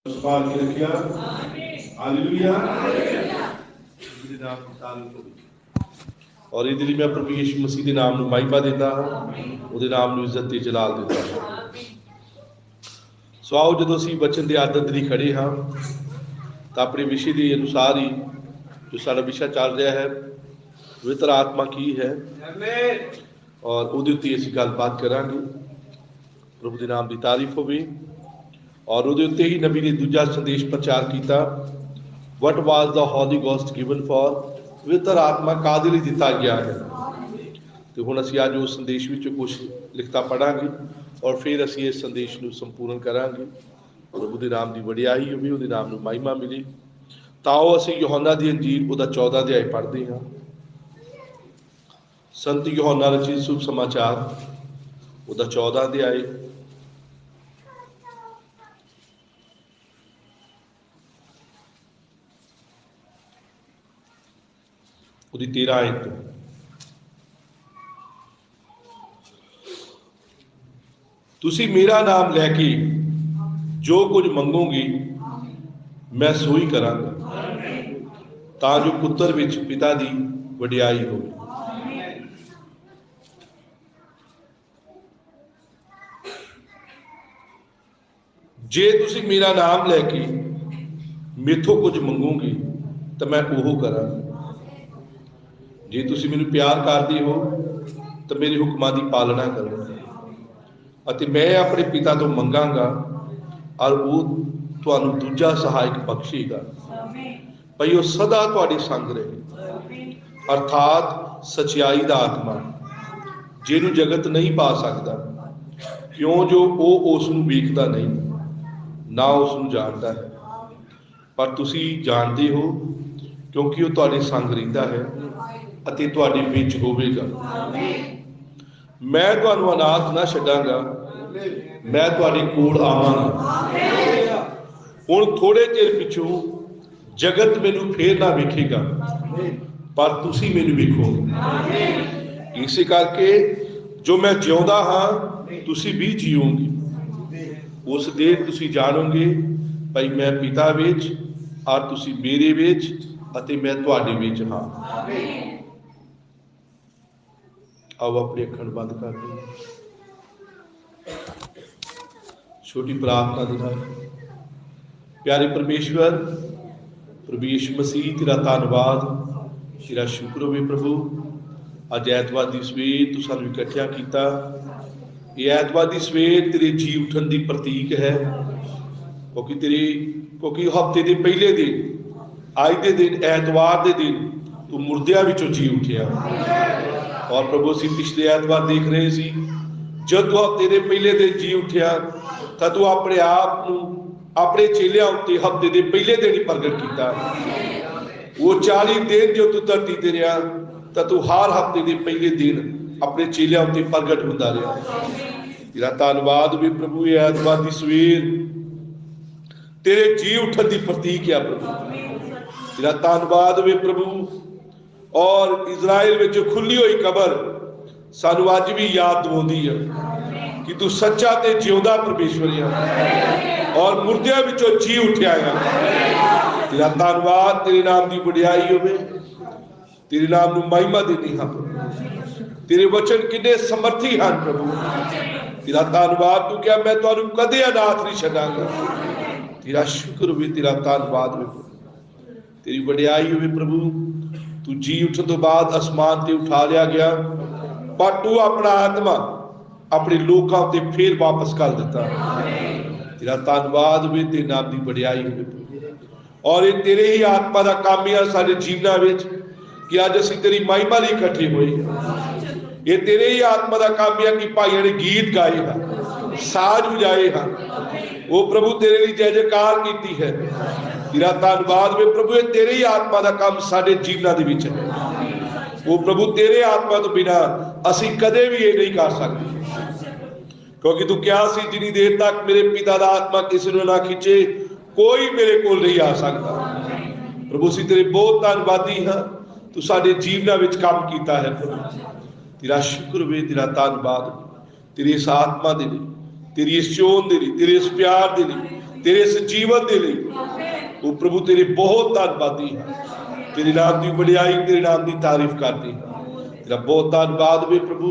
संभाल के रखिया। हालेलुया। और ਇਹਦੇ ਲਈ ਮੈਂ ਪ੍ਰਭੂ ਯਿਸੂ ਮਸੀਹ ਦੇ ਨਾਮ ਨੂੰ ਮਹਿਮਾ ਦਿੰਦਾ ਹਾਂ, ਉਹਦੇ ਨਾਮ ਨੂੰ ਇੱਜ਼ਤ ਤੇ ਜਲਾਲ ਦਿੰਦਾ ਹਾਂ। ਸੋ ਆਓ, ਜਦੋਂ ਅਸੀਂ ਬਚਨ ਦੇ ਆਦਤ ਲਈ ਖੜੇ ਹਾਂ ਤਾਂ ਆਪਣੇ ਵਿਸ਼ੇ ਦੇ ਅਨੁਸਾਰ ਹੀ ਜੋ ਸਾਡਾ ਵਿਸ਼ਾ ਚੱਲ ਰਿਹਾ ਹੈ, ਪਵਿੱਤਰ ਆਤਮਾ ਕੀ ਹੈ, ਔਰ ਉਹਦੇ ਉੱਤੇ ਅਸੀਂ ਗੱਲਬਾਤ ਕਰਾਂਗੇ। ਪ੍ਰਭੂ ਦੇ ਨਾਮ ਦੀ ਤਾਰੀਫ ਹੋਵੇ। ਔਰ ਉਹਦੇ ਉੱਤੇ ਹੀ ਨਬੀ ਨੇ ਦੂਜਾ ਸੰਦੇਸ਼ ਪ੍ਰਚਾਰ ਕੀਤਾ, ਵਟ ਵਾਜ਼ ਦਾ ਹੋਲੀ ਗੋਸਟ ਗਿਵਨ ਫॉर, ਪਵਿੱਤਰ ਆਤਮਾ ਕਾਹਦੇ ਲਈ ਦਿੱਤਾ ਗਿਆ ਹੈ। ਤੇ ਹੁਣ ਅਸੀਂ ਅੱਜ ਉਸ ਸੰਦੇਸ਼ ਵਿੱਚੋਂ ਕੁਝ ਲਿਖਤਾ ਪੜਾਂਗੇ ਔਰ ਫਿਰ ਅਸੀਂ ਇਸ ਸੰਦੇਸ਼ ਨੂੰ ਸੰਪੂਰਨ ਕਰਾਂਗੇ। ਪ੍ਰਭੂ ਦੇ ਨਾਮ ਦੀ ਵਡਿਆਈ ਹੋਵੇ, ਉਹਦੇ ਨਾਮ ਨੂੰ ਮਹਿਮਾ ਮਿਲੇ। ਤਾਂ ਆਓ ਅਸੀਂ ਯਹੋਨਾ ਦੀ ਅੰਜੀਲ ਉਹਦਾ 14 ਅਧਿਆਇ ਪੜ੍ਹਦੇ ਹਾਂ। ਸੰਤ ਯਹੋਨਾ ਰਚਿਤ ਸ਼ੁਭ ਸਮਾਚਾਰ ਉਹਦਾ 14 ਅਧਿਆਇ ਉਹਦੀ 13 ਆਇਤ। ਤੁਸੀਂ ਮੇਰਾ ਨਾਮ ਲੈ ਕੇ ਜੋ ਕੁਝ ਮੰਗੋਗੇ ਮੈਂ ਸੋਈ ਕਰਾਂਗਾ, ਤਾਂ ਜੋ ਪੁੱਤਰ ਵਿੱਚ ਪਿਤਾ ਦੀ ਵਡਿਆਈ ਹੋਵੇ। ਜੇ ਤੁਸੀਂ ਮੇਰਾ ਨਾਮ ਲੈ ਕੇ ਮੇਥੋਂ ਕੁਝ ਮੰਗੋਗੇ ਤਾਂ ਮੈਂ ਉਹ ਕਰਾਂਗਾ। ਜੇ ਤੁਸੀਂ ਮੈਨੂੰ ਪਿਆਰ ਕਰਦੇ ਹੋ ਤਾਂ ਮੇਰੇ ਹੁਕਮਾਂ ਦੀ ਪਾਲਣਾ ਕਰੋਗੇ, ਅਤੇ ਮੈਂ ਆਪਣੇ ਪਿਤਾ ਤੋਂ ਮੰਗਾਂਗਾ ਔਰ ਉਹ ਤੁਹਾਨੂੰ ਦੂਜਾ ਸਹਾਇਕ ਬਖਸ਼ੇਗਾ, ਭਈ ਉਹ ਸਦਾ ਤੁਹਾਡੇ ਸੰਗ ਰਹੇ, ਅਰਥਾਤ ਸਚਾਈ ਦਾ ਆਤਮਾ, ਜਿਹਨੂੰ ਜਗਤ ਨਹੀਂ ਪਾ ਸਕਦਾ, ਕਿਉਂ ਜੋ ਉਹ ਉਸ ਨੂੰ ਵੇਖਦਾ ਨਹੀਂ, ਨਾ ਉਸ ਨੂੰ ਜਾਣਦਾ ਹੈ। ਪਰ ਤੁਸੀਂ ਜਾਣਦੇ ਹੋ, ਕਿਉਂਕਿ ਉਹ ਤੁਹਾਡੇ ਸੰਗ ਰਹਿੰਦਾ ਹੈ ਅਤੇ ਤੁਹਾਡੇ ਵਿੱਚ ਹੋਵੇਗਾ। ਮੈਂ ਤੁਹਾਨੂੰ ਅਨਾਥ ਨਾ ਛੱਡਾਂਗਾ, ਮੈਂ ਤੁਹਾਡੇ ਕੋਲ ਆਵਾਂਗਾ। ਹੁਣ ਥੋੜੇ ਚਿਰ ਪਿੱਛੋਂ ਜਗਤ ਮੈਨੂੰ ਫੇਰ ਨਾ ਵੇਖੇਗਾ, ਪਰ ਤੁਸੀਂ ਮੈਨੂੰ ਵੇਖੋਗੇ। ਇਸੇ ਕਰਕੇ ਜੋ ਮੈਂ ਜਿਉਂਦਾ ਹਾਂ ਤੁਸੀਂ ਵੀ ਜੀਓਗੇ। ਉਸ ਦਿਨ ਤੁਸੀਂ ਜਾਣੋਗੇ ਭਾਈ ਮੈਂ ਪਿਤਾ ਵਿੱਚ ਔਰ ਤੁਸੀਂ ਮੇਰੇ ਵਿੱਚ ਅਤੇ ਮੈਂ ਤੁਹਾਡੇ ਵਿੱਚ ਹਾਂ। ਆਓ ਆਪਣੀ ਅੱਖਾਂ ਬੰਦ ਕਰ ਦਿਓ, ਛੋਟੀ ਪ੍ਰਾਰਥਨਾ ਦੇ ਨਾਲ। ਪਿਆਰੇ ਪਰਮੇਸ਼ਵਰ, ਪ੍ਰਭੂ ਯਿਸੂ ਮਸੀਹ, ਤੇਰਾ ਧੰਨਵਾਦ, ਤੇਰਾ ਸ਼ੁਕਰ ਹੋਵੇ ਪ੍ਰਭੂ। ਅੱਜ ਐਤਵਾਰ ਦੀ ਸਵੇਰ ਤੂੰ ਸਾਨੂੰ ਇਕੱਠਿਆਂ ਕੀਤਾ। ਇਹ ਐਤਵਾਰ ਦੀ ਸਵੇਰ ਤੇਰੇ ਜੀ ਉੱਠਣ ਦੀ ਪ੍ਰਤੀਕ ਹੈ, ਕਿਉਂਕਿ ਹਫ਼ਤੇ ਦੇ ਪਹਿਲੇ ਦਿਨ, ਅੱਜ ਦੇ ਦਿਨ ਐਤਵਾਰ ਦੇ ਦਿਨ ਤੂੰ ਮੁਰਦਿਆਂ ਵਿੱਚੋਂ ਜੀ ਉੱਠਿਆ। ਔਰ ਪ੍ਰਭੂ ਅਸੀਂ ਪਿਛਲੇ ਐਤਵਾਰ ਦੇਖ ਰਹੇ ਸੀ, ਜਦ ਤੂੰ ਹਫ਼ਤੇ ਦੇ ਪਹਿਲੇ ਦਿਨ ਜੀ ਉੱਠਿਆ ਤਾਂ ਤੂੰ ਆਪਣੇ ਆਪ ਨੂੰ ਆਪਣੇ ਚੇਲਿਆਂ ਉੱਤੇ ਹਫ਼ਤੇ ਦੇ ਪਹਿਲੇ ਦਿਨ ਹੀ ਪ੍ਰਗਟ ਕੀਤਾ। ਉਹ 40 ਦਿਨ ਜੋ ਤੂੰ ਧਰਤੀ ਤੇ ਰਿਹਾ ਤਾਂ ਤੂੰ ਹਰ ਹਫ਼ਤੇ ਦੇ ਪਹਿਲੇ ਦਿਨ ਆਪਣੇ ਚੇਲਿਆਂ ਉੱਤੇ ਪ੍ਰਗਟ ਹੁੰਦਾ ਰਿਹਾ। ਤੇਰਾ ਧੰਨਵਾਦ ਵੀ ਪ੍ਰਭੂ, ਇਹ ਐਤਵਾਰ ਦੀ ਸਵੇਰ ਤੇਰੇ ਜੀ ਉੱਠਣ ਦੀ ਪ੍ਰਤੀਕ ਹੈ ਪ੍ਰਭੂ। ਤੇਰਾ ਧੰਨਵਾਦ ਵੀ ਪ੍ਰਭੂ। ਔਰ ਇਜ਼ਰਾਈਲ ਵਿੱਚ ਖੁੱਲੀ ਹੋਈ ਕਬਰ ਸਾਨੂੰ ਅੱਜ ਵੀ ਯਾਦ ਦਿਵਾਉਂਦੀ ਹੈ ਕਿ ਤੂੰ ਸੱਚਾ ਤੇ ਜਿਉਂਦਾ ਪਰਮੇਸ਼ਵਰ ਹੈ ਔਰ ਮੁਰਦਿਆਂ ਵਿੱਚੋਂ ਜੀ ਉੱਠਿਆ ਹੈ। ਤੇਰਾ ਧੰਨਵਾਦ, ਤੇਰੇ ਨਾਮ ਦੀ ਵਡਿਆਈ ਹੋਵੇ, ਤੇਰੇ ਨਾਮ ਨੂੰ ਮਹਿਮਾ ਦੇਣੀ ਹਾਂ। ਤੇਰੇ ਵਚਨ ਕਿੰਨੇ ਸਮਰਥੀ ਹਨ ਪ੍ਰਭੂ। ਤੇਰਾ ਧੰਨਵਾਦ, ਤੂੰ ਕਿਹਾ ਮੈਂ ਤੁਹਾਨੂੰ ਕਦੇ ਅਨਾਥ ਨਹੀਂ ਛੱਡਾਂਗਾ। ਤੇਰਾ ਸ਼ੁਕਰ ਹੋਵੇ, ਤੇਰਾ ਧੰਨਵਾਦ ਹੋਵੇ, ਤੇਰੀ ਵਡਿਆਈ ਹੋਵੇ ਪ੍ਰਭੂ। ਤੂੰ ਜੀ ਉੱਠਣ ਤੋਂ ਬਾਅਦ ਅਸਮਾਨ ਤੇ ਉਠਾ ਲਿਆ ਗਿਆ, ਪਰ ਤੂੰ ਆਪਣਾ ਆਤਮਾ ਆਪਣੇ ਲੋਕਾਂ ਉੱਤੇ ਫੇਰ ਵਾਪਸ ਕਰ ਦਿੱਤਾ। ਤੇਰਾ ਧੰਨਵਾਦ ਹੋਵੇ, ਤੇਰੇ ਨਾਮ ਦੀ ਵਡਿਆਈ ਹੋਵੇ। ਔਰ ਇਹ ਤੇਰੇ ਹੀ ਆਤਮਾ ਦਾ ਕੰਮ ਆ ਸਾਡੇ ਜੀਵਨਾਂ ਵਿੱਚ ਕਿ ਅੱਜ ਅਸੀਂ ਤੇਰੀ ਮਹਿਮਾ ਲਈ ਇਕੱਠੇ ਹੋਏ ਹਾਂ। ਇਹ ਤੇਰੇ ਹੀ ਆਤਮਾ ਦਾ ਕੰਮ ਆ ਕਿ ਭਾਈਆਂ ਨੇ ਗੀਤ ਗਾਏ ਹਨ, ਸਾਜ਼ ਵਜਾਏ ਹਨ, ਉਹ ਪ੍ਰਭੂ ਤੇਰੇ ਲਈ ਜੈ ਜੈਕਾਰ ਕੀਤੀ ਹੈ। ਤੇਰਾ ਧੰਨਵਾਦ ਵੇ ਪ੍ਰਭੂ, ਇਹ ਤੇਰੇ ਹੀ ਆਤਮਾ ਦਾ ਕੰਮ ਸਾਡੇ ਜੀਵਨਾਂ ਦੇ ਵਿੱਚ ਹੈ। ਉਹ ਪ੍ਰਭੂ ਤੇਰੇ ਆਤਮਾ ਤੋਂ ਬਿਨਾਂ ਅਸੀਂ ਕਦੇ ਵੀ ਇਹ ਨਹੀਂ ਕਰ ਸਕਦੇ, ਕਿਉਂਕਿ ਤੂੰ ਕਿਹਾ ਸੀ ਜਿੰਨੀ ਦੇਰ ਤੱਕ ਮੇਰੇ ਪਿਤਾ ਦਾ ਆਤਮਾ ਕਿਸੇ ਨੂੰ ਨਾ ਖਿੱਚੇ ਕੋਈ ਮੇਰੇ ਕੋਲ ਨਹੀਂ ਆ ਸਕਦਾ। ਪ੍ਰਭੂ ਅਸੀਂ ਤੇਰੇ ਬਹੁਤ ਧੰਨਵਾਦੀ ਹਾਂ, ਤੂੰ ਸਾਡੇ ਜੀਵਨਾਂ ਵਿੱਚ ਕੰਮ ਕੀਤਾ ਹੈ ਪ੍ਰਭੂ। ਤੇਰਾ ਸ਼ੁਕਰ ਵੇ, ਤੇਰਾ ਧੰਨਵਾਦ ਤੇਰੀ ਇਸ ਆਤਮਾ ਦੇ ਲਈ, ਤੇਰੀ ਇਸ ਚੋਣ ਦੇ ਲਈ, ਤੇਰੇ ਇਸ ਪਿਆਰ ਦੇ ਲਈ, तेरे इस जीवन के लिए वो प्रभु तेरे बहुत धन्यवादी है। तेरे नाम की वडियाई, तेरे नाम की तारीफ करती है। तेरा बहुत धन्यवाद वे प्रभु।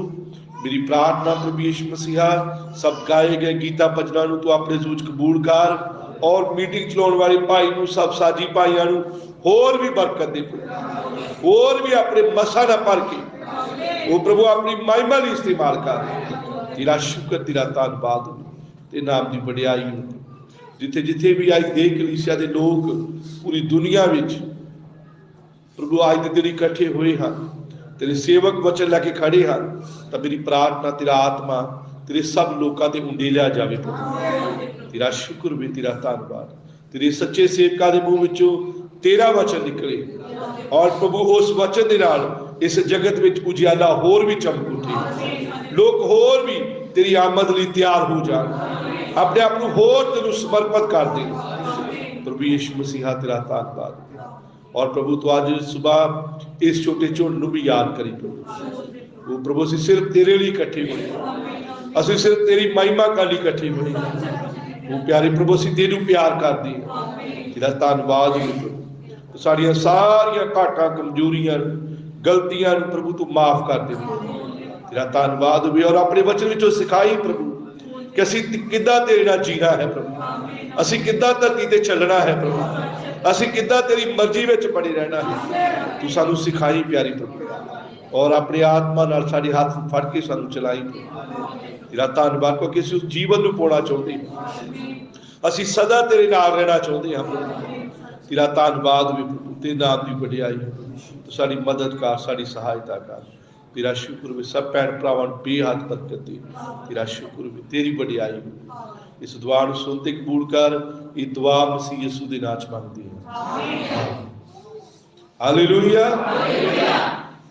मेरी प्रार्थना प्रभु यीशु मसीहा सब गाए गए गीता भजना तू अपने सूच कबूल कर और मीटिंग चलाने वाले भाई नू, सब साजी भाइयों नू होर भी बरकत दे, होर भी अपने मसा ना भर के वो प्रभु अपनी महिमा लिए इस्तेमाल कर। तेरा शुक्र, तेरा धन्यवाद, ते नाम की वडियाई हो। जिथे जिथे भी आज देख कलीसिया के लोग पूरी दुनिया में प्रभु आज के दिन इकट्ठे हुए हैं, तेरे सेवक वचन लैके खड़े हैं, तो मेरी प्रार्थना तेरा आत्मा तेरे सब लोगों के उंडेलिया जाए प्रभु। तेरा शुक्र भी, तेरा धन्यवाद। तेरे सच्चे सेवकों के मुंह विचों तेरा वचन निकले और प्रभु उस वचन के नाल इस जगत में उजियाला होर भी चमक उठे, लोग होर भी तेरी आमद लिए तैयार हो जाए, अपने आप को होर तेनू समर्पित कर दे। प्रभु यीशु मसीहा तेरा धन्यवाद। और प्रभु तो आज सुबह इस छोटे झुंड भी याद करी प्रभु। वो प्रभु असीं सिर्फ तेरे लिए इकट्ठे होए, असीं सिर्फ तेरी महिमा के लिए इकट्ठे होए। वो प्यारे प्रभु असीं तेनू प्यार करते हैं। तेरा धन्यवाद हो प्रभु। साड़ियां सारियां घाटां कमजोरियां गलतियां प्रभु तू माफ कर दे। तेरा धन्यवाद हो। और अपने वचन विचों सिखाई प्रभु कि असीं किद्दां तेरे नाल जीना है प्रभु, असीं किद्दां धरती ते चलना है प्रभु, असीं किद्दां तेरी मर्जी विच बने रहना है। तू सानू सिखाई प्यारी प्रभु, और अपनी आत्मा नाल साडे हाथ फड़ के सानू चलाई प्रभु। तेरा धन्यवाद क्योंकि असीं उस जीवन नू पाउणा चाहुंदे हां, असीं सदा तेरे नाल रहना चाहुंदे हां प्रभु। तेरा धन्यवाद भी प्रभु, तेरे नाम की वडियाई। तू साडी मदद कर, साडी सहायता कर। तेरा शुक्र भी, सब भैन भरावां नू बेहद बरकत दे। तेरा शुक्र भी, तेरी वडियाई। इस दुआ नू सुन ते कबूल कर। ये दुआ मसीह यीशु दे नाम च मंगदे हां। हालेलुया।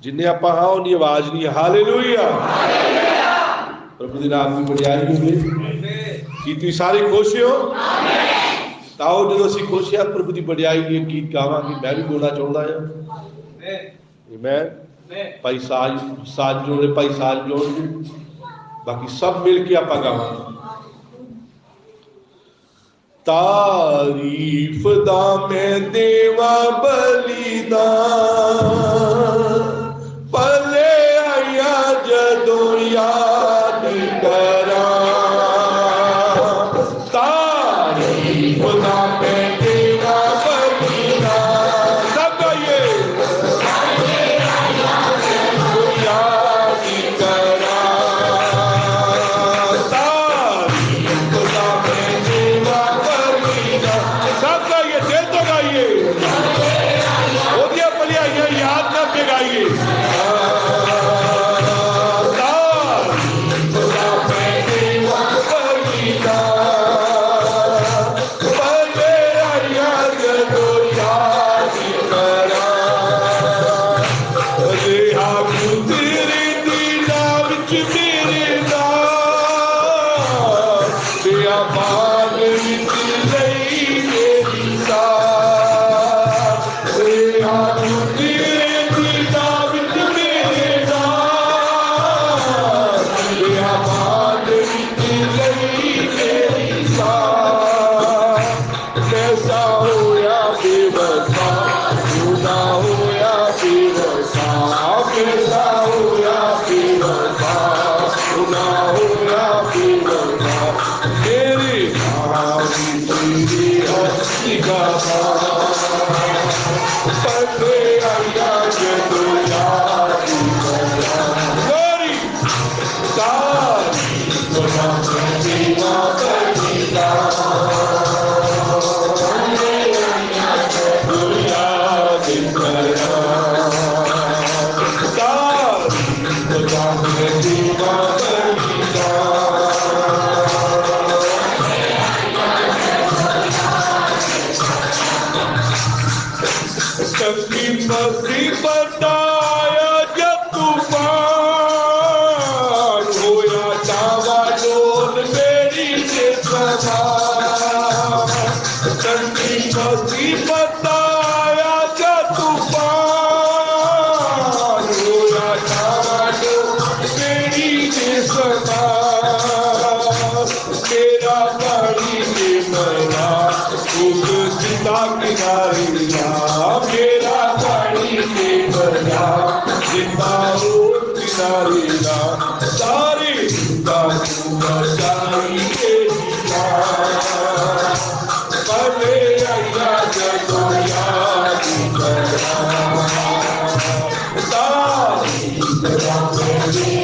जिन्हें आपां हां उन्नी आवाज नहीं। हालेलुया। प्रभु दे नाम की वडियाई होवे। की तुसीं सारे खुश हो? ताओ जो असीं खुश हां प्रभु की वडियाई लिए गीत गावांगे। मैं भी बोलना चाहुंदा हां। आमीन। भाई साज जोड़े, भाई साज जोड़, बाकी सब मिल के आप गावांगे। तारीफ दा मैं देवा बलिदान, पले आया जदों याद करा। तारीफ दा मैं देवा बलिदान, सब गाइए। तेरा बड़ी सीता किनारे मेरा गाड़ी के बजा जिंदा रोड किनारे सारी सीता बचाई के पले अया जगो याद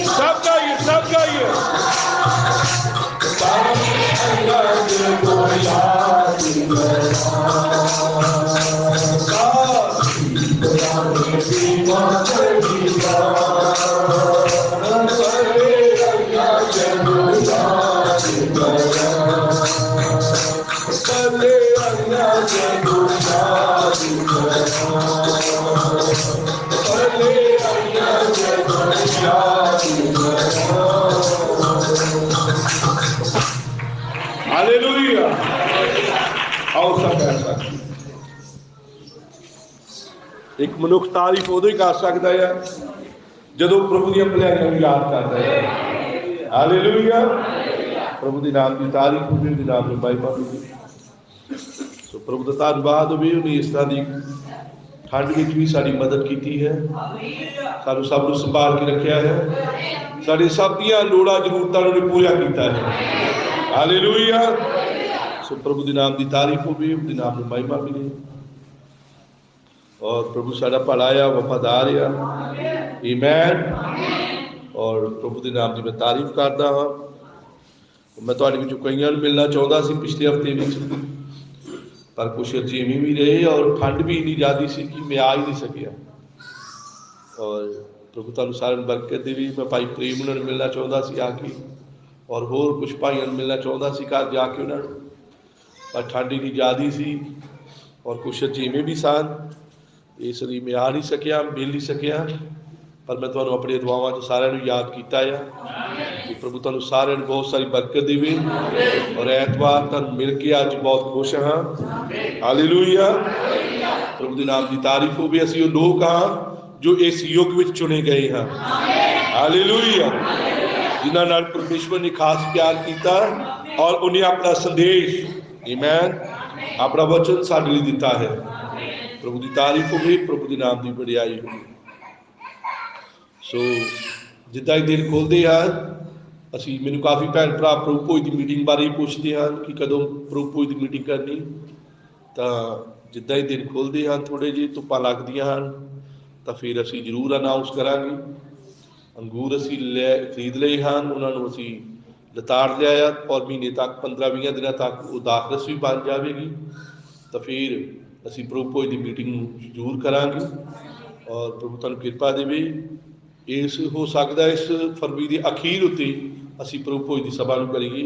सब गाइए सब गाइए हालेलुया। आओ सब ऐसा एक मनुख तारीफ उदों ही कर सकता है जदों प्रभु दी भलाइयां नूं याद करता है। हालेलुया। प्रभु दी नाम की तारीफ होवे, दी नाम की महिमा होवे। सो प्रभु दा धन्नवाद होवे, उन्हें इस तरह की ठंड विच भी साडी मदद की है, सानू सब नूं संभाल के रखिया है, साडी सब दीयां लोड़ां जरूरतां नूं पूरा कीता है। हालेलुया। सो प्रभु दी नाम की तारीफ होवे, उहदे नाम की महिमा मिले। और प्रभु साडा भला आ, वफादार आ। आमीन। और प्रभु के नाम की मैं तारीफ करता हाँ। मैं तुहाडे विचों कईयां नूं मिलना चाहुंदा सी पिछले हफ्ते विच, पर कुछ जिमें भी रहे और ठंड भी इन्नी ज़्यादा सी कि मैं आ ही नहीं सकिया। और प्रभु तुहानूं सारिआं नूं बरकत देवे। मैं भाई प्रेम उन्हां नूं मिलना चाहुंदा सी आके, और होर कुछ भाइयों नूं मिलना चाहुंदा सी घर जाके उन्हां नूं, पर ठंड इन्नी ज़्यादा सी और कुछ जिमें भी सन, इसलिए मैं आ नहीं सकिया, मिल नहीं सकिया। पर मैं तुहानूं अपनी दुआवां च सारिआं नूं याद कीता है कि प्रभु तुहानूं सारिआं नूं बहुत सारी बरकत देवे। और ऐतवार तुहानूं मिल के अज बहुत खुश हाँ। हालेलुया। प्रभु के नाम की तारीफ होवे। असीं वो लोग हाँ जो इस युग विच चुने गए हाँ। हालेलुया। जिन्हां नाल परमेश्वर ने खास प्यार किया और उन्हें अपना संदेश, आमीन, अपना वचन साडे लई दिता है। प्रभु की तारीफ होवे, प्रभु के नाम की वडियाई होवे। सो जिद्दां ही दिन खुलते हैं, असीं मैनूं काफ़ी भैन भरा प्रभु भोज की मीटिंग बारे पूछते हैं कि कदों प्रभु भोज की मीटिंग करनी। तो जिद्दां ही दिन खुलते हैं, थोड़े जी धुप्पां लगदियां हैं, तो फिर असीं जरूर अनाउंस करांगे। अंगूर असीं खरीद लए हैं, उन्होंने असीं लताड़ लिया और महीने तक 15-20 दिनों तक वो दाखरस भी बन जाएगी। तो फिर असीं प्रभु भोज की मीटिंग जरूर करांगे और प्रभु तुहानूं किरपा देवे। इस हो सकता है इस फरवरी के अखीर उत्ते असीं प्रभु भोज की सभा नूं करिए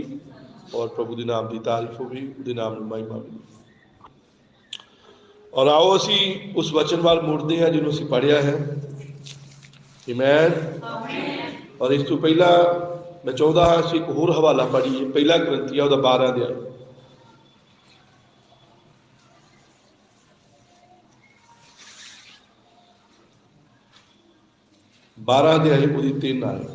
और प्रभु के नाम की तारीफ होवे, उहदे नाम की महिमा मिले। और आओ असीं उस वचन वाल मुड़ते हैं जिन्होंने असीं पढ़िया है। आमीन। और इस तो पहला मैं चाहता हाँ असीं एक होर हवाला पढ़ीए, पहला करंथिया उहदा 12 अध्याय। बारह अध्याय पूरी 3 आए।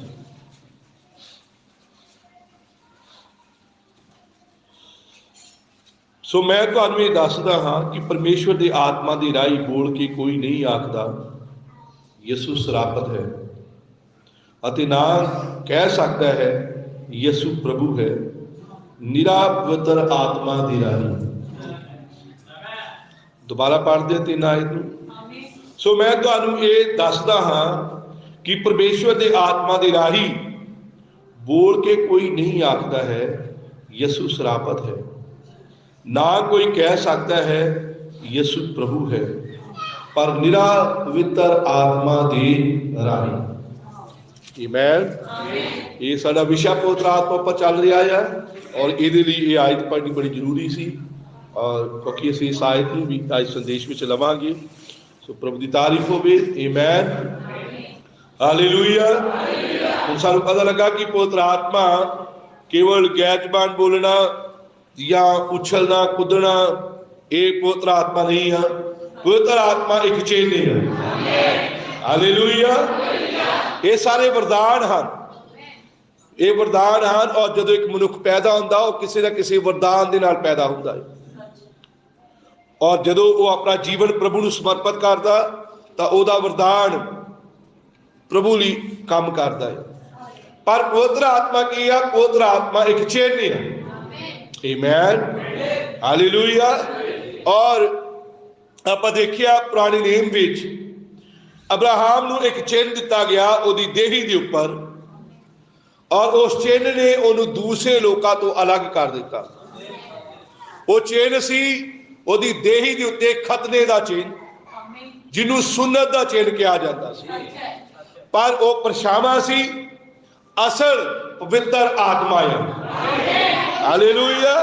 सो मैं तुहानूं ये दसदा हाँ कि परमेश्वर की आत्मा की राही बोल के कोई नहीं आखदा यसू सरापत है, अते ना कह सकता है यसू प्रभु है, निरा पवित्र आत्मा की राही। दोबारा पढ़ते 3 आयत नूं। सो मैं तुहानूं ये दसदा हाँ कि परमेश्वर की आत्मा की राही बोल के कोई नहीं आखता है यसू सरापत है, ना कोई कह सकता है यसू प्रभु है, पर निरा पवित्र आत्मा की राही। आमीन। ये साडा विषय पवित्र आत्मा पर चल रहा है और ये लिए ये आयत पढ़नी बड़ी जरूरी सी, और क्योंकि असीं इस आयत नूं भी आज संदेश में लवांगे। सो प्रभु की तारीफ होवे। आमीन। हालेलुया। हुण सानूं पता लगा कि पवित्र आत्मा केवल गैर जबान बोलना या उछलना कूदना ये पवित्र आत्मा नहीं है। पवित्र आत्मा एक चेले है। हालेलुया। ये सारे वरदान हैं, ये वरदान हैं। और जब एक मनुख पैदा होता वो किसी न किसी वरदान के नाल पैदा होता है। और जदों वो अपना जीवन प्रभु ਨੂੰ समर्पित करता तो ਉਹਦਾ वरदान प्रभु ਲਈ काम करता है। पर पवित्र आत्मा की है? पवित्र आत्मा एक चेन है। आमीन, हालेलुया। और ਆਪਾਂ देखिया पुराने नियम ਵਿੱਚ अब्राहम ਨੂੰ एक चेन दिता गया ਉਹਦੀ ਦੇਹੀ ਦੇ ਉੱਪਰ, और उस चेन ने ਉਹਨੂੰ दूसरे लोगों तो अलग कर दिता। वो चेन सी ਉਹਦੀ ਦੇਹੀ ਦੇ ਉੱਤੇ ਖਤਨੇ ਦਾ ਚੇਨ, ਜਿਹਨੂੰ ਸੁन्नत ਦਾ ਚੇਨ ਕਿਹਾ ਜਾਂਦਾ ਸੀ। पर वो परछावां सी असल पवित्र आत्मा है। हालेलुया।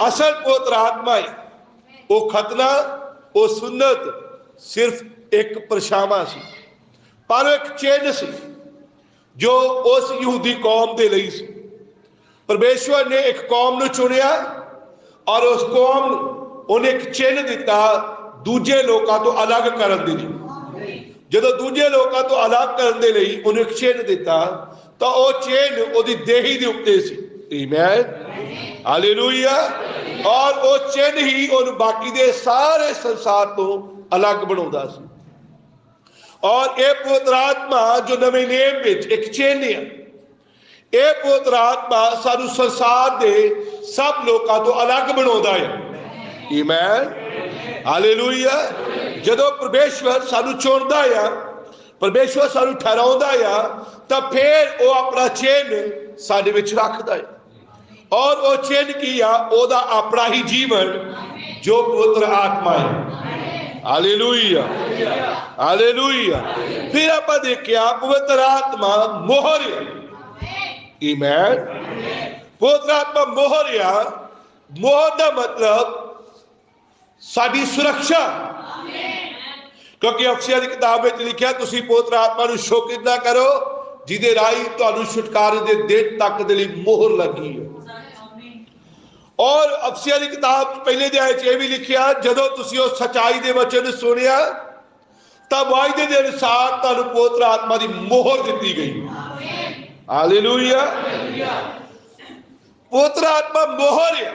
असल पवित्र आत्मा है। वो खतना, वो सुन्नत सिर्फ एक परछावां सी, पर एक चेन सी जो उस यहूदी कौम के लिए सी। परमेश्वर ने एक कौम ਨੂੰ चुनिया और उस कौम ਨੂੰ ਉਹਨੇ एक चिन्ह दिता दूजे लोगों तो अलग करने के लिए। ਜਦੋਂ ਦੂਜੇ ਲੋਕਾਂ ਤੋਂ ਅਲੱਗ ਕਰਨ ਦੇ ਲਈ ਉਹਨੂੰ ਇੱਕ ਚਿੰਨ੍ਹ ਦਿੱਤਾ ਤਾਂ ਉਹ ਚਿੰਨ੍ਹ ਉਹਦੀ ਦੇਹੀ ਦੇ ਉੱਤੇ ਸੀ। ਆਮੀਨ, ਹਾਲੇਲੂਇਆ। ਔਰ ਉਹ ਚਿੰਨ੍ਹ ਹੀ ਉਹਨੂੰ ਬਾਕੀ ਦੇ ਸਾਰੇ ਸੰਸਾਰ ਤੋਂ ਅਲੱਗ ਬਣਾਉਂਦਾ ਸੀ। ਔਰ ਇਹ ਪਵਿੱਤਰ ਆਤਮਾ ਜੋ ਨਵੇਂ ਨਿਯਮ ਵਿੱਚ ਇੱਕ ਚਿੰਨ੍ਹ ਹੈ, ਇਹ ਪਵਿੱਤਰ ਆਤਮਾ ਸਾਨੂੰ ਸੰਸਾਰ ਦੇ ਸਭ ਲੋਕਾਂ ਤੋਂ ਅਲੱਗ ਬਣਾਉਂਦਾ ਹੈ। ਆਮੀਨ, ਹਾਲੇਲੂਇਆ। ਜਦੋਂ परमेश्वर सानू चुनता है, परमेश्वर सानू ठहराउंदा है, तो फिर वो अपना चिन्ह साडे विच रखता है। और वो चिन्ह की आ? ओदा अपना ही जीवन जो पवित्र आत्मा है। Hallelujah, hallelujah. फिर आप देखिया पवित्र आत्मा मोहर है। आमीन, पवित्र आत्मा मोहर है। मोहर का मतलब साडी सुरक्षा, क्योंकि अफसियां की किताब में लिखा तुसी पवित्र आत्मा नूं शोकित ना करो जिहदे राही तुहानूं छुटकारे दे दिन तक दे लई मोहर लगी है। और अफसियां की किताब पहले अध्याय च भी लिखा जदों तुसी उस सच्चाई दे वचन सुनिया तां वायदे दे अनुसार तुहानूं पवित्र आत्मा दी मोहर दित्ती गई। हालेलुया। पवित्र आत्मा मोहर है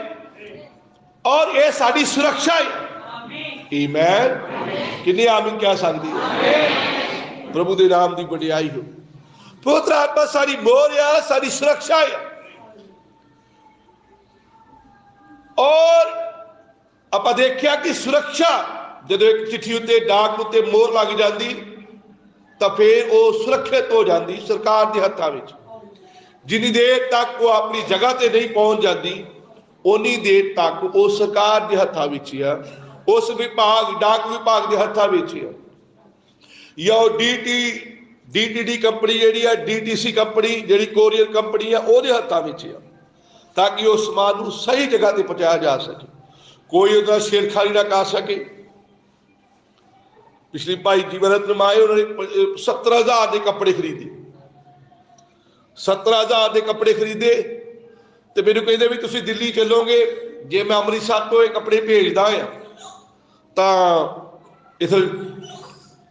और यह साडी सुरक्षा है। आमीन, किन्नी आमीन कह सकती है? प्रभु के नाम की वडियाई हो। पवित्र आत्मा सारी मोहर है, सारी सुरक्षा है। और आप देखिया कि सुरक्षा जब एक चिट्ठी उत्ते डाक उत्ते मोहर लग जाती तो फिर वो सुरक्षित हो जाती सरकार के हत्थों में। जिन्नी देर तक वो अपनी जगह से नहीं पहुंच जाती उन्नी देर तक वो सरकार के हत्थों में ही है, उस विभाग डाक विभाग के हत्थों में है। या DTD कंपनी जी है, DTC कंपनी जी कोरियर कंपनी है, वो हत्थों में है, ताकि उस समान को सही जगह पर पहुँचाया जा सके, कोई उसका छेड़खानी ना कर सके। पिछली भाई जीवन रत्न आए, उन्होंने 70,000 के कपड़े खरीदे, 70,000 के कपड़े खरीदे तो मैंने कहते भी तुम दिल्ली चलोगे, जे मैं अमृतसर तो ये कपड़े भेजदा है तो इधर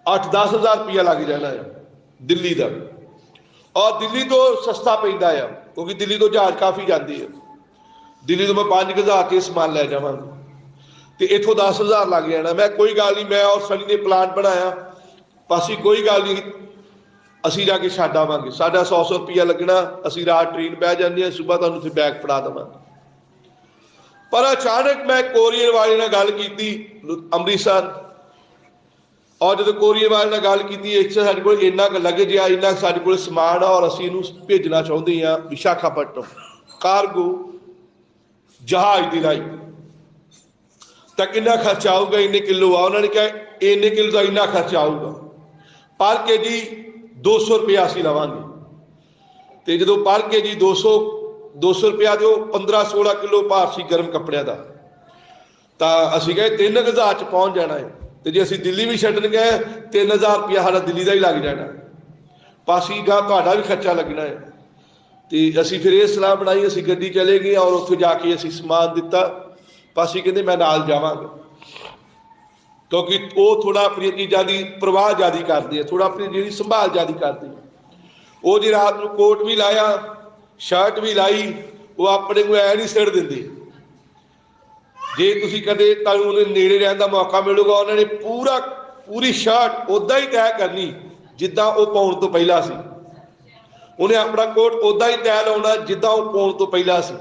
8-10 हज़ार रुपया लग जाना है दिल्ली का। और दिल्ली तो सस्ता पैंदा है क्योंकि दिल्ली तो जहाज काफ़ी जाती है। दिल्ली तो मैं 5,000 के समान लै जावांगा तो इतों 10,000 लग जाना। मैं कोई गल नहीं, मैं और सनी ने प्लान बनाया, पासी कोई गल नहीं, असी जाके छड्ड आवांगे, साडा 100 रुपया लगना, असी रात ट्रेन बह जाते हैं, सुबह तुहानूं उत्थे बैग फड़ा देवांगे। पर अचानक मैं कोरियर वाले नाल गल कीती अमृतसर, और जो कोरियर वाले नाल गल कीती इत्थे साडे कोल इन्ना क लगेज आ, इन्ना साडे कोल समान आ और असी इहनूं भेजना चाहुंदे हां विशाखापट्टनम कार्गो जहाज दे राही, तां किन्ना खर्चा आऊगा, इन्ने किलो आ। उन्होंने कहा इन्ने किलो का इन्ना खर्चा आऊगा, पर के जी 200 रुपया असी लवांगे। तो जो पर के जी 200 रुपया दो 15-16 किलो भार सी गर्म कपड़े का, तो असी कहे 3,000 च पहुँच जाना है। तो जे असी दिल्ली भी छड्डन गए 3,000 रुपया सारा दिल्ली का ही लग जाना, पासी गा तुहाडा भी खर्चा लगना है। तो असी फिर ये सलाह बनाई, असी गड्डी चले गए और उत्थे जाके असी समान दिता। पासी कहते मैं नाल जावांगा, क्योंकि वो थोड़ा अपनी चीज़ों की परवाह ज़्यादा करते हैं, थोड़ा अपनी जी संभाल ज़्यादा करते हैं। वो जी रात को कोट भी लाया, शर्ट भी लाई, वो अपने को ऐ नहीं सिड़ देंगे, जे तुसीं कदे तुहानूं उहदे नेड़े रहण दा मौका मिलूगा, उन्होंने पूरी शर्ट उदां ही तैह करनी जिद्दां वो पाउण तो पहला सी। उन्हें अपना कोट उदां ही तैह लाउणा जिद्दां वो पाउण तो पहला सी।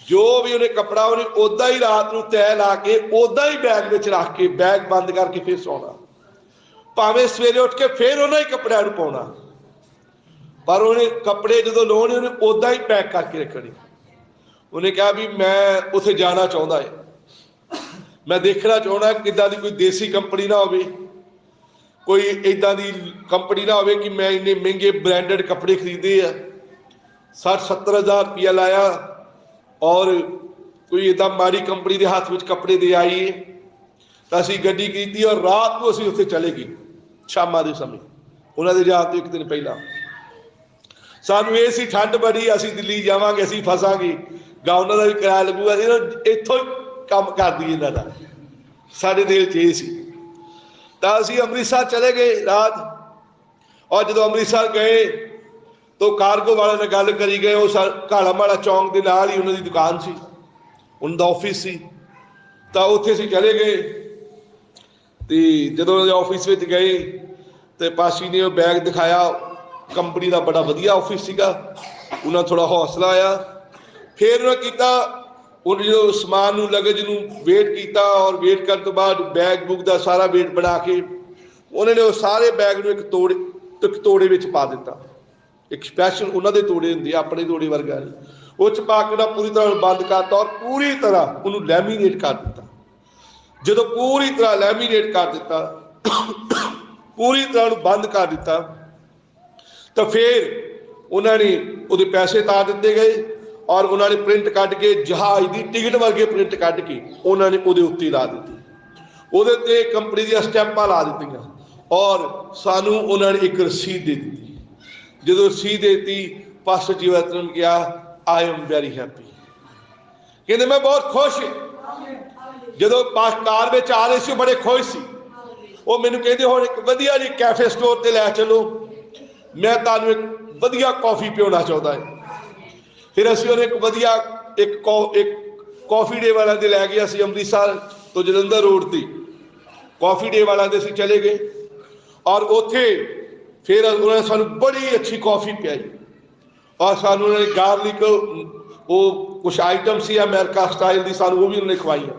जो भी उन्हें कपड़ा उन्हें उदां ही रात नूं तैह ला के उदां ही बैग विच रख के बैग बंद करके फिर सौना, भावें सवेरे उठ के फिर उन्हां ही कपड़िਆਂ ਨੂੰ पाउणा, पर उन्हें कपड़े जो लाने उन्हें उदां ही पैक करके रखने। उन्हें कहा भी मैं उत्थे जाना चाहता है, मैं देखना चाहना किदां दी कोई देसी कंपनी ना हो, कोई इदां दी कंपनी ना हो कि मैं इन्ने महंगे ब्रांडेड कपड़े खरीदे आ, 60-70 हज़ार रुपया लाया और कोई इदा माड़ी कंपनी के हाथ में कपड़े दे आई है। तो असी गड्डी की और रात को असी उत्थे चले गए शामां दे समय, उन्होंने जान तो एक दिन पहला। सानू ये सी ठंड बड़ी, असी दिल्ली जावांगे, असी फसांगे, गा उन्हां दा भी किराया लगूगा, इत्थों ही काम कर दी इन्हां दा, साडे दिल च ये सी। तो असी अमृतसर चले गए रात, और जो अमृतसर गए तो कारगो वाले ने गल करी गए, वो काला माड़ा चौंक के नाल ही उन्होंने दुकान सी, उनका ऑफिस सी। तो उत्थे असीं चले गए, तो जो ऑफिस में गए तो पाशी ने बैग दिखाया, कंपनी का बड़ा वधिया ऑफिस सीगा, उन्हें थोड़ा हौसला आया। फिर उन्हें किया उन्हें जो समान नूं लगेज नूं वेट किया, और वेट करने तो बाद बैग बुक का सारा वेट बना के उन्होंने वो सारे बैग नूं एक तोड़े विच पा दिता, एक स्पैशल उन्होंने तोड़े होंगे अपने तोड़े वर्गा नहीं, उस पा के पूरी तरह बंद करता और पूरी तरह उन्होंने लैमीनेट कर दिता। जो पूरी तरह लैमीनेट कर दिता, पूरी तरह बंद कर दिता, तो फिर उन्होंने उहदे पैसे तार दिते गए, और उन्होंने प्रिंट कट के जहाज की टिकट वर्गे प्रिंट कट के उन्होंने उहदे उत्ते ला दी, उहदे ते कंपनी दी स्टैंपां ला दित्तियां, और सानू उन्होंने एक रसीद दे दी। जो रसीद देती, पास्टर जीवरत्न ने कहा आई एम वेरी हैप्पी, कहते मैं बहुत खुश हाँ। जो कार में आ रहे सी बड़े खुश सी, वो मैनू कहते हुण एक वधिया जी कैफे स्टोर ते लै चलो, मैं तुहानू एक वधिया कॉफी पियोना चाहता है। फिर असीं उन्हें एक वधिया एक कॉफी डे वाला दे लै गए, असीं अमृतसर तो जलंधर रोड ते कॉफी डे वाला दे असीं चले गए, और उत्थे फिर उन्होंने सानू बड़ी अच्छी कॉफी पियाई, और सानू उन्होंने गार्लिक वो कुछ आइटम सी अमेरिका स्टाइल की, सानू वो भी उन्होंने खवाई।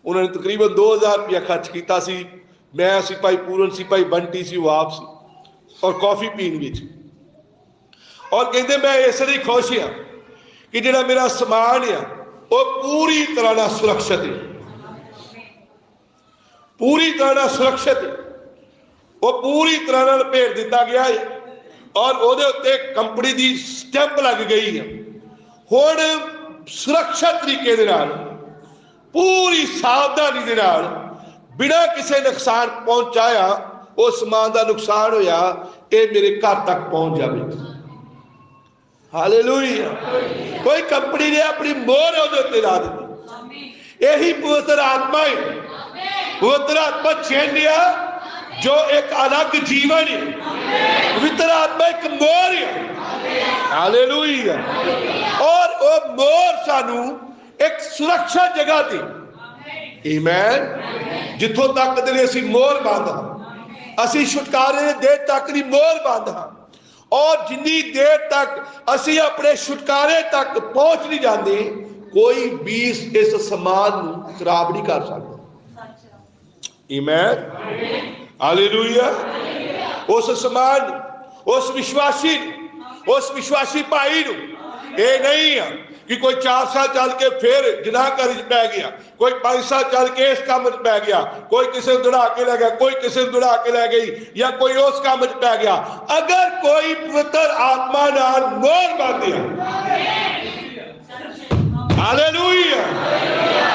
उन्होंने तकरीबन 2000 रुपया खर्च किया सी, मैं सी भाई पूरन सी भाई बंटी सी, वो आप सी, और कॉफी पीन विच। और कहते मैं इसलिए खुश हाँ कि जिहड़ा मेरा समान है वो पूरी तरह ना सुरक्षित है, पूरी तरह ना सुरक्षित है, वो पूरी तरह ना लपेट दिता गया है, और उहदे उत्ते कंपनी की स्टैंप लग गई है। हुण सुरक्षित तरीके दे नाल पूरी सावधानी दे नाल बिना किसी नुकसान पहुंचाया उस समान का नुकसान होया, ये मेरे घर तक पहुंच जाए। हालेलुया। कोई कंपनी ने अपनी मोहर उहदे उत्ते ला दी, यही पवित्र आत्मा है। पवित्र आत्मा चैनिया जो एक अलग जीवन है, पवित्र आत्मा एक मोहर है। हालेलुया। और वो मोहर सानू एक सुरक्षा जगह थी, आमीन, जिथों तक दे असीं मोहर बंद हाँ, असीं छुटकारे देर तक दी मोहर बंद हाँ, और जिन्नी देर तक असीं अपने छुटकारे तक पहुंच नहीं जाते, कोई भी इस समाज नूं खराब नहीं कर सकता। आमीन, हालेलुया। उस समाज, उस विश्वासी भाई नूं ये नहीं है कि कोई 4 साल चल के फिर जनाहकारी पै गया, कोई 5 साल चल के इस काम पै गया, कोई किसी दौड़ा के लै गया, कोई किसी दौड़ा के लै गई, या कोई उस काम पै गया। अगर कोई पवित्र आत्मा नाल मोहर बंद है, हालेलुया,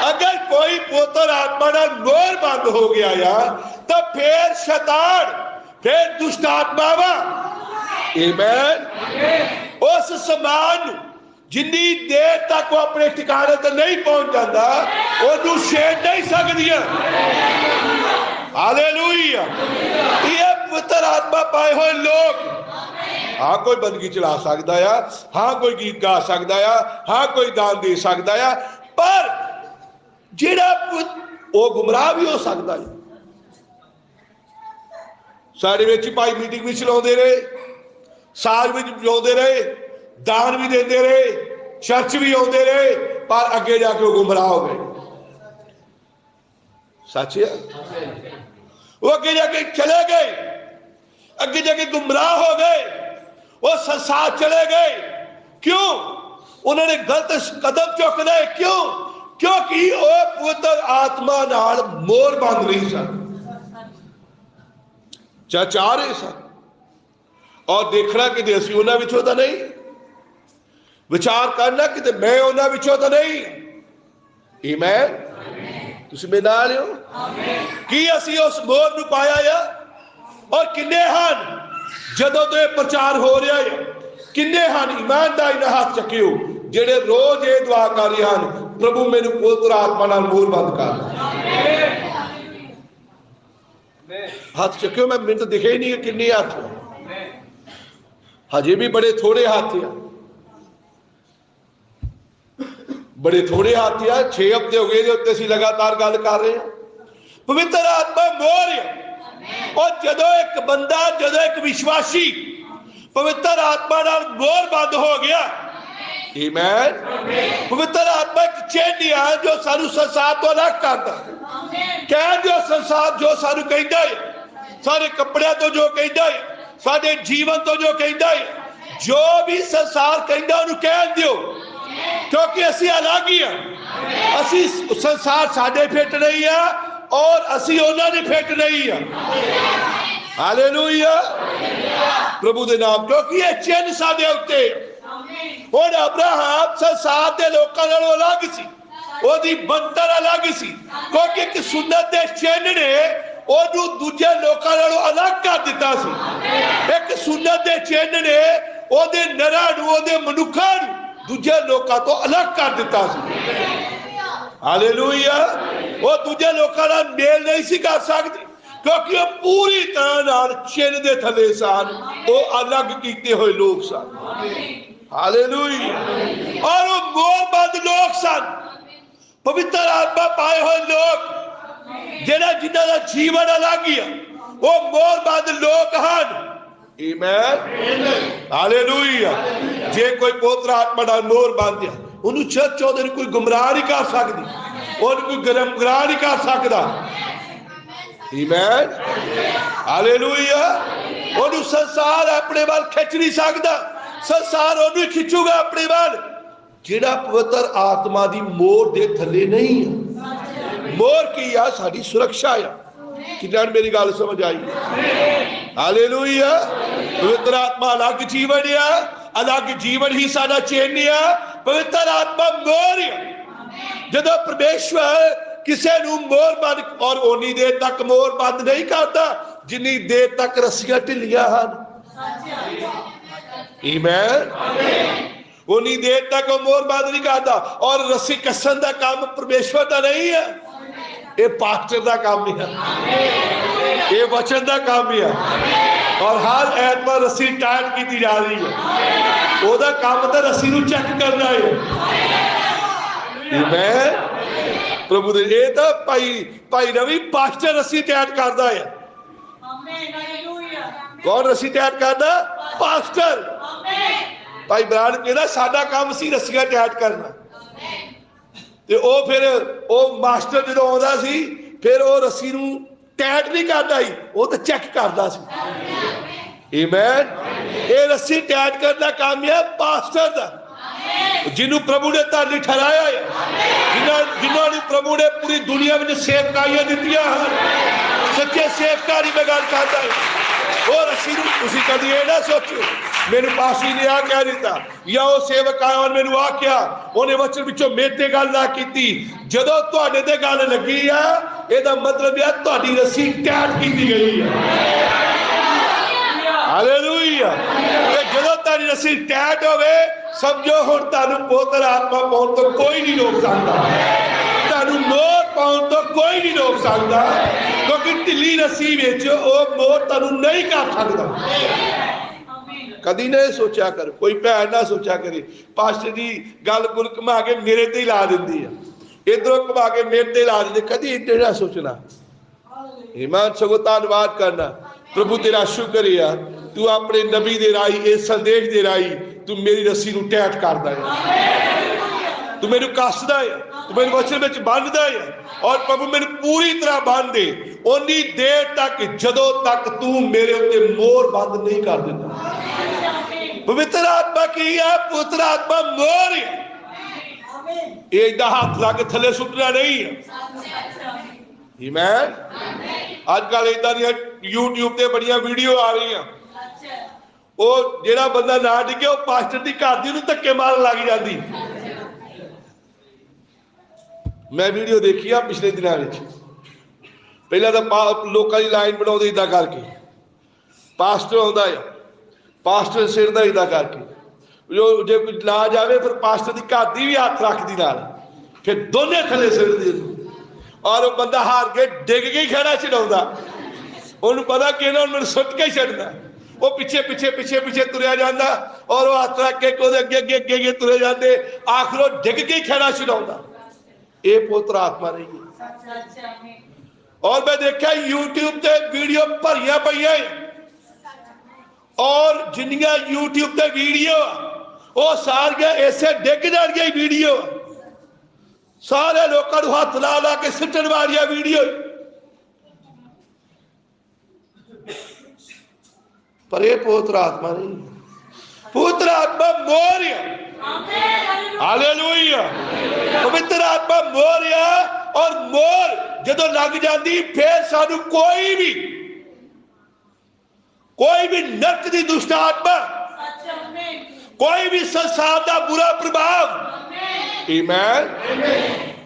अगर कोई पवित्र आत्मा नाल मोहर बंद हो गया या तो फिर शैतान, फिर दुष्ट आत्मावां, आमीन, उस समान जिन्नी देर तक वो अपने ठिकाने तक नहीं पहुंच जाता उन्होंने छेड़ नहीं सकदियां। हालेलुया। ये पवित्र आत्मा पाए हुए लोग, हाँ कोई बंदगी चला सकता है, हाँ कोई गीत गा सकता है, हाँ कोई दान दे सकता है, पर ਜਿਹੜਾ ਉਹ ਗੁੰਮਰਾਹ ਵੀ ਹੋ ਸਕਦਾ ਹੈ। ਸਾਡੇ ਵਿੱਚ ਭਾਈ ਮੀਟਿੰਗ ਵੀ ਚਲਾਉਂਦੇ ਰਹੇ, ਸਾਜ ਵਿੱਚ ਵਜਾਉਂਦੇ ਰਹੇ, ਦਾਨ ਵੀ ਦਿੰਦੇ ਰਹੇ, ਚਰਚ ਵੀ ਆਉਂਦੇ ਰਹੇ, ਪਰ ਅੱਗੇ ਜਾ ਕੇ ਉਹ ਗੁੰਮਰਾਹ ਹੋ ਗਏ। सच है, वो अगे जाके चले गए, अगे जाके गुमराह हो गए, वो संसार चले गए। क्यों? उन्होंने गलत कदम चुक लिया। क्यों? क्योंकि वो पवित्र आत्मा नाल मोर बंद नहीं सन, चाह रहे सन और देखना कि असीं उन्हां विचों तां नहीं, विचार करना कि मैं उन्हां विचों तां नहीं। आमीन। तुसीं मेरे नाल हो कि असीं उस मोर नूं पाया आ। और किन्ने हन जदों तो प्रचार हो रहा है, किन्ने हन ईमानदारी नाल हाथ चुकियो जिहड़े रोज ये दुआ कर रहे हैं, प्रभु मैनूं पवित्र आत्मा नाल मोर बंद कर। हाथ चुकियो, मैं तो दिखे ही नहीं किन्ने हाथ, हजे भी बड़े थोड़े हाथ आ, बड़े थोड़े हाथ आ। 6 हफ्ते हो गए उत्ते असीं लगातार गल कर रहे हैं। पवित्र आत्मा मोर है। और जदों एक बंदा, जदों एक विश्वासी पवित्र आत्मा नाल मोर बंद हो गया, आमीन, पवित्र आत्मा एक चिन्ह है जो सानू संसार तो अलग करता है। कह जो संसार जो सानू कहता है, सारे कपड़े तो जो कहता है, साडे जीवन तो जो कहता है, जो भी संसार कहता उन्हें कह दियो, क्योंकि असी अलग ही हैं। असी संसार साडे फिट नहीं है और असी उन्होंने फिट नहीं है। हालेलुया, प्रभु दे नाम। क्योंकि ये चिन्ह साडे उत्ते हुण अब्राहम संसार के लोगों नालों अलग सी, ओदी बनतर अलग सी, क्योंकि एक सुन्नत दे चिन्ह ने ओनू दूजे लोगों नालों अलग कर दिता सी। एक सुन्नत दे चिन्ह ने ओदे नरां नूं, ओदे मनुक्खां नूं दूजे लोगों तो अलग कर दिता सी। हालेलुया, वो दूजे लोगों नाल मेल नहीं सी कर सकती, क्योंकि वो पूरी तरह नाल चिन्ह दे थले सन, वो अलग कीते हुए लोग सन। हालेलुया, और वो मोहबंद लोग सन, पवित्र आत्मा पाए हुए लोग, जिन्हां जिन्हां दा जीवन अलग ही है, वो मोहबंद लोग हैं। आमीन, हालेलुया। जे कोई पवित्र आत्मा नाल मोर बंद है, उन्होंने चर्च ओदे कोई गुमराह नहीं कर सकती, और कोई गुमराह नहीं कर सकता। आमीन, हालेलुया। उन्होंने संसार अपने वाल खिंच नहीं सकता, संसार उन्होंने खिंचूगा अपने वाल जिहड़ा पवित्र आत्मा दी मोर दे थले नहीं है। मोर की आ साडी सुरक्षा है। किन्ना मेरी गल समझ आई? हालेलुया। पवित्र आत्मा अलग जीवन है, अलग जीवन ही साडा चिन्ह है। पवित्र आत्मा मोर है। जदों परमेश्वर किसी नूं मोर बंद, और उन्नी देर तक मोर बंद नहीं करता जिन्नी देर तक रस्सियां ढिलियां हैं। आमीन, उन्नी देर तक वो मोर बंद नहीं करता। और रस्सी कसन का काम परमेश्वर का नहीं है, ये पास्टर का काम है, ये वचन का काम है। और हर ऐतवार रस्सी टाइट की जा रही है, ओदा काम तो रस्सी नूं चेक करना है। आमीन, प्रभु दे ये तो भाई रवि पास्टर रस्सी टाइट करता है। कौन रस्सी टाइट करता? पास्टर। भाई ब्रांड कहना साडा काम सी रस्सियां टाइट करना। ते ओ फिर ओ मास्टर जो आउंदा सी, फिर ओ रस्सी नूं टाइट नहीं करता ही, वो तो चेक करता सी। आमीन, ये रस्सी टाइट करना काम है पास्टर का, जिन्हों प्रभु ने धर्मी ठहराया है, जिन्होंने प्रभु ने पूरी दुनिया में सेवकाइयां दित्तियां हैं। सच्चे सेवकारी में गल करता है। और रस्सी तुसीं कदी ये ना सोचो मेरे पास ही ने आ कह दिता, या वो सेवक आया और मैनू आ क्या उन्हें वचन विचों मेरे ते गल ना कीती। जदों तुहाडे ते गल लगी है, ਇਹਦਾ मतलब है ਤੁਹਾਡੀ रस्सी टाइट की गई है। हालेलुया। ते जदों ਤੁਹਾਡੀ रस्सी टाइट होवे, समझो हुण ਤੁਹਾਨੂੰ पवित्र आत्मा पाउण तो कोई नहीं रोक सकता, ਤੁਹਾਨੂੰ मोर पाउण तो कोई नहीं रोक सकता, क्योंकि ढिली रस्सी विच ਉਹ मोर ਤੁਹਾਨੂੰ नहीं कर सकता। कदी नहीं सोचा कर, कोई भैन ना सोचा करे पास्टर जी गल गुल घुमा के मेरे ते ही ला दिंदी है। इधरों घुमा के मेरे ते ला देते, कदी इतना सोचना। ईमान सगो धन्नवाद करना, प्रभु तेरा शुक्र है यार, तू अपने नबी दे राही, इस संदेश दे राही तू मेरी रस्सी नूं टैट करदा है, तू मैनू कसदा है, तू मेरे वचन विच बन्नदा है। और प्रभु मैनू पूरी तरह बन दे उन्नी देर तक जदों तक तू मेरे उत्ते मोहर बंद नहीं कर देता। पवित्र आत्मा की है, पुत्र आत्मा मोहर है, इदा हाथ ला के थले सुटना नहीं है। आमीन। अजकल इदा दी यूट्यूब ते बड़ियां वीडियो आ रही हैं, वो जेड़ा बंदा ना डिगे वो पास्टर दी घर दी नूं धक्के मारन लग जाती। मैं वीडियो देखी आ पिछले दिनों में, पहला तो लोगों की लाइन बनाते इदा करके, पास्टर आता है, पास्टर सिर का इदा करके, जो जे कोई ना जाए फिर पास्टर की घर की भी हाथ रखती नाल, फिर दोनों थले सिर दी, और वो बंदा हार के डिग के ही खड़ा छड़ाउंदा, उन्होंने पता कि इन्होंने मैंने सुट के ही छड़ना, वो पिछे पिछे पिछे पिछे तुरया जाता, और वो हाथ रख के अगे अगे अगे अगे तुरे जाते, आखिर वो डिग के ही खड़ा छड़ाउंदा। ये पुत्र आत्मा नहीं है। और मैं देखा यूट्यूब पे वीडियो भरिया पईयां, और जिन्नियां यूट्यूब पे वीडियो वो सारियां ऐसे डिग जानियां वीडियो, सारे लोगों को हाथ ला ला के सिटन वालियां वीडियो, पर यह पुत्र आत्मा नहीं, पुत्र आत्मा मोर है। हालेलुया। पवित्र आत्मा मोर है, और मोर जदों लग जाती फिर सानू कोई भी नरक दी दुष्ट आत्मा, कोई भी संसार का बुरा प्रभाव, आमीन,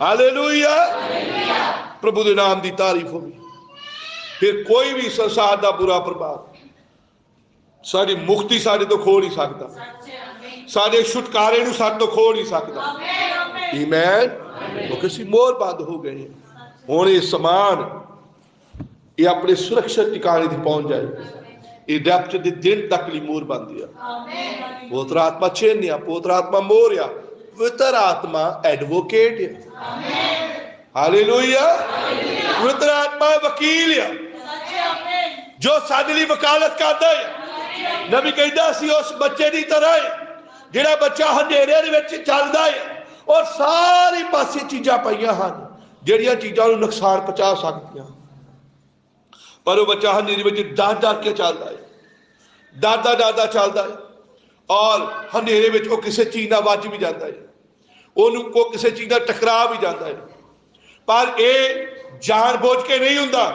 हालेलुया, प्रभु के नाम की तारीफ हो, फिर कोई भी संसार का बुरा प्रभाव साड़ी मुक्ति साडे तो खो नहीं सकता, साडे छुटकारे नूं साडे तो खो नहीं सकता। आमीन। क्योंकि असीं मोहर बंद हो गए, हुण ये समान ये अपने सुरक्षित ठिकाने ते पहुंच जाए, ये रैप्चर दे दिन तक ली मोहर बंद है। पवित्र आत्मा चिन्ह है, पवित्र आत्मा मोहर है, पवित्र आत्मा एडवोकेट है। हालेलुया। पवित्र आत्मा वकील है, जो साडे लई वकालत करदा है। नबी कहता सी उस बच्चे की तरह जिहड़ा बच्चा हनेरे दे विच चलदा है, और सारी पासे चीज़ां पईयां हन जिहड़ियां चीज़ां नूं नुकसान पहुंचा सकदियां, पर वो बच्चा हनेरे विच डर डर के चलदा है, डरदा डरदा चलदा है, और हनेरे विच वो किसी चीज़ नाल वज भी जाता है, ਉਹਨੂੰ को किसी चीज़ नाल टकरा भी जाता है। पर यह जानबूझ के नहीं हुंदा,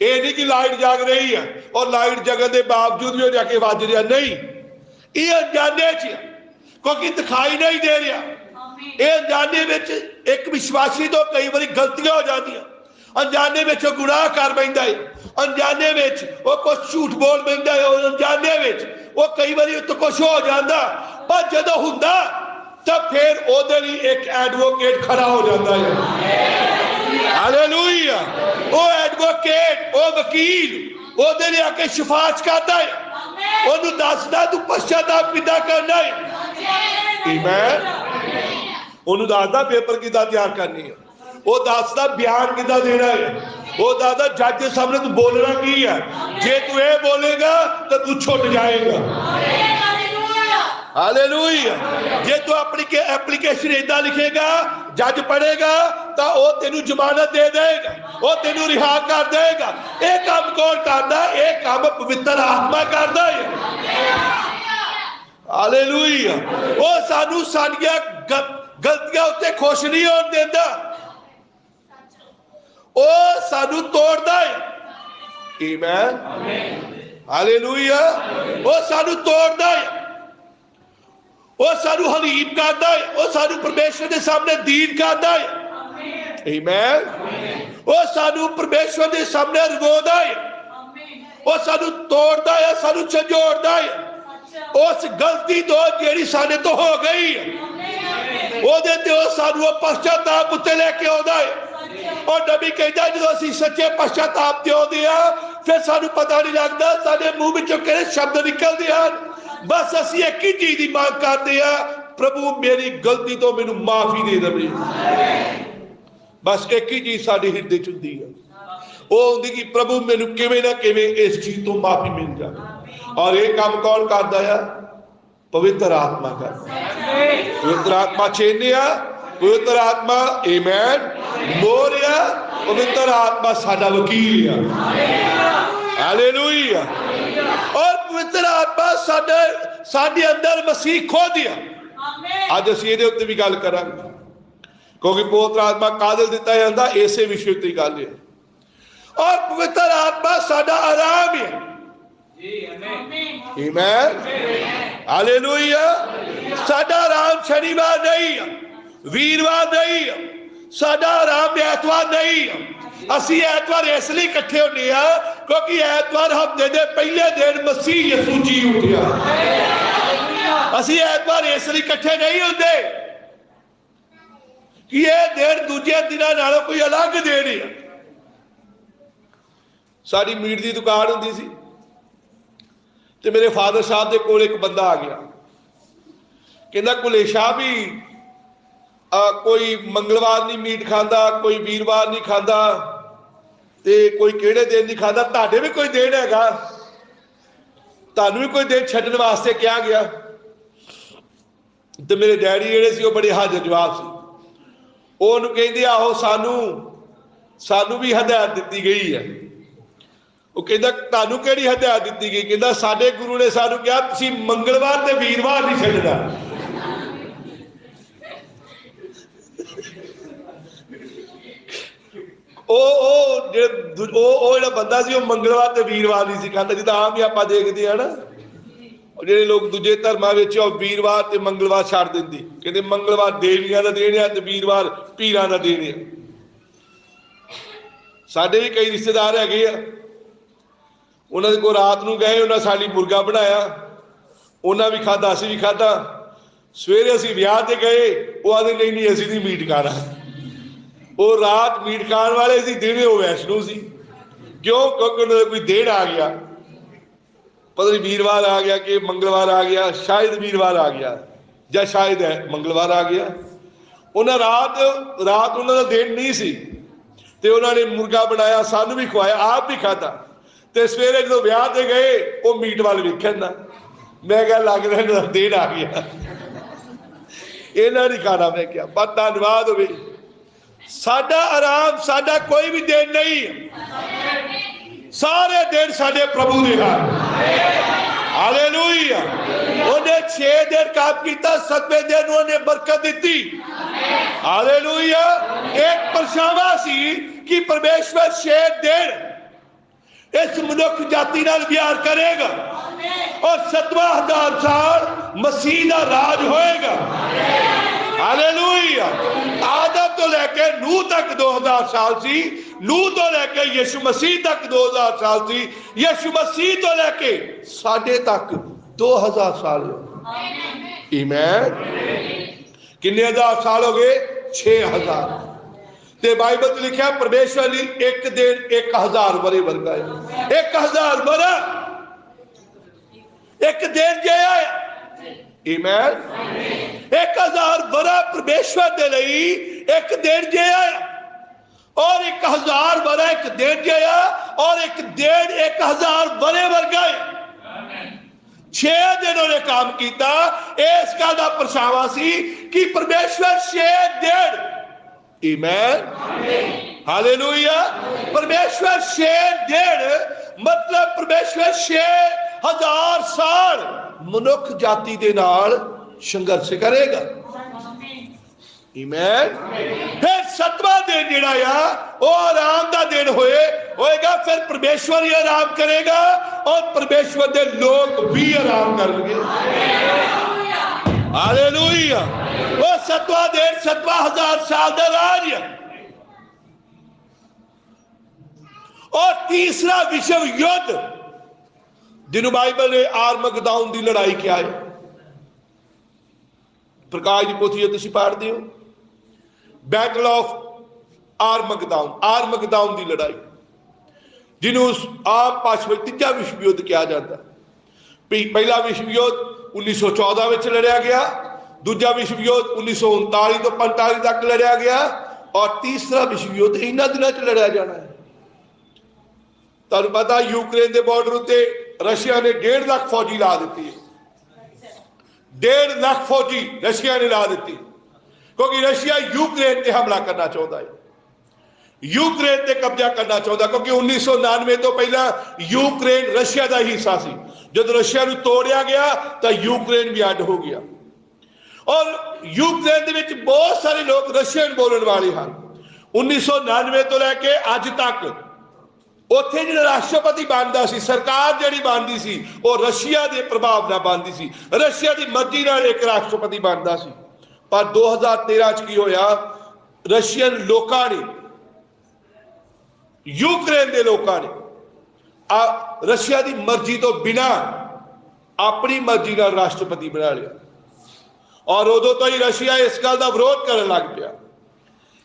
ये नहीं कि लाइट जग रही है और लाइट जगन के बावजूद भी जाके वज रहा, नहीं, ये अनजाने च, क्योंकि दिखाई नहीं दे रहा। ये अनजाने में एक विश्वासी तो कई बार गलतियां हो जाती, अनजाने में गुनाह कर बैठा है, अनजाने में वो कुछ झूठ बोल बैठा है, और अनजाने में वो कई बार तो कुछ हो जाता, पर जदों हुंदा तो फिर ओदे लई एक एडवोकेट खड़ा हो जाता है। हालेलुया। वो एडवोकेट, वो वकील ओदे लई आके सिफारिश करता है, ओनू दसदा तू पश्चाताप किदां करना है, आमीन, ओनू दसदा पेपर किदां तैयार करनी है, वो दसदा बयान किदां देना है, वो दसदा जज के सामने तू बोलना की है, जे तू ये बोलेगा तो तू छुट जाएगा। हालेलुया। जे तू अपनी एप्लीकेशन इदा लिखेगा, जज पढ़ेगा तो वो तेनू जमानत दे देगा, वो तेनू रिहा कर देगा। ये काम कौन करता है? ये काम पवित्र आत्मा करता है। हालेलुया। वो सानू साडियां गलतियां उत्ते खुश नहीं होने देता, वो सानू तोड़ता है। आमीन, हालेलुया। वो सानू तोड़ता है, वो सानू हलीम करता है, वो सानू परमेश्वर के सामने दीन करता है। आमीन। वो सानू परमेश्वर के सामने रवांदा है, वो सानू तोड़ता है, सानू झंझोड़ता है। उस गलती तो जेड़ी साडे तो हो गई ओदे ते वो सानू पश्चाताप उत्ते लेके आउंदा है। और नबी कहता जो असीं सच्चे पश्चाताप ते आउंदे आ, फिर सानू पता नहीं लगता साडे मुंह विचों किहड़े शब्द निकलदे हन। बस असीं एक ही चीज की मांग करते हैं, प्रभु मेरी गलती तो मैनू माफी दे दे। बस एक ही चीज साडी हिरदे च हुंदी है, वो होंदी कि प्रभु मैनू किवें ना किवें इस चीज तो माफी मिल जाए। और ये काम कौन करता है? पवित्र आत्मा का। पवित्र आत्मा चेन्ने आ, पवित्र आत्मा आमेन मोरिया, पवित्र आत्मा साडा वकील है। हालेलुया। और पवित्र आत्मा साडे अंदर मसीह खो दिया। अज असीं इहदे उत्ते भी गल करांगे, क्योंकि पवित्र आत्मा कादल दिता जाता इसे विषय उत्ते गल है। और पवित्र आत्मा साडा आराम है। आमीन हालेलुया। साडा आराम शनिवार नहीं है, वीरवार नहीं है, साडा आराम ऐतवार नहीं है। असी ऐतवार इसलिए इकट्ठे होने क्योंकि ऐतवार हफ्ते के पहले दिन मसीह यसू जी उठिया। असी ऐतवार इसलिए इकट्ठे नहीं होते कि यह दिन दूजे दिनों नालों कोई अलग दिन है। साड़ी मीट की दुकान होंदी सी ते मेरे फादर साहब के कोल एक बंदा आ गया, कहता कुले शाह भी कोई मंगलवार नहीं मीट खाता, कोई वीरवार नहीं खाता, ते कोई केड़े दिन नहीं खाता, तुहाडे भी कोई दिन हैगा, तुहानू भी कोई दिन छड्डण वास्ते कहा गया? ते मेरे डैडी जिहड़े सी बड़े हाजर जवाब सी। ਉਹਨੂੰ ਕਹਿੰਦੇ ਆਹੋ ਸਾਨੂੰ भी हदायत दी गई है। ਉਹ ਕਹਿੰਦਾ ਤੁਹਾਨੂੰ ਕਿਹੜੀ ਹਦਾਇਤ ਦਿੱਤੀ ਗਈ? ਕਹਿੰਦਾ ਸਾਡੇ ਗੁਰੂ ਨੇ ਸਾਨੂੰ ਕਿਹਾ ਤੁਸੀਂ ਮੰਗਲਵਾਰ ਤੇ ਵੀਰਵਾਰ ਨਹੀਂ ਛੱਡਣਾ। ਉਹ ਜਿਹੜਾ ਬੰਦਾ ਸੀ ਉਹ ਮੰਗਲਵਾਰ ਤੇ ਵੀਰਵਾਰ ਨਹੀਂ ਸੀ ਖਾਂਦਾ, ਜਿੱਦਾਂ ਆਮ ਹੀ ਆਪਾਂ ਦੇਖਦੇ ਆ ਨਾ ਜਿਹੜੇ ਲੋਕ ਦੂਜੇ ਧਰਮਾਂ ਵਿੱਚ ਉਹ ਵੀਰਵਾਰ ਤੇ ਮੰਗਲਵਾਰ ਛੱਡ ਦਿੰਦੇ, ਕਹਿੰਦੇ ਮੰਗਲਵਾਰ ਦੇਵੀਆਂ ਦਾ ਦਿਨ ਆ ਤੇ ਵੀਰਵਾਰ ਪੀਰਾਂ ਦਾ ਦਿਨ ਆ। ਸਾਡੇ ਵੀ ਕਈ ਰਿਸ਼ਤੇਦਾਰ ਹੈਗੇ ਆ, ਉਹਨਾਂ ਦੇ ਕੋਲ ਰਾਤ ਨੂੰ ਗਏ, ਉਹਨਾਂ ਸਾਡੀ ਮੁਰਗਾ ਬਣਾਇਆ, ਉਹਨਾਂ ਵੀ ਖਾਧਾ ਅਸੀਂ ਵੀ ਖਾਧਾ। ਸਵੇਰੇ ਅਸੀਂ ਵਿਆਹ ਤੇ ਗਏ, ਉਹ ਆਦੇ ਨਹੀਂ ਅਸੀਂ ਨਹੀਂ ਮੀਟ ਖਾਣਾ। ਉਹ ਰਾਤ ਮੀਟ ਖਾਣ ਵਾਲੇ ਸੀ, ਦਿਨੇ ਉਹ ਵੈਸ਼ਨੂ ਸੀ। ਕਿਉਂ? ਕਿਉਂਕਿ ਉਹਨਾਂ ਦਾ ਕੋਈ ਦਿਨ ਆ ਗਿਆ, पता नहीं वीरवार आ गया कि मंगलवार आ गया, शायद वीरवार आ गया या शायद है मंगलवार आ गया। उन्हें रात उन्होंने दिन नहीं सी ते उन्होंने मुर्गा बनाया, सानू भी खवाया, आप भी खाता। ते सवेरे जो ब्याह ते गए वो मीट वाल वेखन ना, मैं क्या लग रहा दिन आ गया, इन्हें नहीं खाना। मैं क्या पर धन्यवाद हो, साडा आराम साडा कोई भी दिन नहीं, सारे दिन साडे प्रभु दे हाल। हालेलुया। उन्हें 6 दिन काम किया, 7वें दिन उन्हें बरकत दी। हालेलुया। एक परछावा सी कि परमेश्वर 6 दिन इस मनुख जाति नाल प्यार करेगा और 7वां 1000 साल मसीह का राज होएगा। हालेलुया। आदम तो लेके नूह तक 2000 साल सी, नूह तो लेके यीशु मसीह तक 2000 साल सी, यीशु मसीह तो लेके साडे तक 2000 साल। आमीन। कितने हजार साल हो गए? 6000। ते बाइबल में लिखा परमेश्वर ने एक दिन 1000 बरे वर्गा है। 1000 बरा एक दिन जया है। आमीन। 1000 बरा परमेश्वर दे लई एक दिन जया है, और 1000 बरा एक दिन जया, और एक दिन 1000 बरे वर्गा है। 6 दिन उन्हें काम किया। इस गल का परछावा सी कि परमेश्वर 6 दिन। आमीन। हालेलुया। परमेश्वर 6 दिन मतलब परमेश्वर 6000 साल मनुख जाति दे नाल संघर्ष करेगा। आमीन। फिर 7वां दिन जिहड़ा आ वो आराम का दिन होएगा। फिर परमेश्वर ही आराम करेगा और परमेश्वर के लोग भी आराम करेंगे। हालेलुया। वो 7वां दिन 7वां 1000 साल का राज है। और तीसरा विश्व युद्ध जिन्हों बाइबल ने आर्मगदाउन की लड़ाई क्या है, प्रकाश की पोथी तुम पढ़ते हो, बैटल ऑफ आर्मगदाउन, आर्मगदाउन की लड़ाई, जिन्हों आम भाषा में तीजा विश्व युद्ध कहा जाता। पहला विश्व युद्ध 1914 में लड़िया गया, दूजा विश्व युद्ध 1939 तो 45 तक लड़िया गया और तीसरा विश्व युद्ध इन्हां दिनां च लड़िया जाना है। तुहानूं पता यूक्रेन के बॉर्डर उत्ते रशिया ने 1.5 लाख फौजी ला दी है। 1.5 लाख फौजी रशिया ने ला दी क्योंकि रशिया यूक्रेन ते हमला करना चाहता है, यूक्रेन ते कब्जा करना चाहता, क्योंकि 1999 तो पहला यूक्रेन रशिया का हिस्सा सी। जब रशिया नूं तोड़िया गया तो यूक्रेन भी अड हो गया और यूक्रेन दे विच बहुत सारे लोग रशियन बोलने वाले हैं। 1999 तो लैके अज तक उत्थे जिहड़ा राष्ट्रपति बनता सी, सरकार जिहड़ी बनती सी वो रशिया के प्रभाव नाल बनती सी, रशिया की मर्जी नाल एक राष्ट्रपति बनता सी। पर 2013 च की होया, रशियन लोकां ने, यूक्रेन के लोगों ने रशिया की मर्जी तो बिना अपनी मर्जी का राष्ट्रपति बना लिया और उदों तो ही रशिया इस गल का विरोध करने लग पिया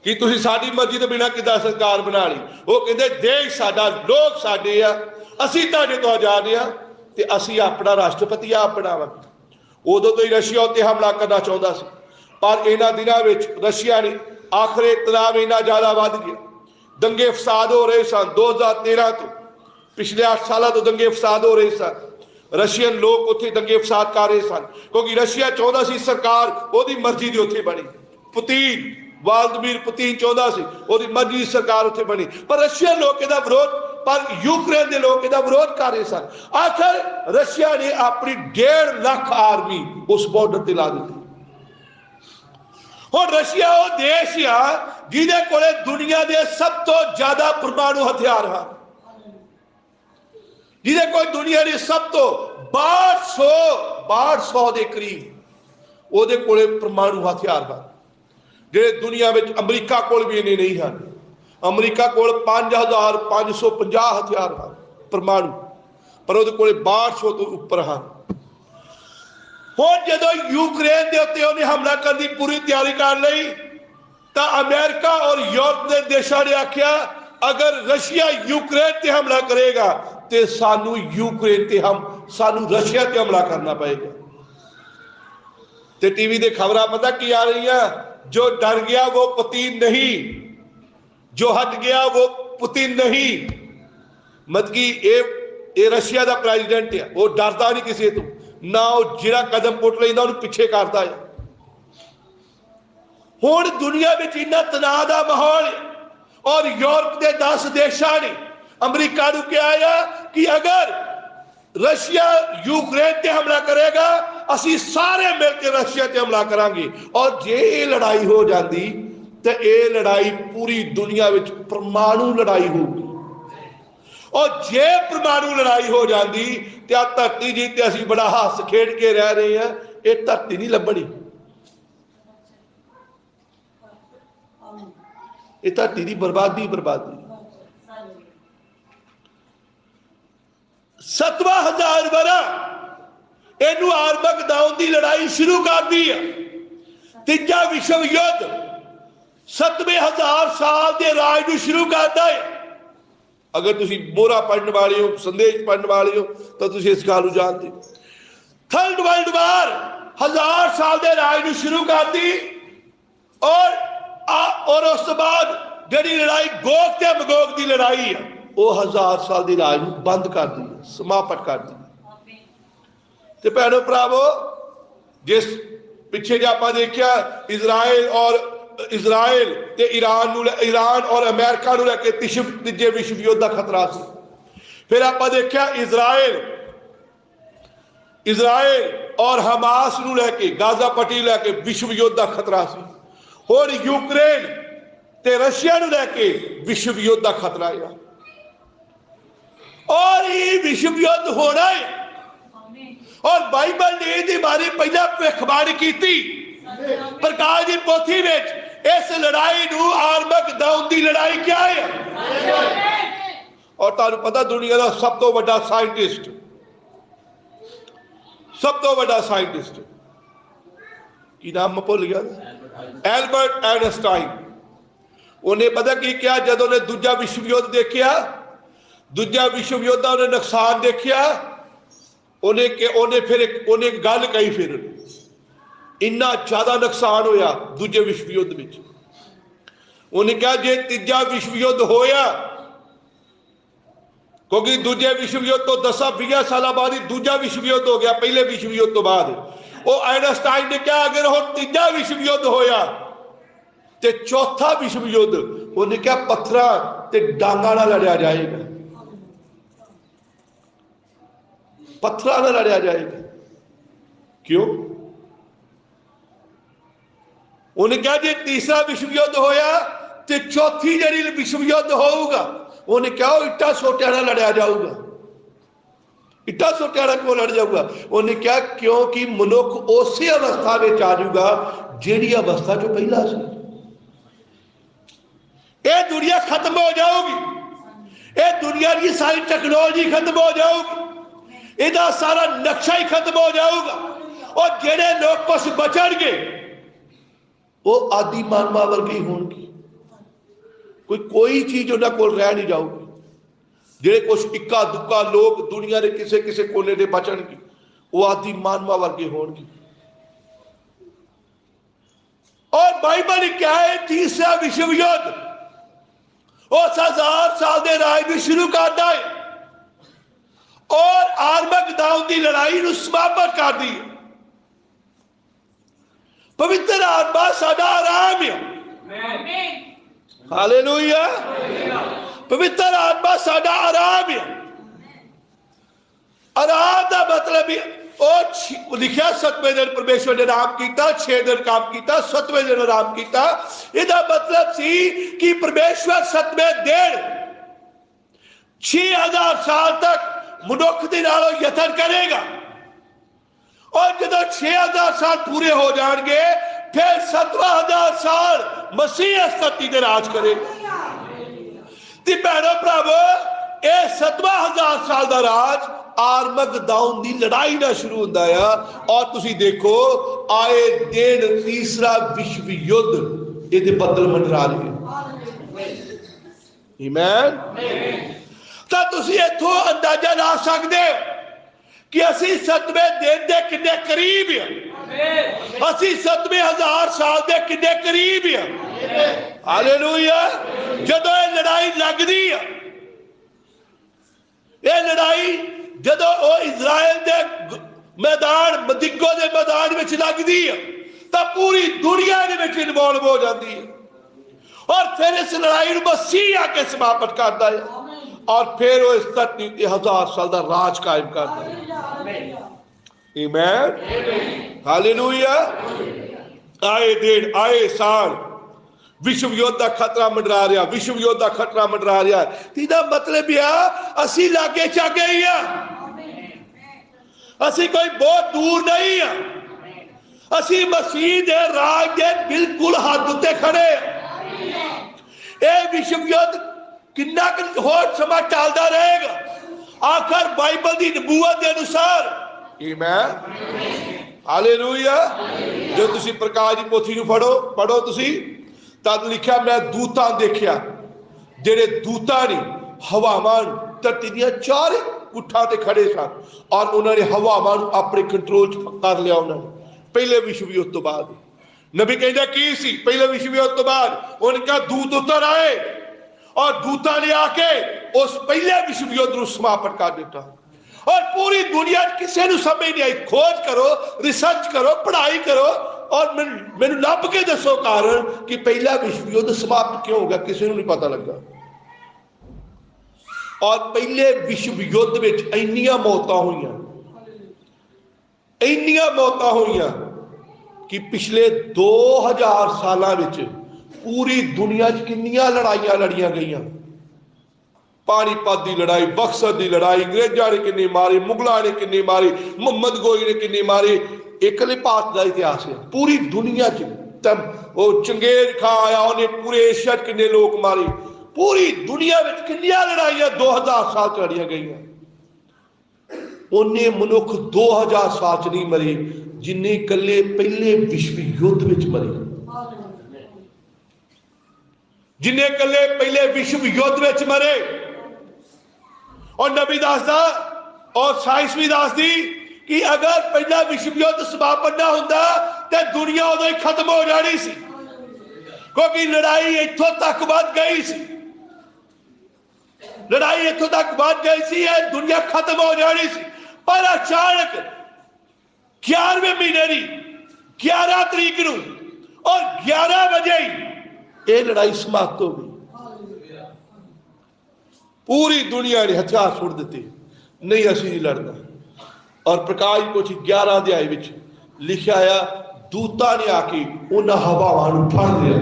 कि तुसीं साडी मर्जी तो बिना किदां सरकार बना ली। वो कहते देश साडा, लोग साडे आ, असीं तुहाडे तो आजाद आ ते असीं अपना राष्ट्रपति आप बनावांगे। उदों तो ही रशिया उत्ते हमला करना चाहता सी, पर इन्हां दिनां विच रशिया ने आखिरे तनाव इन्ना ज़्यादा वध गया, दंगे फसाद हो रहे सन। 2013 तो पिछले 8 साल तो दंगे फसाद हो रहे सन, रशियन लोग उत्थे दंगे फसाद कर रहे सन क्योंकि रशिया चाहता सी सरकार ओदी मर्जी दी उत्थे बनी। पुतिन, व्लादिमीर पुतिन चाहता सी ओदी मर्जी दी सरकार उत्थे बनी, पर रशियन लोग इहदा विरोध, पर यूक्रेन के लोग इहदा विरोध कर रहे सन। आखिर रशिया ने अपनी 1.5 लाख आर्मी उस बॉर्डर ते ला दी। हुण रशिया वो देश आ जिहदे कोले दुनिया के सब तो ज्यादा परमाणु हथियार हैं, जिहदे कोल दुनिया की सब तो 1200 के करीब उहदे कोले परमाणु हथियार हैं, जिहड़े दुनिया में अमरीका कोल भी इन्ने नहीं हैं। अमरीका कोल 5550 हथियार हैं परमाणु, पर उहदे कोले 1200 तो उपर हैं। हुण जदों यूक्रेन के उत्ते उन्हें हमला करने की पूरी तैयारी कर ली तो अमेरिका और यूरोप के देशों ने आख्या अगर रशिया यूक्रेन ते हमला करेगा तो सानू यूक्रेन ते सानू रशिया ते हमला करना पड़ेगा। तो टीवी दे खबरां पता की आ रही हैं, जो डर गया वो पुतिन नहीं, जो हट गया वो पुतिन नहीं। मतलब कि ये रशिया का प्रेजिडेंट है, वो डरता नहीं किसी तो ना, वो जिहड़ा कदम पुट लैंदा उहनूं पिछे करता है। हुण दुनिया में इन्ना तनाव का माहौल और यूरोप के 10 देशों ने अमरीका नूं कहा है कि अगर रशिया यूक्रेन ते हमला करेगा असीं सारे मिलकर रशिया ते हमला करांगे, और जे ये लड़ाई हो जाती तो ये लड़ाई पूरी दुनिया में परमाणु लड़ाई होगी, और जे परमाणु लड़ाई हो जाती तो धरती जी ते असीं बड़ा हस खेड के रह रहे हैं, ये धरती नहीं लभणी, ये धरती की बर्बादी बर्बादी। 7,000 बरा इनू आर्मगदाउन की लड़ाई शुरू कर दी है। तीजा विश्व युद्ध 7,000 साल के राज को शुरू करता है। अगर तुसी मोहरा पढ़ने वाले हो, संदेश पढ़ने वाले हो तो तुसी इस गल को जानते हो। थर्ड वर्ल्ड वार 1000 साल के राज को शुरू कर दी और उस बाद जी लड़ाई गोग ते मगोग की लड़ाई है वो 1000 साल की राज बंद कर दी, समाप्त कर दी। तो भैनों भरावो, जिस पिछे जो आप देखा इजराइल ते ईरान और अमेरिका नूं लैके तीजे विश्व युद्ध का खतरा सी। फिर आप देखा इजराइल और हमास नूं लैके, गाजा पट्टी लैके विश्व युद्ध का खतरा सी। हुण यूक्रेन ते रशिया नूं लैके विश्व युद्ध का खतरा है, और ये विश्व युद्ध होना है। और बाइबल ने इसके बारे पहला भविष्यवाणी की प्रकाश की पोथी में इस लड़ाई नूं आर्मगदाउन की लड़ाई क्या है। और तुहानूं पता दुनिया का सब तो बड़ा साइंटिस्ट, सब तो बड़ा साइंटिस्ट की नाम मैं भुल गया, एल्बर्ट आइंस्टाइन। उन्हें पता की क्या, जब उन्हें दूजा विश्व युद्ध देखा, दूजा विश्व युद्ध उन्हें नुकसान देखा, उन्हें फिर उन्हें गल कही, फिर इन्ना ज्यादा नुकसान होया दूजे विश्व युद्ध में। उन्हें कहा जे तीजा विश्व युद्ध होया, क्योंकि दूजे विश्व युद्ध तो 10-20 साल बाद ही दूजा विश्व युद्ध हो गया पहले विश्व युद्ध तो बाद। वो आइनस्टाइन ने कहा अगर हो तीजा विश्व युद्ध होया ते चौथा विश्व युद्ध, उन्हें क्या पत्थर ते डांगा ना लड़िया जाएगा, पत्थर ना लड़िया जाएगा। क्यों? उन्हें क्या जे तीसरा विश्व युद्ध होया ते चौथी जड़ी विश्व युद्ध होगा, उन्हें क्या इट्टा सोटिया ना लड़िया जाऊगा। इट्टा सोटिया क्यों लड़ जाऊगा? उन्हें क्या क्योंकि मनुख उसी अवस्था में आ जाऊगा जेड़ी अवस्था जो पहला सी। ये दुनिया खत्म हो जाएगी, ये दुनिया की सारी टेक्नोलॉजी खत्म हो जाएगी, इहदा सारा नक्शा ही खत्म हो जाएगा। और जेड़े लोग कुछ बचणगे वो आदि मानवा वर्गे होंगे, कोई चीज उन्होंने कोल रह नहीं जाऊगी। जेड़े कुछ इक्का दुक्का लोग दुनिया के किसी किसी कोने से बचणगे वो आदि मानवा वर्गे होंगे। और बाइबल क्या है? तीसरा विश्व युद्ध उस 1000 साल के राज भी शुरू करता है और आर्मगदाउन की लड़ाई को समाप्त कर दी। पवित्र आत्मा साडा आराम है। हालेलुया। पवित्र आत्मा साडा आराम है। आराम का मतलब और लिखा 7वें दिन परमेश्वर ने आराम किया, 6 दिन काम किया, 7वें दिन आराम किया। इसका मतलब सी कि परमेश्वर 7वें दिन 6000 साल तक मनुख के नालों यतन करेगा और जो 6000 साल पूरे हो जाएंगे फिर 7000 साल मसीह इस धरती पर राज करेगा। ते भैणो भरावो यह 7000 साल का राज आर्मगदाउन की लड़ाई ना शुरू होता है। और तुसी देखो आए दिन तीसरा विश्व युद्ध ये बदल मंडरा रहे हैं। आमीन। तो तुसी इथों अंदाजा ला सकते हो कि असी 7वें दिन के कितने करीब हैं, असी 7000 साल के कितने करीब हैं। हालेलुया। जदों ये लड़ाई लगती है, ये लड़ाई जदों वो इजराइल के मैदान मदिगो के मैदान में लगती है तो पूरी दुनिया इन्वॉल्व हो जाती है और फिर इस लड़ाई को मसीह आके समाप्त करता है और फिर वो इस धरती 1000 साल का राज कायम करता है। आमीन। हालेलुया। आए दिन आए साल विश्व युद्ध का खतरा मंडरा रहा, विश्व युद्ध का खतरा मंडरा रहा। इसका मतलब यह असी लागे चागे ही है, असी कोई बहुत दूर नहीं है, असी मसीह के राज के बिल्कुल हद उत्ते खड़े। यह विश्व युद्ध कितना होर समा चलता रहेगा आखिर बाइबल की नबूवत के अनुसार। आमीन। हालेलुया। जो तुसी प्रकाश की पोथी नूं पढ़ो तुसी तद लिखा मैं दूतां देखिया जेड़े दूतां ने हवावां धरती दी चार कुठा ते खड़े सन और उन्होंने हवावां अपने कंट्रोल कर लिया। उन्होंने पहले विश्व युद्ध तो बाद नबी कहता की सी पहले विश्व युद्ध तो बाद उनका दूत उतर आए और दूतां ने आके उस पहले विश्व युद्ध को समाप्त कर दिता और पूरी दुनिया किसी को समझ नहीं आई। खोज करो, रिसर्च करो, पढ़ाई करो और मैनू लभ के दसो कारण कि पहला विश्व युद्ध समाप्त क्यों हो गया, किसी को नहीं पता लगा। और पहले विश्व युद्ध में इन्नियां मौतां हुईयां, इन्नियां मौतां हुईयां कि पिछले 2000 सालों में पूरी दुनिया किन्नियां लड़ाइयां लड़ियां गईयां। पानीपत की लड़ाई, बक्सर की लड़ाई, अंग्रेजा ने किन्नी मारी, मुगलों ने किन्नी मारी, मोहम्मद गोई ने किन्नी मारी। एक भारत का इतिहास है पूरी दुनिया च वो चंगेज खां आया उन्हें पूरे एशिया किन्ने लोग मारे। पूरी दुनिया में किन्नियां लड़ाइयां 2000 साल च लड़ियां गईयां। उन्हें मनुख 2000 साल च नहीं मरे जिन्हें कले पहले विश्व युद्ध में मरे, जिन्हें कले पहले विश्व युद्ध में मरे। और नबी दसदा और साइंस भी दसदी कि अगर पहला विश्व युद्ध समापन ना होंदा तो दुनिया उदों ही खत्म हो जानी सी, क्योंकि लड़ाई इत्थों तक बढ़ गई सी, लड़ाई इत्थों तक बढ़ गई सी, दुनिया खत्म हो जानी सी। पर अचानक 11वें महीने की 11 तरीक नूं और 11 बजे ही ये लड़ाई समाप्त हो गई। पूरी दुनिया ने हथियार सुट दिते, नहीं असीं नहीं लड़ना। और प्रकाश पोथी 11 अध्याय विच लिखा आया, दूतां ने आके उन्हां हवावां नूं फड़ लिया।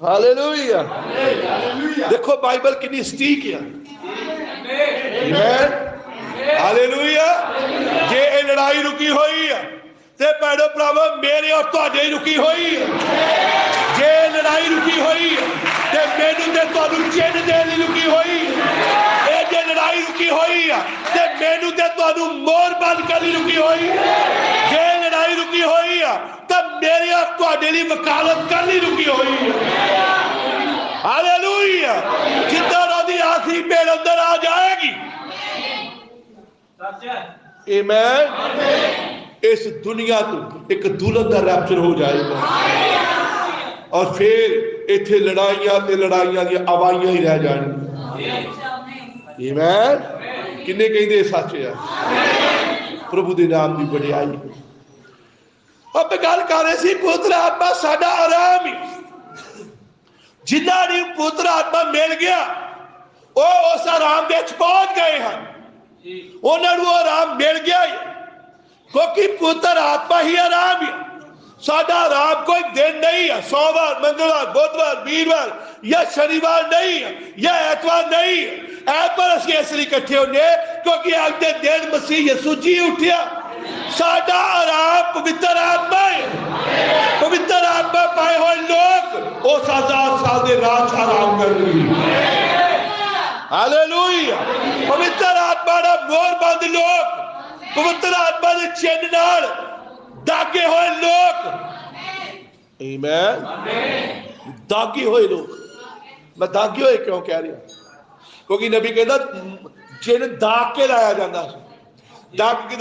हालेलुया। देखो बाइबल कितनी सटीक है। हालेलुया। जे ये लड़ाई रुकी हुई है ते भैणो भरावो मेरे और तुहाडे रुकी हुई है। जे लड़ाई रुकी हुई है ते मैनूं ते तुहानूं चिन्ह देण लई रुकी हुई है। ये जे लड़ाई रुकी हुई है ते मैनूं ते तुहानूं मोहर बंद करनी रुकी हुई है। जे लड़ाई रुकी हुई है तो मेरे और तुहाडे लई वकालत करनी रुकी हुई है। हालेलुया। जिद्दां ओदी आखिरी भेड़ अंदर आ जाएगी, आमीन, इस दुनिया तो एक दुल्हन का रैप्चर हो जाएगा और फिर इत्थे लड़ाइयां ते लड़ाइयां दी आवाज़ां ही रह जाणगीआं। आमीन। किन्ने कहंदे सच है? प्रभु दे नाम दी वडियाई। अब गल कर रहे सी पुत्र आत्मा साडा आराम ही, जिन्हां नूं पुत्र आत्मा मिल गया वो उस आराम विच पहुंच गए हैं। उन्हां नूं आराम मिल गया है, क्योंकि पुत्र आत्मा ही आराम है। साडा आराम कोई दिन नहीं है, सोमवार, मंगलवार, बुधवार, वीरवार या शनिवार नहीं है या एतवार नहीं है। ऐतवार असीं इसलिए इकट्ठे होने क्योंकि अज दे दिन मसीह यसू जी उठिया। साडा आराम पवित्र आत्मा है। पवित्र आत्मा पाए हुए लोग उस 1000 साल के राज आराम कर रहे हैं। हालेलुया। पवित्र आत्मा दा मोहर बंद लोग, पवित्र आत्मा के चिन्ह नाल दागे हुए लोग, आमीन, दागे हुए लोग। मैं दागे हुए क्यों कह रहा? क्योंकि नबी कहता चिन्ह दाग के लाया जाता है। दाग कि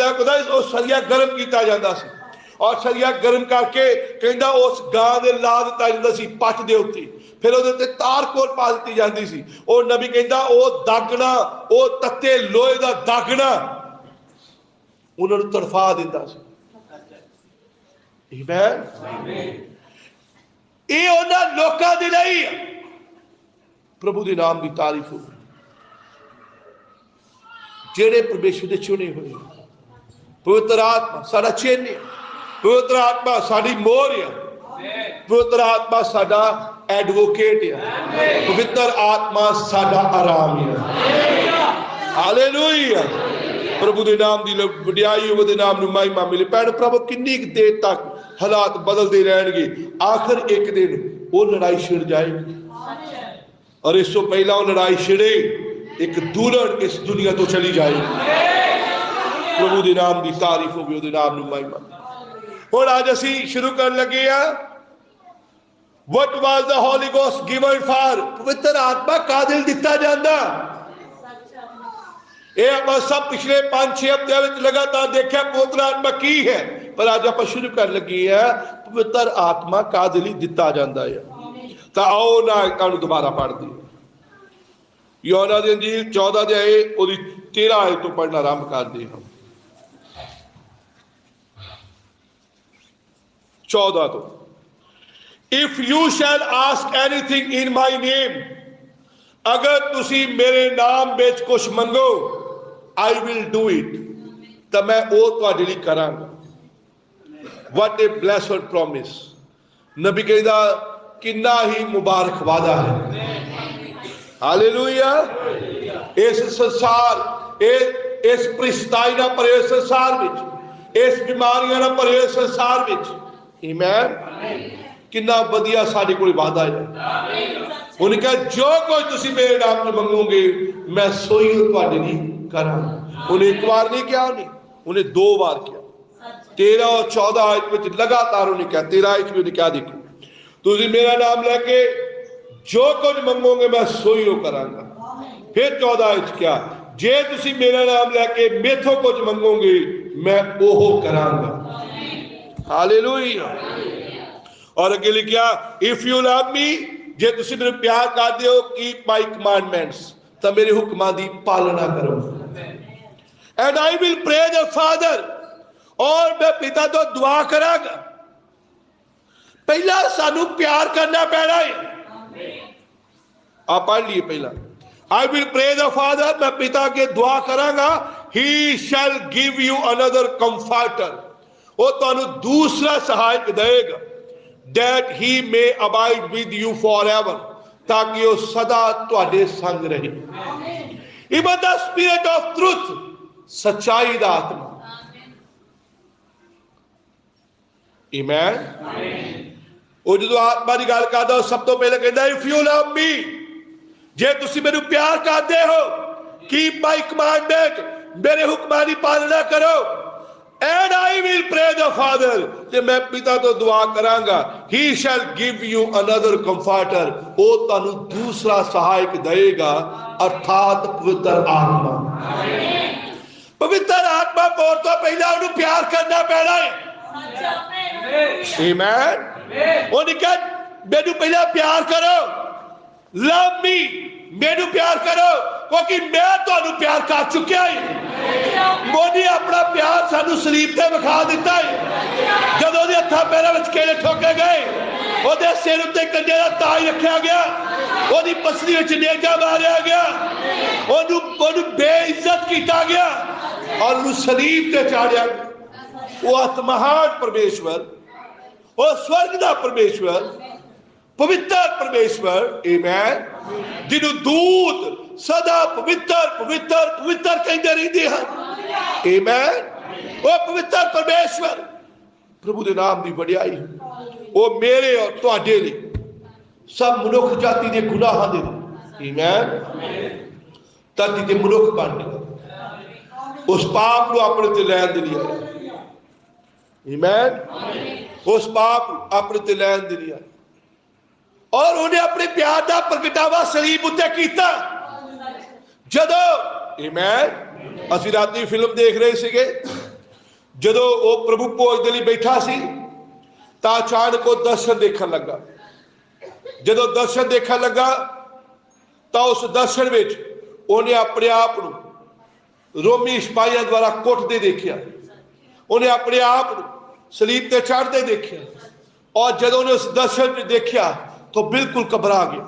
सरिया गर्म किया जाता है और सरिया गर्म करके कहता उस गां दे ला दिता जाता सी पट दे उत्ते, फिर उहदे उत्ते तार कोल पा दी जाती सी। और नबी कहता वो दागना, वो तत्ते लोहे का दागना उन्होंने तड़फा दिता सी। ये उन्हां लोकां दे लई प्रभु के नाम की तारीफ हो, जेड़े परमेश्वर के चुने हुए। पवित्र आत्मा साडा चिन्ह है, पवित्र आत्मा साडी मोहर है, पवित्र आत्मा साडा एडवोकेट है, पवित्र आत्मा साडा आराम है। हालेलुया। प्रभु के नाम की वडियाई हो, नाम नूं महिमा मिले। भैण प्रभु किन्नी देर तक हालात बदलते रहेंगे, आखिर एक दिन वो लड़ाई छिड़ जाएगी। और इस तो पहला वो लड़ाई छिड़े एक दुल्हन इस दुनिया तो चली जाएगी। प्रभु के नाम की तारीफ होगी, उसके नाम नूं महिमा। हुण अज असीं शुरू कर लगे आ, what was the holy ghost given for? पवित्र आत्मा कादिल दिता जांदा। ये आप सब पिछले 5-6 हफ्ते लगातार देखा पवित्र आत्मा की है, पर आज आप शुरू कर लगी है पवित्र आत्मा कादिल दिता जाता है। तो आओ ना दोबारा पढ़ दी यूहन्ना दी अंजील 14 अध्याय 13 आयत तो पढ़ना आरंभ कर दे। हम 14 तो, if you shall ask anything in my name, अगर तुसी मेरे नाम विच कुछ मंगो, आई विल डू इट, तो मैं वो तुहाडे लई करांगा। What a blessed promise. नबी कहदा किन्ना ही मुबारक वादा है। हालेलुया। इस संसार इस परिस्थिति ना भरे संसार विच, इस बीमारियां ना भरे संसार विच, आमीन, किन्ना वधिया साडे कोल वादा है। उन्हें कहा जो कुछ तुसी मेरे नाम में मंगोगे मैं सोई तुहाडे लई करांगा। उन्हें एक बार नहीं किया, उन्हें 2 बार किया। 13 और 14 आयत में लगातार उन्हें कहा। 13 आयत में उन्हें क्या, देखो तुसी मेरा नाम लेके जो कुछ मंगोगे मैं सोई करांगा। फिर 14 आयत क्या, जे तुसी मेरा नाम लैके मेथों कुछ मंगोगे मैं ओहो करांगा। हालेलुया। और अगे लिखा इफ यू लव मी, जे तुसी मेरे प्यार करते हो, कीप माई कमांडमेंट्स, तो मेरे हुक्मां दी पालना करो। And I will pray the father, और मैं पिता तो दुआ करांगा। पहला सानू प्यार करना पैना है। आप पढ़ लिए पहला, I will pray the father, मैं पिता के दुआ करांगा, he shall give you another comforter, वो तुहानू दूसरा सहायक देगा, that he may abide with you for ever, ताकि वो सदा तुहाडे संग रहे। Even the spirit of truth, सच्चाई दा आत्मा। आमीन। वो जो आत्मा की गल करदा सब तो पहले कहता इफ यू लव मी, जे तुसी मेनू प्यार करते हो, कीप माई कमांडमेंट, मेरे हुक्मां दी पालना करो, and I will pray the father, ते मैं पिता तो दुआ करांगा, he shall give you another comforter, वो तुहानू दूसरा सहायक देगा, अर्थात पवित्र आत्मा। पवित्र आत्मा पाउण तो पहला उन्हें प्यार करना पैना है। आमीन। उन्हें कहा मेनू पहला प्यार करो, लव मी, मेनू प्यार करो, क्योंकि मैं तुहानू प्यार कर चुकिया है। मोदी अपना प्यार सानू सलीब ते विखा दिता है। जब ਉਹਦੇ हत्थां पैरां विच केले ठोके गए, ਉਹਦੇ सिर उत्ते कंजे दा ताज रखा गया, ਉਹਦੀ पसली विच नेजा मारिया गया, ਉਹਨੂੰ बेइज्जत किया गया और ਉਹਨੂੰ सलीब ते चाढ़िया गया। वो आत्महान परमेश्वर, वो स्वर्ग दा परमेश्वर, पवित्र परमेश्वर, आमीन, जिन्हों दूत सदा पवित्र पवित्र पवित्र कहते रहते हैं। आमीन। वो पवित्र परमेश्वर, प्रभु के नाम की वडियाई, वो मेरे और तुहाडे लिए सब मनुख जाति के गुनाहां दे, आमीन, धरती के मनुख बन गए, उस पाप को अपने ते लैन दे लिए, आमीन, उस पाप अपने ते लैन दे लिए, और उन्हें अपने प्यार का प्रगटावा सलीब उत्ते कीता। जदों, आमीन, असीं राती फिल्म देख रहे सीगे, जदों वो प्रभु भोज दे लई बैठा सी, तां अचानक वो दर्शन देखन लगा। जदों दर्शन देखन लगा तां उस दर्शन विच उन्हें अपने आप को रोमी सिपाहियों द्वारा कुटदे देखिया, उन्हें अपने आप को सलीब ते चढ़ते देखिया, और जदों उन्हें उस दर्शन में देखा तो बिल्कुल घबरा गया।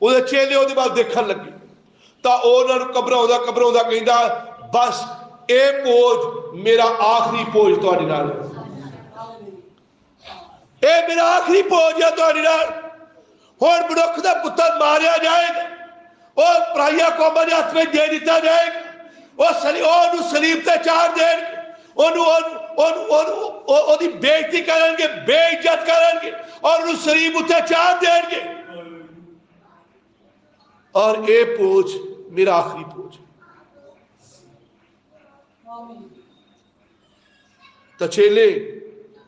वो चेले वो वाल देखन लगे, तो उन्होंने घबराउंदा घबराउंदा कहंदा बस ये भोज मेरा आखिरी भोज तुहाडे नाल, ये मेरा आखिरी भोज है तुहाडे नाल। हुण मनुख दा पुत्तर मारिया जाएगा, और पराइया कौमां दे हत्थ में दे दिता जाएगा, वो सलीब ते चाढ़ देणगे, ओदी बेइज्जती करेंगे, बेइज्जत करेंगे, और उन्हें सलीब उत्ते चाढ़ देंगे, और ये भोज मेरा आखिरी भोज। तो चेले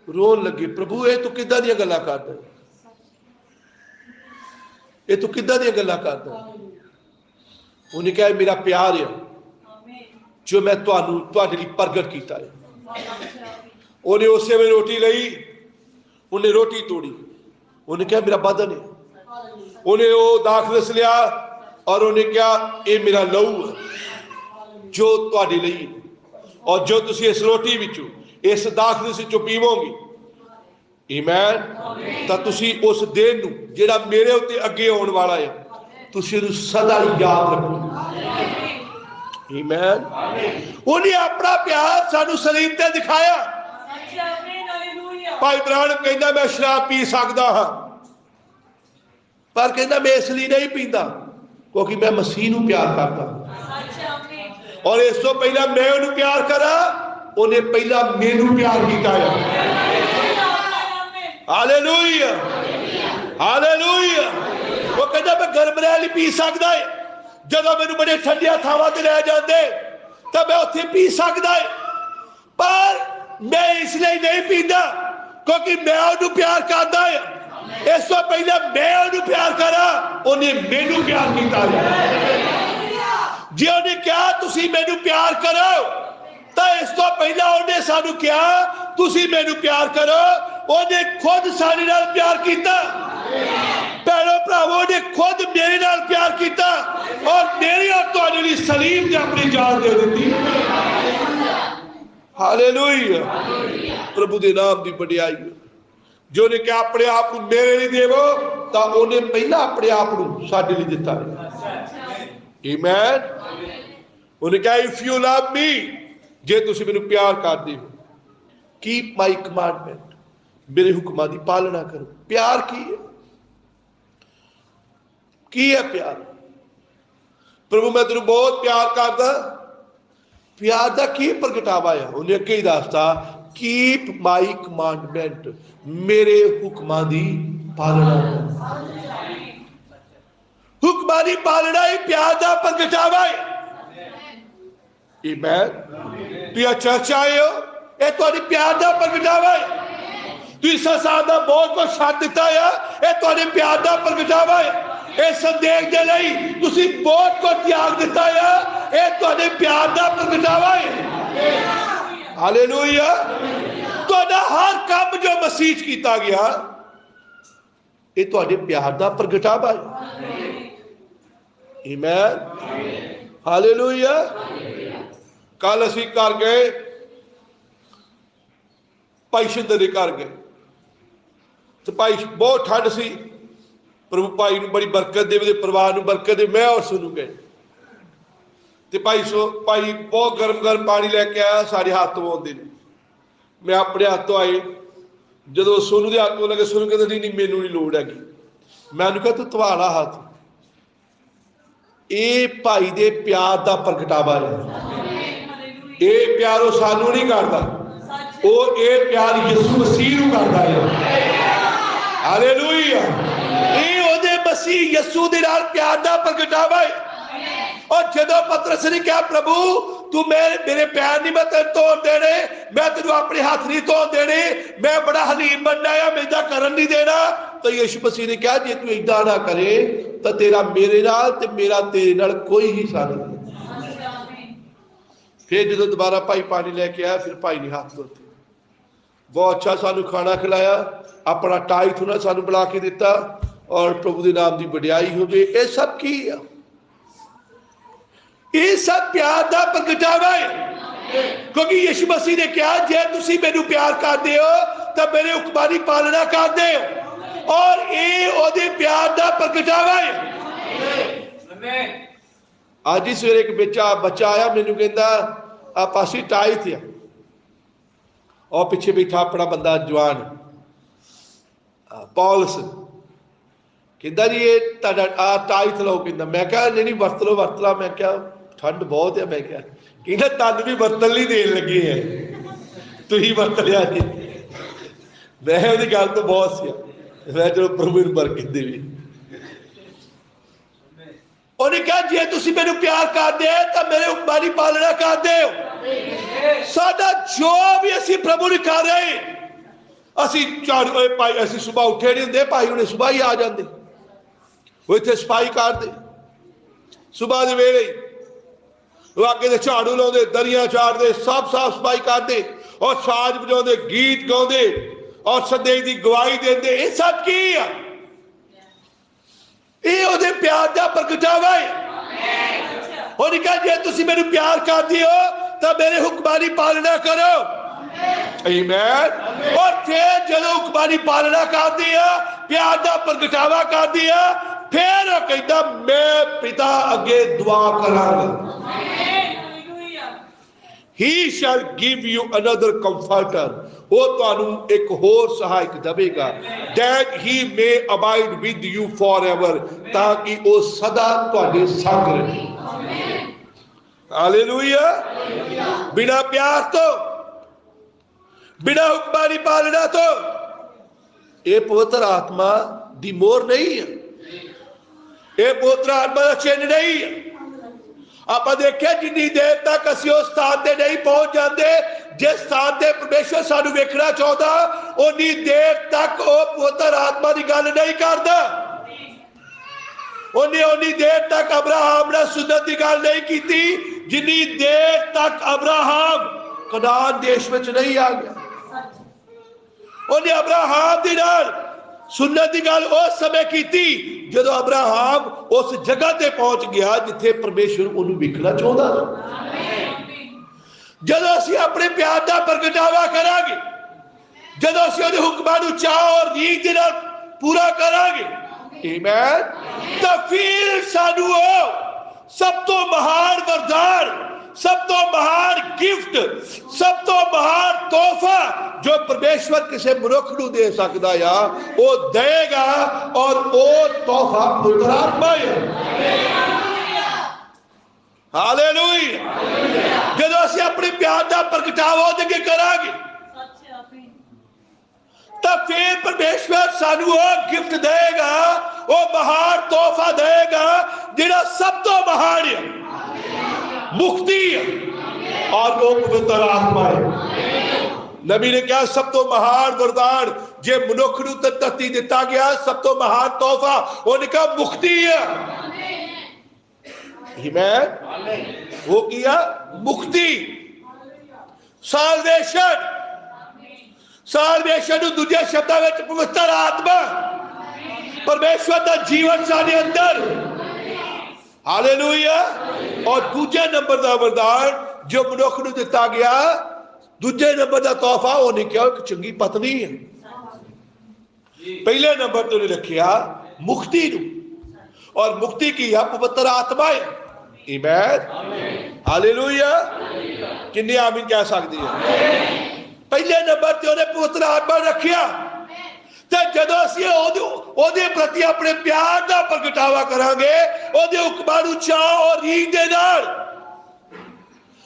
रोन लगे, प्रभु ये तू किदां दी गल्लां करदा, ये तू किदां दी गल्लां करदा। उन्हें कहा मेरा प्यार है जो मैं तुहाडे लई प्रगट कीता है। उन्हें उस वे रोटी लई, उन्हें रोटी तोड़ी, उन्हें कहा मेरा बदन है। उन्हें वो दाखरस लिया और उन्हें कहा ये मेरा लहू है जो तुहाडे लई, और जो तुसी इस रोटी विचों इस दाखरस विचों पीवोगे, आमीन, तो तुसी उस दिन नूं जिहड़ा मेरे उत्ते अगे आउण वाला है तुसी उहनूं सदा याद रखोगे। आमीन। उन्हें अपना प्यार सानू सलीब ते दिखाया। भाई ब्राह्मण कहता मैं शराब पी सकता हाँ, पर कहता मैं इसलिए नहीं पीता क्योंकि मैं मसीह नूं प्यार करता, और इस तो पहला मैं उन्हें प्यार करा, उन्हें पहला मैनू प्यार किया है। Hallelujah, hallelujah. वो कहता मैं गर्म रैली पी सकता है, जब मैनू बड़े ठंडिया थावां ते लै जाते तो मैं उत्थे पी सकता है, पर मैं इसलिए नहीं पीता क्योंकि मैं उन्हें प्यार करता है। इस तो पहले मैं उन्हें प्यार करा, उन्हें मैनू प्यार किया है। जे उन्हें कहा तुसी मैनू प्यार करो, तो इस तो पहला उन्हें सानू कहा तुसी मैनू प्यार करो, उन्हें खुद साडे नाल प्यार किया। भैणों भरावों ने खुद मेरे नाल प्यार किया और मेरी और तुहाडे लई सलीब ते अपनी जान दे दी। हालेलुया, प्रभु दे नाम दी वडियाई। जो ने कहा अपने आप को मेरे लिए देवो, तो उन्हें पहला अपने आप को साडे लिए दिता है। आमीन। उन्हें कहा इफ यू लव मी, जे तुसी मैनू प्यार करदे हो, कीप माई कमांडमेंट, मेरे हुक्मां दी पालना करो। प्यार की है? की है प्यार? प्रभु मैं तेनू बहुत प्यार करदा। प्यार का की प्रगटावा है? उन्हें अगे ही दसता कीप माई कमांडमेंट, मेरे हुक्मां दी पालना करो। हुक्मां दी पालना ही प्यार का प्रगटावा है। आमीन। चर्च आए हो, यह तुहाडी प्यार का प्रगटावा है। तुसीं संसार दा बहुत कुछ छड्ड दिता है, यह तुहाडे प्यार का प्रगटावा है। इस संदेश के लिए तुसीं बहुत कुछ त्याग दिता है, यह तुहाडे प्यार का प्रगटावा है। हालेलुया। तुहाडा हर काम जो मसीह च कीता गया, यह तुहाडे प्यार का प्रगटावा है। आमीन। हालेलुया। कल असी घर गए, भाई शिंदे दे घर गए, तो भाई बहुत ठंड सी। प्रभु भाई नूं बड़ी बरकत दे, परिवार नूं बरकत दे। मैं और सोनू गए, तो भाई बहुत गर्म गर्म पानी लैके आया, सारे हाथ धोआउंदे ने। मैं अपने हाथ धोआए, जो सोनू के हाथ धोन लगे, सोनू कहता नहीं मैनू नहीं लोड़ हैगी। मैं उन्हें कहा तू धवा ला हाथ। ये भाई दे प्यार का प्रगटावा है। ये प्यार वो सानू नहीं करता, वो ये प्यार यीशु मसीह नूं करता है। हालेलुया। ये ओदे मसीह यीशु दे नाल प्यार का प्रगटावा है। और जदों पतरस ने कहा प्रभु तू मेरे पैर नहीं मैं तेरे धोन देने, मैं तेनू अपने हाथ नहीं धोन देने, मैं बड़ा हलीम बनना है, मैं इदा करन नहीं देना। तो यीशु मसीह ने कहा जे तू इदा ना करे तो तेरा मेरे नाल ते मेरा तेरे नाल कोई हिस्सा नहीं। फिर जो दोबारा भाई पानी लैके आया, फिर भाई ने हाथ धोते। बहुत अच्छा सानू खाना खिलाया, अपना टाइट उन्हें सानू बुला के दिता। और प्रभु के नाम की वडियाई होवे। ये सब की है? ये सब प्यार का प्रगटावा है। क्योंकि यीशु मसीह ने कहा जे तुसी मैनू प्यार करते हो तो मेरे हुक्मां दी पालना करते हो, और ये ओदे प्यार का प्रगटावा है। आज ही सवेरे एक बच्चा आया, मैनू कहता आ पासी टाइट है, और पिछे बैठा अपना बंदा जवान पॉलस, कहता जी ये टाइट लो। कहता मैं क्या नहीं वरत लो वरत ला। मैं क्या ठंड बहुत है। मैं क्या कहता तन भी बर्तन नहीं देन लगे है, तु ही वरत लिया जी। मैं उसकी गल तो बहुत सी, मैं चलो प्रभु नूं बरकत देवी। उन्हें कहा जे तुसी मैनू प्यार करदे तो मेरे हुक्मां दी पालना करदे हो। साडा जो भी असी प्रभु ने कर रहे, असी झाड़ू भाई असी सुबह उठे नहीं होंगे, भाई उन्हें सुबह ही आ जाते, वो इतने सफाई करते सुबह के वेले, वो आगे से झाड़ू लाते, दरियां झाड़ते, सब साफ सफाई करते, और साज बजाते, गीत गाते, और संदेश की गवाही देते। ये सब की है? ये उहदे प्यार का प्रगटावा है। उन्हें कहा जे तुसी मैनू प्यार करदे हो तो मेरे हुक्मां दी पालना करो। आमीन। और फिर जब हुक्मां दी पालना करदी है, प्यार का प्रगटावा करदी है, फिर वो कहता मैं पिता अगे दुआ करांगा। He shall give you another comforter, वो तुहानू एक होर सहायक देवेगा, that he may abide with you forever, ताकि वो सदा तुहाडे संग रहे। हालेलुया। बिना प्यार तो, बिना हुक्मां दी पालना तो ये पवित्र आत्मा दी मोहर नहीं है, ये पवित्र आत्मा का चिन्ह नहीं है। आप देखिए जिन्नी देर तक असी उस स्थान से नहीं पहुंच जाते जिस स्थान से परमेश्वर सानू वेखना चाहता, उन्नी देर तक वो पवित्र आत्मा की गल नहीं करता। उन्हें उन्नी देर तक अब्राहम ने सुन्नत की गल नहीं की जिन्नी देर तक अब्राहम कनान देश में नहीं आ गया। उन्हें अब्राहम दी नाल सुन्नत की गल उस समय की जदों अब्राहम उस जगह ते पहुंच गया जिथे परमेश्वर उन्हें वेखना चाहता था। जदों असीं अपने प्यार का प्रगटावा करांगे, जदों असीं उहदे हुक्मां नूं चाह और रीझ दे नाल पूरा करांगे, आमीन, तो फिर सानू सब तो महान वरदान, सब तो महान गिफ्ट, सब तो महान तोहफा जो परमेश्वर किसी मनुख नूं दे सकदा या वो देगा, और वो तोहफा पवित्र आत्मा है। हालेलुया। जदों असीं अपने प्यार का प्रगटावा उहदे अगे करांगे तो फिर परमेश्वर सानू वो गिफ्ट देगा, वो महान तोहफा देगा जिहड़ा सब तो महान है, मुक्ति है, और वो पवित्र आत्मा है। नबी ने कहा सब तो महान वरदान जे मनुख नूं धरती दिता गया, सब तो महान तोहफा उन्हें कहा मुक्ति है। आमीन। वो किया मुक्ति, साल्वेशन। साल्वेशन दूजे शब्दों में पवित्र आत्मा, परमेश्वर का जीवन साडे अंदर। हालेलुया। और दूजे नंबर का वरदान जो मनुख नूं दिता गया, दूजे नंबर का तोहफा उन्हें क्या एक चंगी पत्नी है। पहले नंबर तो रखिया मुक्ति नूं, और मुक्ति की है पवित्र आत्मा है। आमीन। हालेलुया। किन्नी आमीन कह सकती है? पहले नंबर ते उन्हें पवित्र आत्मा रखिया, तो जदों असीं ओहदे प्रति अपने प्यार का प्रगटावा करांगे, ओहदे हुक्मां नूं चाह और रीझ दे नाल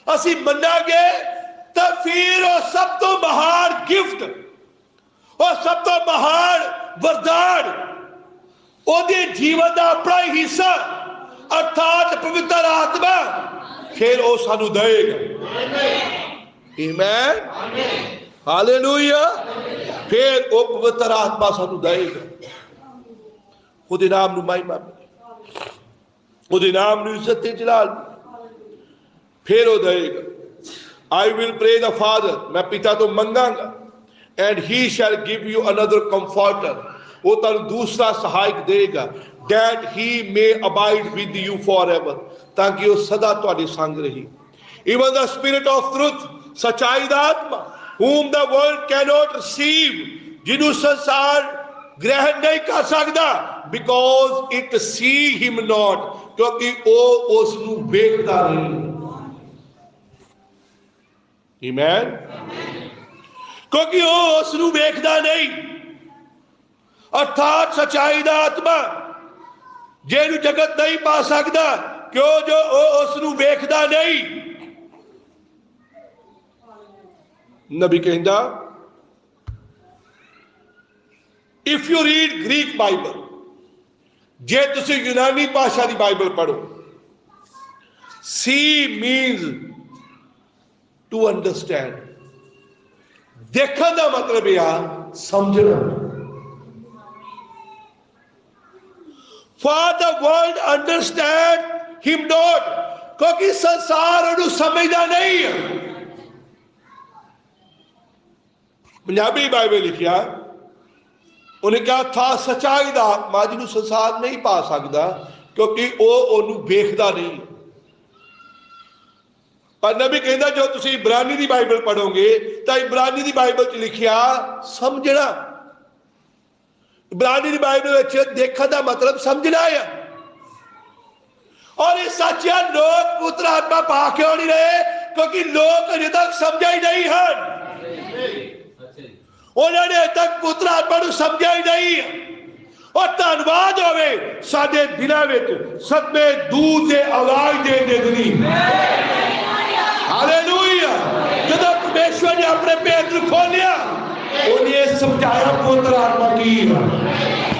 असीं मन्नांगे, तो फिर वो सब तो महान गिफ्ट, वो सब तो महान वरदान ओहदे जीवन का अपना ही हिस्सा अर्थात पवित्र आत्मा फिर वो सानू देगा। आमीन। हालेलुया। फिर वो पवित्र आत्मा सानू देगा, उहदे नाम नूं महिमा मिले, उहदे नाम नूं इज्जत ते जलाल, फिर वो देगा। I will pray the father, मैं पिता तो मंगांगा, and he shall give you another comforter, वो तुहानू दूसरा सहायक देगा, that he may abide with you for ever, ताकि वो सदा तुहाडे संग रहे। Even the spirit of truth, सच्चाई दा आत्मा, whom the world cannot receive, जिन्हों संसार ग्रहण नहीं कर सकता, because it see him not, क्योंकि वो उसनू वेखदा नहीं। आमीन। क्योंकि वो उसनू वेखदा नहीं, अर्थात सच्चाई दा आत्मा जेनू जगत नहीं पा सकता, क्यों जो उसनू वेखदा नहीं। नबी कहंदा, if you read Greek Bible, जे तुसी यूनानी भाषा की बाइबल पढ़ो, सी मीन्स टू अंडरस्टैंड, देखने का मतलब यह समझना। For the world understand him not, क्योंकि संसार उन्हें समझदा नहीं है। पंजाबी बाइबल लिखिया, उन्हें कहा था सच्चाई दा आत्मा जिन्हों संसार नहीं पा सकता, क्योंकि वो उन्हें वेखदा नहीं। पर नबी कहता जो तुसी इब्रानी की बाइबल पढ़ोगे तो इब्रानी की बाइबल च लिखिया समझना। इब्रानी की बाइबल देखने का मतलब समझना है। और ये सच है, लोग पुत्र आत्मा पा क्यों नहीं रहे? क्योंकि लोग अजे तक समझा ही नहीं है, उन्होंने अजे तक पुत्र आत्मा को समझा ही नहीं है। और धन्यवाद होवे साडे दिलों में सदमे दूध से आवाज दे दी। हालेलुया। जब परमेश्वर ने अपने पेट खोलिया, उन्हें समझाया पुत्र आत्मा की है,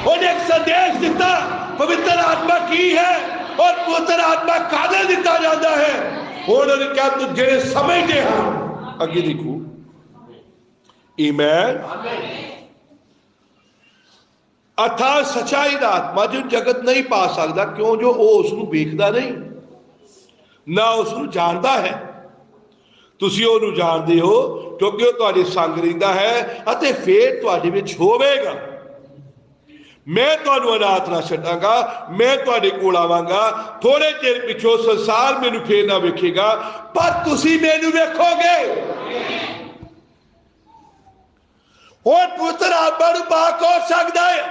उन्हें एक संदेश दिता पवित्र आत्मा की है, और पुत्र आत्मा कादे दिता जाता है। उन्होंने क्या तू जे समझते हैं अगे देखो। आमीन। अर्थात सच्चाई दा आत्मा जो जगत नहीं पा सकता, क्यों? जो वो उसनू वेखदा नहीं, ना उसनू जानता है। तुसी ਉਹਨੂੰ ਜਾਣਦੇ ਹੋ क्योंकि वो ਤੁਹਾਡੇ संग रहिंदा है ਅਤੇ फिर ਤੁਹਾਡੇ ਵਿੱਚ ਹੋਵੇਗਾ। मैं ਤੁਹਾਨੂੰ अनाथ ना छड्डांगा, मैं ਤੁਹਾਡੇ ਕੋਲ ਆਵਾਂਗਾ। थोड़े चेर पिछों संसार मैनू फिर ना वेखेगा, पर तुसी मैनू वेखोगे। और पवित्र आत्मा नू पा कौन सकदा है?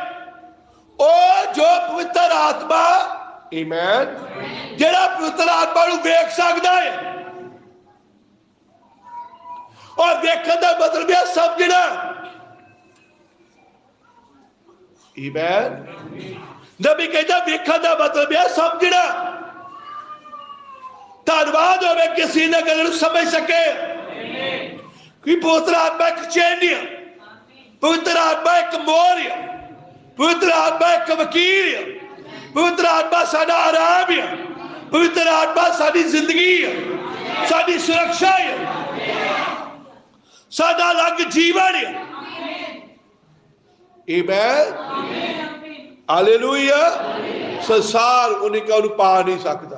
ओ जो पवित्र आत्मा, आमीन, जेड़ा पवित्र आत्मा नू वेख सकदा है। और देखने का मतलब है समझना। आमीन। नबी कहता वेखने का मतलब है समझना। धन्यवाद होवे किसी ने गल समझ सके कि पवित्र आत्मा एक चैन है, पवित्र आत्मा एक मोर है, पवित्र आत्मा एक वकील है, पवित्र आत्मा साडा आराम है, पवित्र आत्मा साडी जिंदगी है, साडी सुरक्षा है, साडा अलग जीवन है। आमीन, हालेलुया। संसार उन्हें पा नहीं सकता,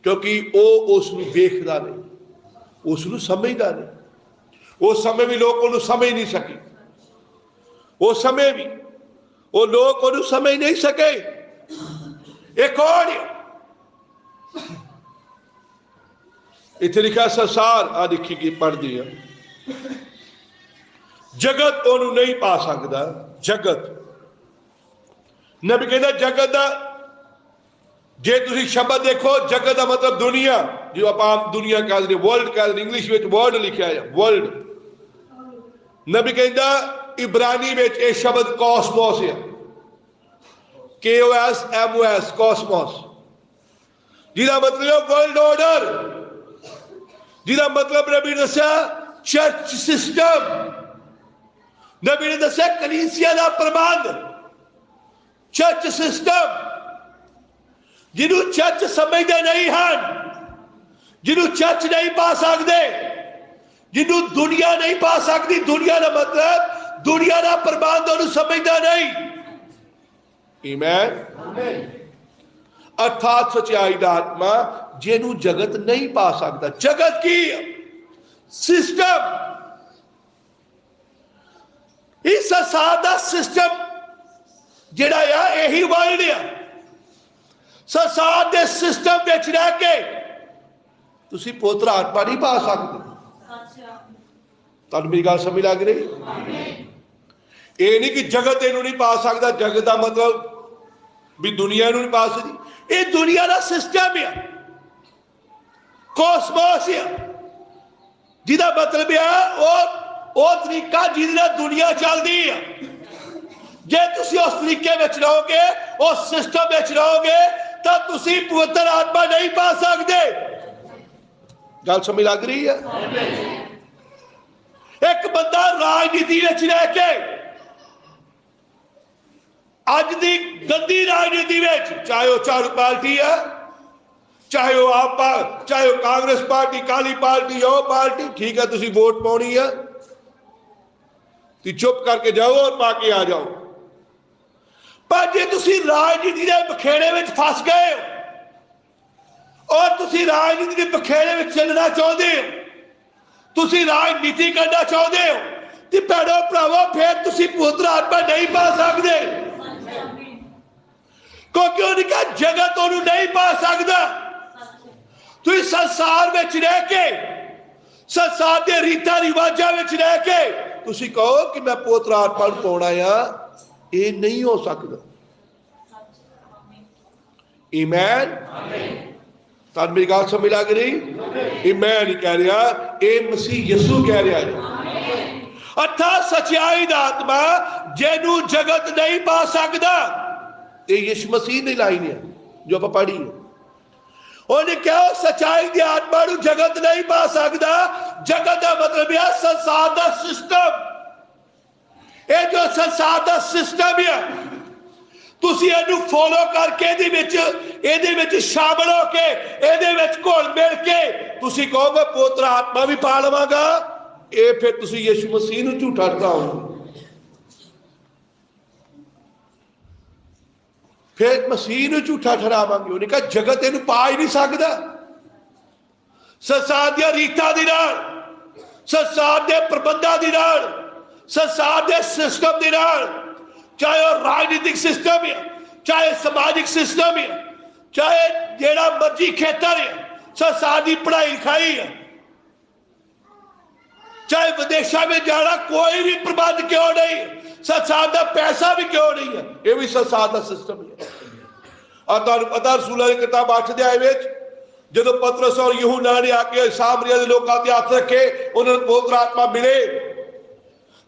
क्योंकि वो उसनू वेखदा नहीं, उसनू समझदा नहीं। उस समय भी लोग उन्हें समझ नहीं सके, उस समय भी वो लोग उन्हें समझ नहीं सके। एक और इतने लिखा संसार आ लिखी की पढ़ती है, जगत उन्हें नहीं पा सकता। जगत, नबी कहता जगत का, जे तुसी शब्द देखो जगत का मतलब दुनिया, जो आप आम दुनिया कह दें, वर्ल्ड कह दें, इंग्लिश में वर्ल्ड लिखा है वर्ल्ड। नबी कहता इब्रानी में यह शब्द कॉस्मोस है, KOSMOS, कॉस्मोस, जिसका मतलब है वर्ल्ड ऑर्डर, जिसका मतलब नबी ने दस्या चर्च सिस्टम, नबी ने दस्या कलीसिया का प्रबंध, चर्च सिस्टम, जिन्हों चर्च समझते नहीं हैं, जिन्हों चर्च नहीं पा सकते, जिन्हों दुनिया नहीं पा सकती। दुनिया का मतलब दुनिया का प्रबंध उन्होंने समझता नहीं। आमीन। अर्थात सच्चाई का आत्मा जिन्हों जगत नहीं पा सकता। जगत की सिस्टम, इस संसार का सिस्टम जिहड़ा आ यही वर्ल्ड है। संसार के सिस्टम में रह के तुसी पवित्र आत्मा नहीं पा सकते। तुहानू मेरी गल समझ लग रही? ये नहीं कि जगत इनू नहीं पा सकता, जगत का मतलब भी दुनिया नहीं पा सकती। ये दुनिया का सिस्टम है, कॉस्मोस है, जिहदा मतलब है वो तरीका जिहदे दुनिया चलती है। जे तुसी उस तरीके में रहोगे, उस सिस्टम में रहोगे, तो तुसी पवित्र आत्मा नहीं पा सकते। गल समझ लग रही है? एक बंदा राजनीति में रह के, अज की गंदी राजनीति में, चाहे वह झाड़ू पार्टी है, चाहे वह आप, चाहे वह कांग्रेस पार्टी, काली पार्टी, वो पार्टी, ठीक है तुसी वोट पानी है, चुप करके जाओ और पाके आ जाओ। पर जे तुसी राजनीति के बखेड़े में फस गए हो और तुसी राजनीति के बखेड़े में चलना चाहते हो, तुसी राजनीति करना चाहते हो, तो भैणो भरावो फिर तुसी पवित्र आत्मा नहीं पा सकते, क्योंकि उनका जगत उन्होंने नहीं पा सकता। तुसी संसार में रह के, संसार के रीता रिवाजा में रह के तुसी कहो कि मैं पवित्र आत्मा पाना आ, ये नहीं हो सकता। आमीन। तुहानू मेरी गल समझ लग रही? ये मैं नहीं कह रहा, ये मसीह यसू कह रहा है। अर्थात सच्चाई दा आत्मा जिन्हों जगत नहीं पा सकता, ये यीशु मसीह ने लाई है जो आप पढ़ी है। उन्हें कहो सच्चाई की आत्मा नू जगत नहीं पा सकता। जगत का मतलब है संसार का सिस्टम। ये जो संसार का सिस्टम है, तुसी इहनू फॉलो करके इहदे विच शामिल होके इहदे विच घुल मिल के तुसी कहो मैं पवित्र आत्मा भी पा लवांगा, ये फिर तुसी यीशु मसीह नू झूठा ठहराओगे। फिर मसीह नूं झूठा ठहरावांगे। उन्हें कहा जगत इहनूं पा ही नहीं सकता। संसार दी रीतां दे नाल, संसार के प्रबंधों के नाल, संसार के सिस्टम के नाल, चाहे वह राजनीतिक सिस्टम है, चाहे समाजिक सिस्टम है, चाहे जेड़ा मर्जी खेतर है, संसार की पढ़ाई लिखाई है, चाहे विदेशों में जाना कोई भी प्रबंध क्यों नहीं, संसार का पैसा भी क्यों नहीं है, यह भी संसार का सिस्टम है। और तुहानूं पता रसूलां दी किताब 8 अध्याय विच जदों पतरस और यूहन्ना ने आके सामरिया के लोगों के हाथ रखे, उन्होंने पवित्र आत्मा मिले,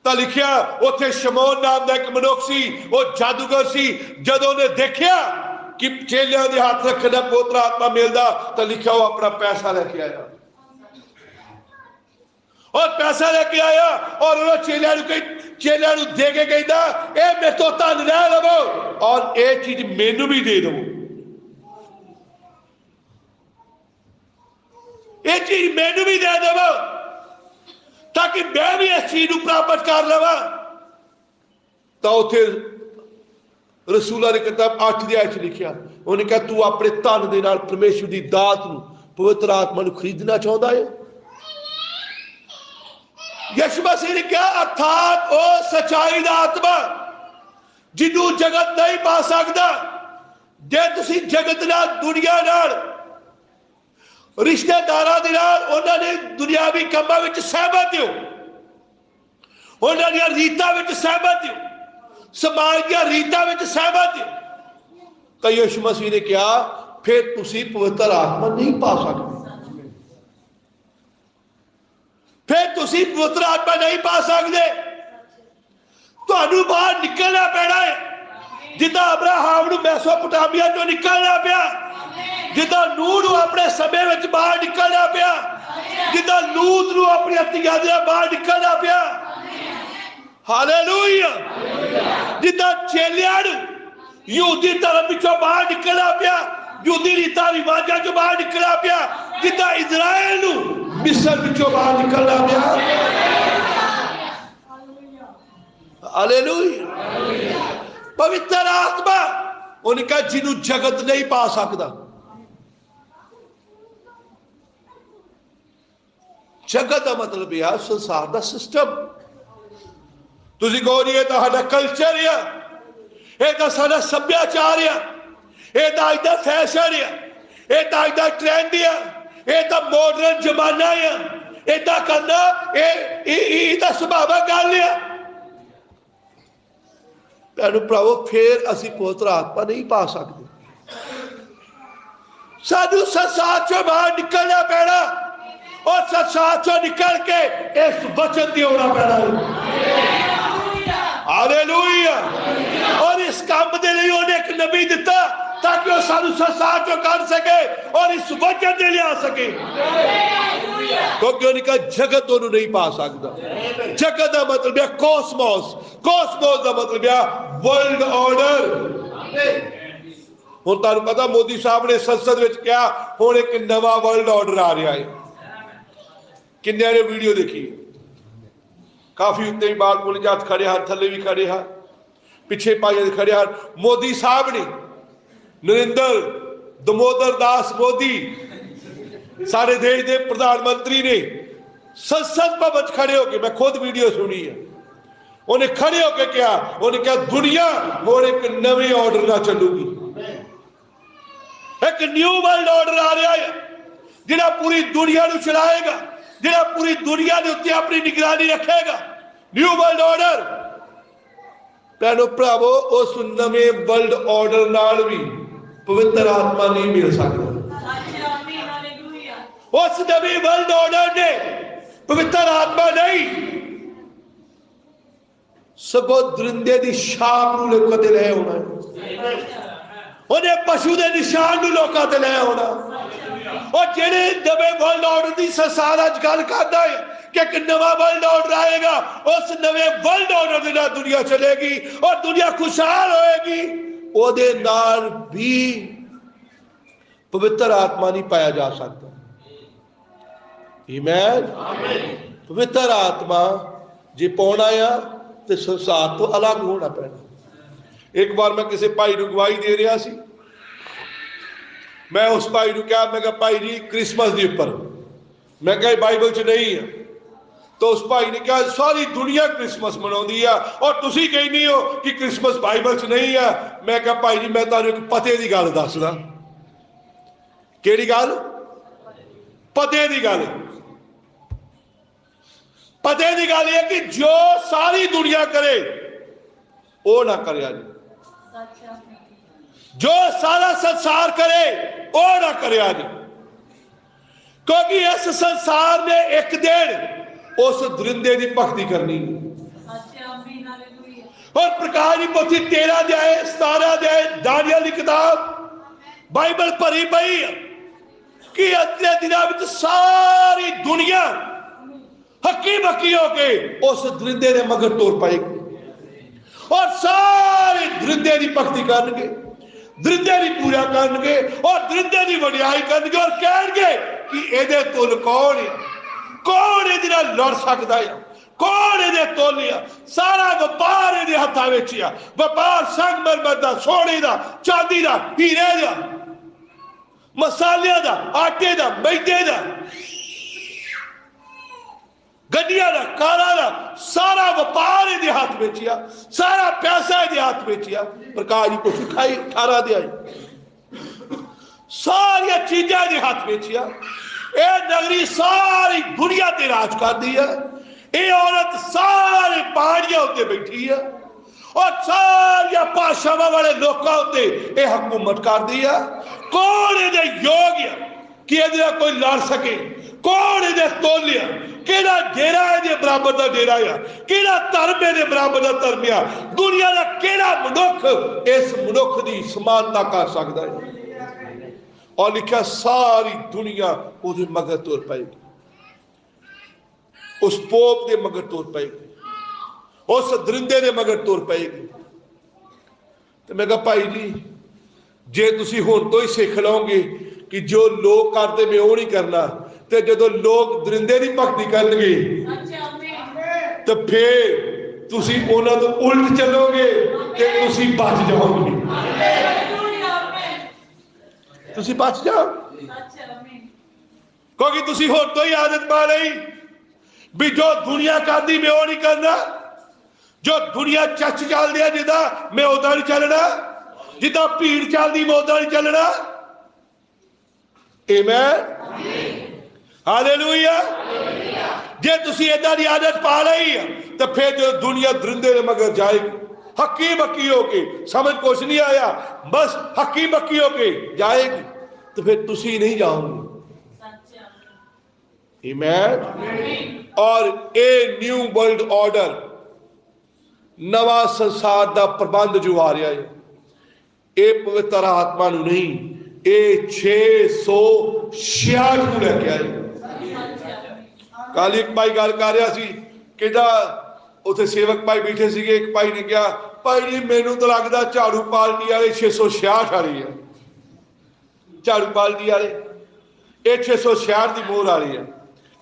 तो लिखिया उत्थे शमौन नाम का एक मनुख सी, वो जादूगर सी। जदों ने देखा कि चेलियां के हाथ रखना पवित्र आत्मा मिलता, तो लिखा वो अपना पैसा लेके आया, और पैसा लेके आया और उन्होंने चेलियां नूं दे के कहता ए मेरे तो धन लै लवो और ये चीज मैनू भी दे दो, ये चीज मैनू भी दे दो ताकि मैं भी इस चीज को प्राप्त कर लवा। तो उथे रसूलां ने किताब 8 अध्याय च लिखिया, उन्हें कहा तू अपने धन दे नाल परमेश्वर की दात नूं पवित्र आत्मा नूं खरीदना चाहता है। यीशु मसीह ने कहा अर्थात वो सच्चाई दा आत्मा जिन्हों जगत नहीं पा सकता। जे तुसीं जगत नाल, दुनिया नाल, रिश्तेदारां दे नाल, उन्होंने दुनियावी कामां विच सहमत हो, उन्होंने रीतां विच सहमत हो, समाज दी रीतां विच सहमत हो, तो यीशु मसीह ने कहा फिर तुसीं पवित्र आत्मा नहीं पा सकते, फिर तुसीं पवित्र आत्मा नहीं पा सकते। तुहानूं बाहर निकलना पैना है, जिद्दां अब्राहम नूं मैसोपोटामिया चों निकलना पिया, जिद्दां नूह नूं अपने समय विच बाहर निकलना पिया, जिद्दां लूत नूं अपनी हत्या दे बाहर निकलना पिया। हालेलुया। जिद्दां चेलियां नूं यहूदी धर्म विचों बाहर निकलना पिया, यहूदी रीतां रिवाजां चों बाहर निकलना पिया, जिद्दां इजराइल नूं मिस्र विचों बाहर निकलना पिया। हालेलुया। पवित्र आत्मा उनका जिन्हों जगत नहीं पा सकता। जगत का मतलब यह संसार का सिस्टम। तुसीं कहो जी ये तो साडा कल्चर है, ये तो साडा सभ्याचार है, ये तो अज दा फैशन है, ये तो अज दा ट्रेंड है, ये तो मॉडर्न जमाना है, इदा करना ये सुभाविक गल है। भैनों भरावो फिर असीं पवित्र आत्मा नहीं पा सकते। सानू संसार चों बाहर निकलना पैना और संसार चों निकल के इस वचन दी होना पैना। हालेलुया। और इस काम के लिए उन्हें एक नबी दिता ताकि वह सानू संसार चों कर सके और इस वचन दे लिया सके, क्योंकि उनका जगत उन्होंने नहीं पा सकता। जगत का मतलब है कॉस्मोस, कॉस्मोस का मतलब है वर्ल्ड ऑर्डर। हुण तुहानूं पता मोदी साहब ने संसद विच कहा हुण एक नवा वर्ल्ड ऑर्डर आ रहा है। किन्ने ने वीडियो देखी, काफी उत्ते भी बाल पुलिस हथ खड़े हैं, थले भी खड़े हैं, पिछे पाइए खड़े हैं। मोदी साहब ने, नरेंद्र दामोदर दास मोदी सारे देश के प्रधानमंत्री ने संसद भवन खड़े होकर, मैं खुद वीडियो सुनी है, उन्हें खड़े होकर कहा, उन्हें कहा दुनिया और एक नवे ऑर्डर ना चलूगी, एक न्यू वर्ल्ड ऑर्डर आ रहा है जिहड़ा पूरी दुनिया को चलाएगा, जिहड़ा पूरी दुनिया के उत्ते अपनी निगरानी रखेगा। New world order. भैनों भरावो उस नवे वर्ल्ड ऑर्डर नाल भी पवित्र आत्मा नहीं मिल सकता। उस नवे वर्ल्ड ऑर्डर ने पवित्र आत्मा नहीं, सगों दरिंदे की छाप नूं लोकां ते लै आउणा, उन्हें पशु के निशान नूं लोकां ते लै आउणा। और जेड़े नवे वर्ल्ड ऑर्डर की संसार अज गल करदा है कि एक नवा वर्ल्ड ऑर्डर आएगा, उस नवे वर्ल्ड ऑर्डर के नाल दुनिया चलेगी और दुनिया खुशहाल होएगी। ओदे नाल भी पवित्र आत्मा नहीं पाया जा सकता। आमीन। पवित्र आत्मा जे पाउणा आ ते संसार तो अलग होना पैना। एक बार मैं किसी भाई को गवाही दे रहा सी, मैं उस भाई को कहा, मैं कहा भाई जी क्रिसमस के उपर मैं कहा बाइबल च नहीं है। तो उस भाई ने कहा सारी दुनिया क्रिसमस मनाती है और तुसी कहनी हो कि क्रिसमस बाइबल च नहीं है। मैं कहा भाई जी मैं तुहानू एक पते की गल दसदा। केड़ी गल? पते की गल। पते की गल है कि जो सारी दुनिया करे वो ना करे जी, जो सारा संसार करे वो ना करे जी, क्योंकि इस संसार ने एक दिन उस दरिंदे की भक्ति करनी। और प्रकाश की पोथी 13 अध्याय 17 अध्याय दानियल की किताब बाइबल भरी पई कि अगले दिनों में सारी दुनिया हक्की बक्की होके उस दरिंदे के मगर तुर पाएगी और सारे दरिंदे की भक्ति करनगे, दरिंदे की पूजा करनगे और दरिंदे की वडियाई करनगे और कहेंगे कि एदे तुल कौन है, कौन इहदे नाल लड़ सकदा है, कौन इहदे तुल है। सारा व्यापार इहदे हत्थां विच आ, व्यापार संगमरमर दा, सोने दा, चांदी दा, हीरे दा, मसालियां दा, आटे दा, मैदे दा, गड्डियां दा, कारां दा, सारा व्यापार इहदे हाथ विच आ, सारा पैसा इहदे हाथ विच आ। प्रकाश की पोथी 18 अध्याय सारिया चीजा इहदे हाथ विच आ। यह नगरी सारी दुनिया ते राज करती है, यह औरत सारे पहाड़ियों उत्ते बैठी है और सारिया भाषावां वाले लोगों उत्ते यह हुकूमत करती है। कौन इहदे योग है कि इहदे कोई लड़ सके, कौन इहदे तोल है, केड़ा डेरा इहदे बराबर दा डेरा है, केड़ा धर्म इहदे बराबर दा धर्म है, दुनिया दा केड़ा मनुख इस मनुख दी समानता कर सकदा है। और लिखा सारी दुनिया उहदे मगर तुर पाएगी, उस पोप के मगर तुर पाएगी, उस दरिंदे के मगर तुर पाएगी। तो मैं कहा भाई जी जे तुसी हुण तो ही सीख लोगे कि जो लोग करते मैं वो नहीं करना, तो जो लोग दरिंदे की भक्ति करनगे तो फिर तुसी उन्हां तो उल्ट चलोगे ते तुसी बच जाओगे, तुसी बच जाओ। क्योंकि तुसी होर तो ही आदत पा लई भी जो दुनिया करती मैं वो नहीं करना, जो दुनिया चच चलदी है जिदा मैं उदा नहीं चलना, जिदा भीड़ चलती मैं उदा नहीं चलना। आमीन, हालेलुया। जे तुसी इदां दी आदत पा लई तो फिर जो दुनिया दरिंदे दे मगर जाएगी हक्की बक्की होके, समझ कुछ नहीं आया, बस हक्की बक्की होके जाएगी तो फिर तुसी नहीं जाओगे। आमीन। और ए न्यू वर्ल्ड ऑर्डर नवा संसार का प्रबंध जो आ रहा है ये पवित्र आत्मा नू नहीं, ये 666 को लेके आए। कल एक भाई गल कर रहा सी, कहता उत्थे सेवक भाई बैठे सीगे, एक भाई ने कहा भाई जी मैनू तो लगता झाड़ू पार्टी वाले 666 वाली है, झाड़ू पार्टी वाले ये 666 की मोहर वाली है।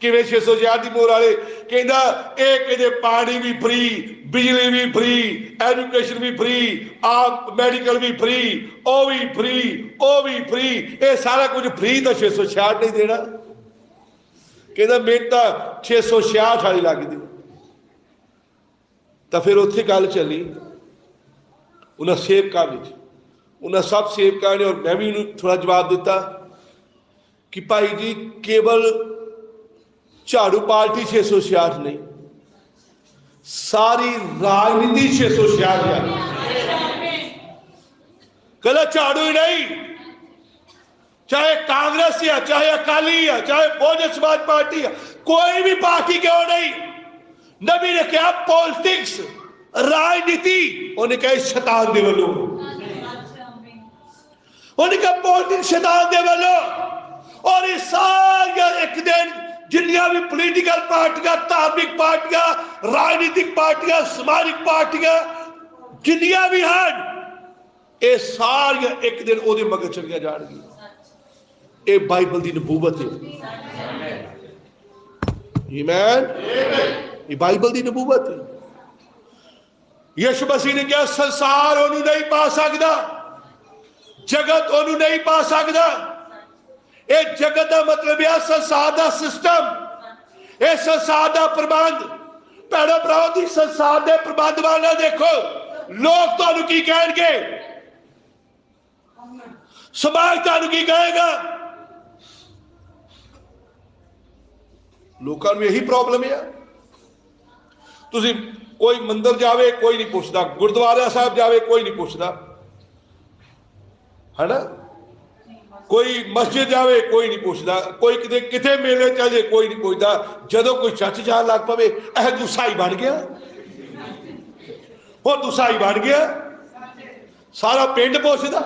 किवें 666 की मोहर वाले? कहता ये पानी भी फ्री, बिजली भी फ्री, एजुकेशन भी फ्री, आप मेडिकल भी फ्री, वो भी फ्री, वो भी फ्री, ये सारा कुछ फ्री, तो 666 नहीं देना। कहता मेरे तो 666 वाली लगती। तो फिर उत्थे गल चली उन्हें सेवकों में, उन्हें सब सेवकों ने और मैं भी उन्हें थोड़ा जवाब दिता कि भाई जी केवल झाड़ू पार्टी 666 नहीं, सारी राजनीति 666 है। कहला झाड़ू ही नहीं, चाहे कांग्रेस है, चाहे अकाली है, चाहे बहुजन समाज पार्टी है, कोई भी पार्टी क्यों नहीं, नबी ने कहा पॉलिटिक्स राजनीति उन्हें कहा शैतान दे वालों, उन्हें कहा पॉलिटिक्स शैतान दे वालों। और इस साल एक दिन जिन्नियां भी पॉलिटिकल पार्टियां, धार्मिक पार्टियां, राजनीतिक पार्टियां, सामाजिक पार्टियां जिन्नियां भी हैं ये सारियां एक दिन ओदे मगर चलियां जाणगियां। ये बाइबल की नबूवत है। आमीन, ये बाइबल की नबूवत है। यीशु मसीह ने कहा संसार ओनू नहीं पा सकता, जगत ओनू नहीं पा सकता। ये जगत का मतलब है संसार का सिस्टम, ये संसार का प्रबंध। भैणों भराओ दी संसार के प्रबंध वाला देखो, लोग तुहानू की कहेंगे, समाज तुहानू की कहेगा। लोगों को यही प्रॉब्लम है। तुसी कोई मंदिर जावे कोई नहीं पूछता, गुरुद्वारा साहब जावे कोई नहीं पूछता, है ना। कोई मस्जिद जावे कोई नहीं पूछता, कोई किते किते मेले चल जाए कोई नहीं पूछता। जदों कोई चर्च जान लग पवे यह गुस्साई बन गया, वो गुस्साई बन गया। सारा पिंड पूछदा,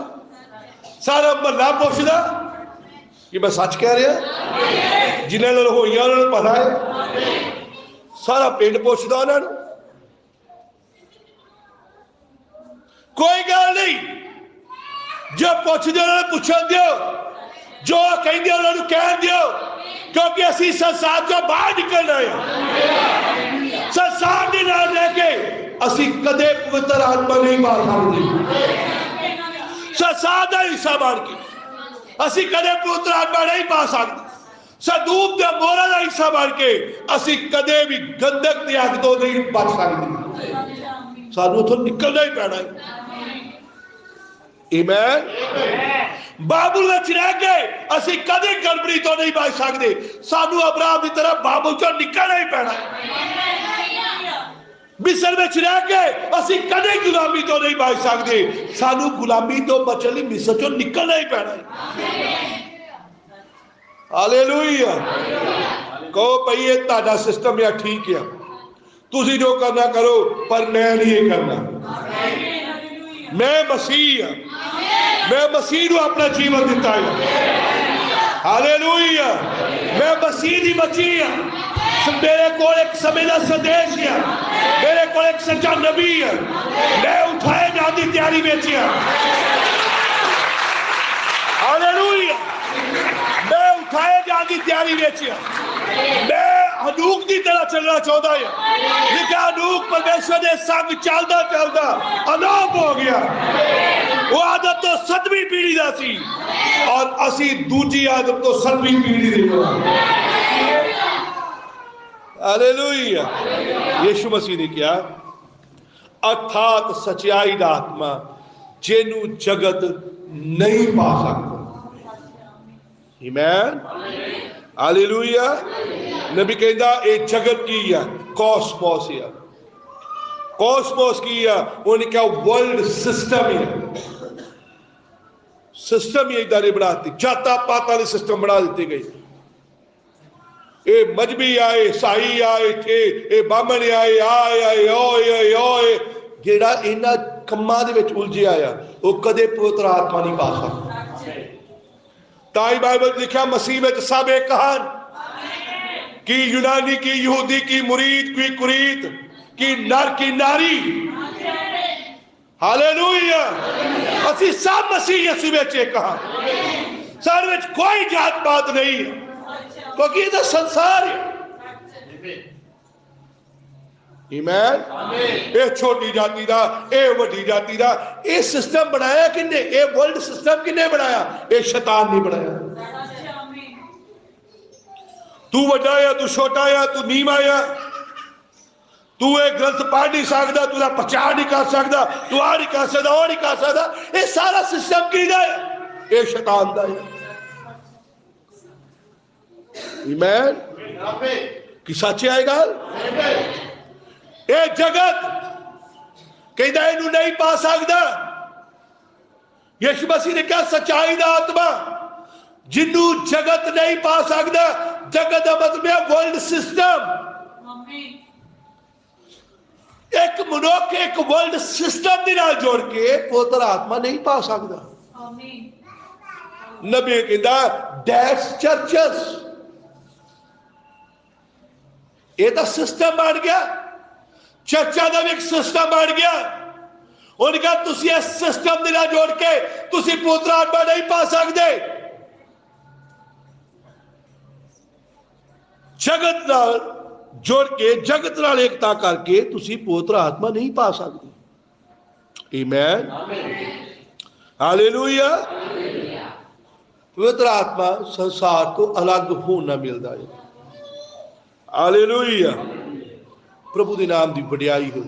सारा महला पूछदा कि मैं सच कह रहा, जिन्हें नाल होइयां उन्होंने पता है। सारा पिंड पूछदा उन्होंने, कोई गल नहीं। जो पूछते उन्होंने पूछन दियो, जो कहते उन्होंने कह दियो, क्योंकि असी संसार चो बाहर निकलना है। संसार के नाल रह के असी कदे पवित्र आत्मा नहीं पा सकते। संसार का हिस्सा बन के असी कदे पवित्र आत्मा नहीं पा सकते। सदूक के मोहरा का हिस्सा बन के असी कदे भी गंधक की अग तो नहीं बच सकते। सानू उथों निकलना ही पैना है। आमीन। बाबुल में रह के असी कदे गड़बड़ी तो नहीं बच सकते। सानू अब्राहम की तरह बाबुल चो निकलना ही पैना है। मिस्र में रह के असी कदे गुलामी तो नहीं बच सकते। सानू गुलामी तो बचन लई मिस्र चो निकलना ही पैना है। हालेलुया। कहो भाई ये तुहाडा सिस्टम या ठीक है, तुसी जो करना करो, पर मैं नहीं ये करना। मैं मसीह हाँ, मैं मसीह को अपना जीवन दिता है। हालेलुया। मैं मसीह की बची हाँ। मेरे को एक समय का संदेश है, मेरे को एक सच्चा नबी है। मैं उठाए जाने की तैयारी में हाँ। हालेलुया। मैं उठाए जाने की तैयारी में हाँ। मैं हनूक की तरह चलना चाहता है। लिखा हनूक परमेश्वर के संग चलता चलता अनोप हो गया। वो आदत तो 7वीं पीढ़ी का सी और असी दूजी आदत तो 7वीं पीढ़ी दी। हालेलुया। यीशु मसीह ने क्या अर्थात सच्चाई दा आत्मा जेनू जगत नहीं पा सकता। आमीन। हालेलुया। नबी कहता ये जगत की है, कॉस्मोस है। कॉस्मोस की है, उन्होंने क्या वर्ल्ड सिस्टम है। सिस्टम ही इदारे बनाती, जाता पाता ने सिस्टम बना देते गए। ये मजहबी आए, ईसाई आए थे, ये बामण आए, आए ओए ओए जेड़ा इन्हां कम्मां दे विच उलझे आया वो कदे पवित्र आत्मा नहीं पा सकता। ताई बाइबल लिखा मसीह में सब एक कहान की, यूनानी की, यहूदी की, मुरीद की, कुरीत की, नर की, नारी। हालेलुया। असी सब मसीह यसू विच एक कहान, सारे विच कोई जात पात नहीं है, क्योंकि ये तो संसार है। आमीन। ये छोटी जाति दा, ये वड्डी जाति दा, ये सिस्टम बनाया किन्ने? ये वर्ल्ड सिस्टम किन्ने बनाया? ये शैतान नहीं बनाया। तू वड्डा या तू छोटा या तू नीवा या तू एक ग्रंथ पढ़ नहीं सकता, तू प्रचार नहीं कर सकता, तू आ नहीं कर सकता, वो नहीं कर सकता। ये सारा सिस्टम किहदा है? ये शैतान दा है। आमीन। कि सच है गल? ये जगत कहता इनू नहीं पा सकता। यीशु मसीह ने कहा सच्चाई दा आत्मा जिन्नू जगत नहीं पा सकता। जगत का मतलब है वर्ल्ड सिस्टम। एक मनुष्य एक वर्ल्ड सिस्टम के नाल जोड़ के पवित्र आत्मा नहीं पा सकता। नबी कहता दैट्स चर्चेस। ये तो सिस्टम बन गया, चर्चा का भी एक सिस्टम बन गया। उन्होंने कहा तुसी इस सिस्टम के नाल जोड़ के तुसी पवित्र आत्मा नहीं पा सकते। जगत नाल जोड़ के, जगत नाल एकता करके तुसी पवित्र आत्मा नहीं पा सकते। आमीन, हालेलुया। पवित्र आत्मा संसार तो अलग होना मिलता है। हालेलुया, प्रभु के नाम की वडियाई हो,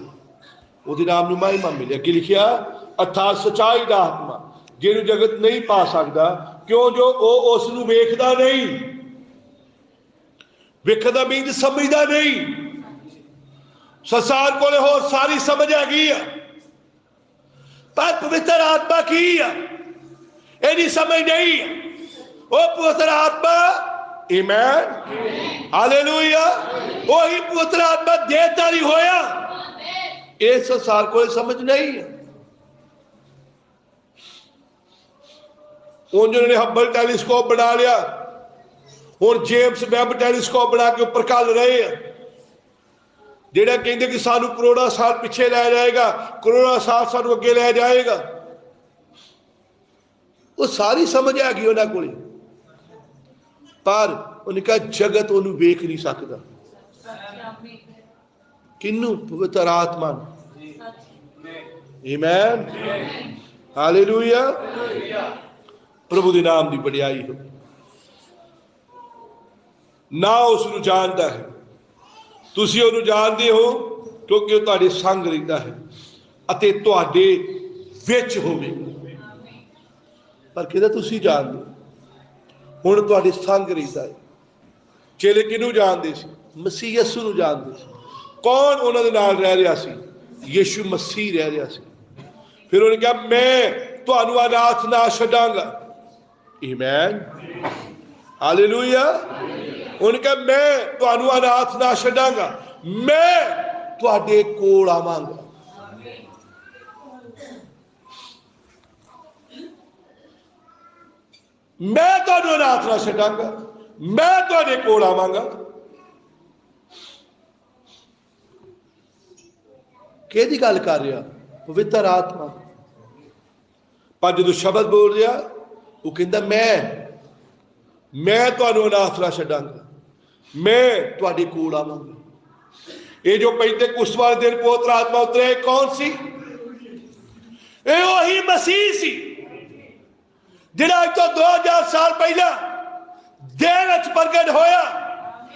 ਉਹਦੇ नाम ਨੂੰ महिमा मिले। अगे लिखिया अर्थात सच्चाई का आत्मा ਜਿਹਨੂੰ जगत नहीं पा सकता, क्यों जो उस ਨੂੰ ਵੇਖਦਾ नहीं। ਵੇਖਦਾ ਮੀਨ समझदा नहीं। संसार ਕੋਲੇ ਹੋਰ सारी समझ हैगी आ, पर पवित्र आत्मा की आ ਇਹਦੀ समझ नहीं। वो पवित्र आत्मा, आमीन, हालेलुया, वही पवित्र आत्मा देहधारी होया। इस संसार को समझ नहीं है। उन्होंने हब्बल टेलीस्कोप बना लिया, हुण जेम्स वेब टेलीस्कोप बना के उपर घल रहे हैं, जेड़ा कहते कि सानू करोड़ों साल पिछे लै जाएगा, करोड़ों साल सानू अगे लै जाएगा। वो सारी समझ हैगी उन्हां कोल, पर उन्हें कहा जगत उन्हें वेख नहीं सकता। किन्नू? पवित्र आत्मा। आमीन, हालेलुया, प्रभु के नाम की वडियाई हो। ना उसनू जानता है, तुसी उन्हें जानते हो क्योंकि वह तुहाडे संग रहिंदा है अते तुहाडे विच होवेगा। पर कहता तुसी जानदे हो, हुण तुहाडे संग रहिंदा है। चेले किनू जानते सी? मसीह यसू नू जानते सी। कौन उन्होंने नाल रह रहा सी? यीशु मसीह रह रहा सी। फिर उन्हें कहा मैं तुहानू अनाथ ना छड्डांगा। आमीन, हालेलुया। उन्हें कहा मैं तुहानू अनाथ ना छड्डांगा, मैं तुहाडे कोल आवांगा। मैं तुहानू अनाथ ना छड्डांगा, मैं तुहाडे कोल आवांगा। किहदी गल कर रहा? पवित्र आत्मा। पर जो शब्द बोल रहा वो कहता मैं तुहानू अनाथ ना छड्डांगा, मैं तुहाडे कोल आवांगा। ये जो पेंतेकुस्त वाले दिन पवित्र आत्मा उतरे, कौन सी? ये वही मसीह सी जिहड़ा अज तो 2000 साल पहला देह विच प्रगट होया।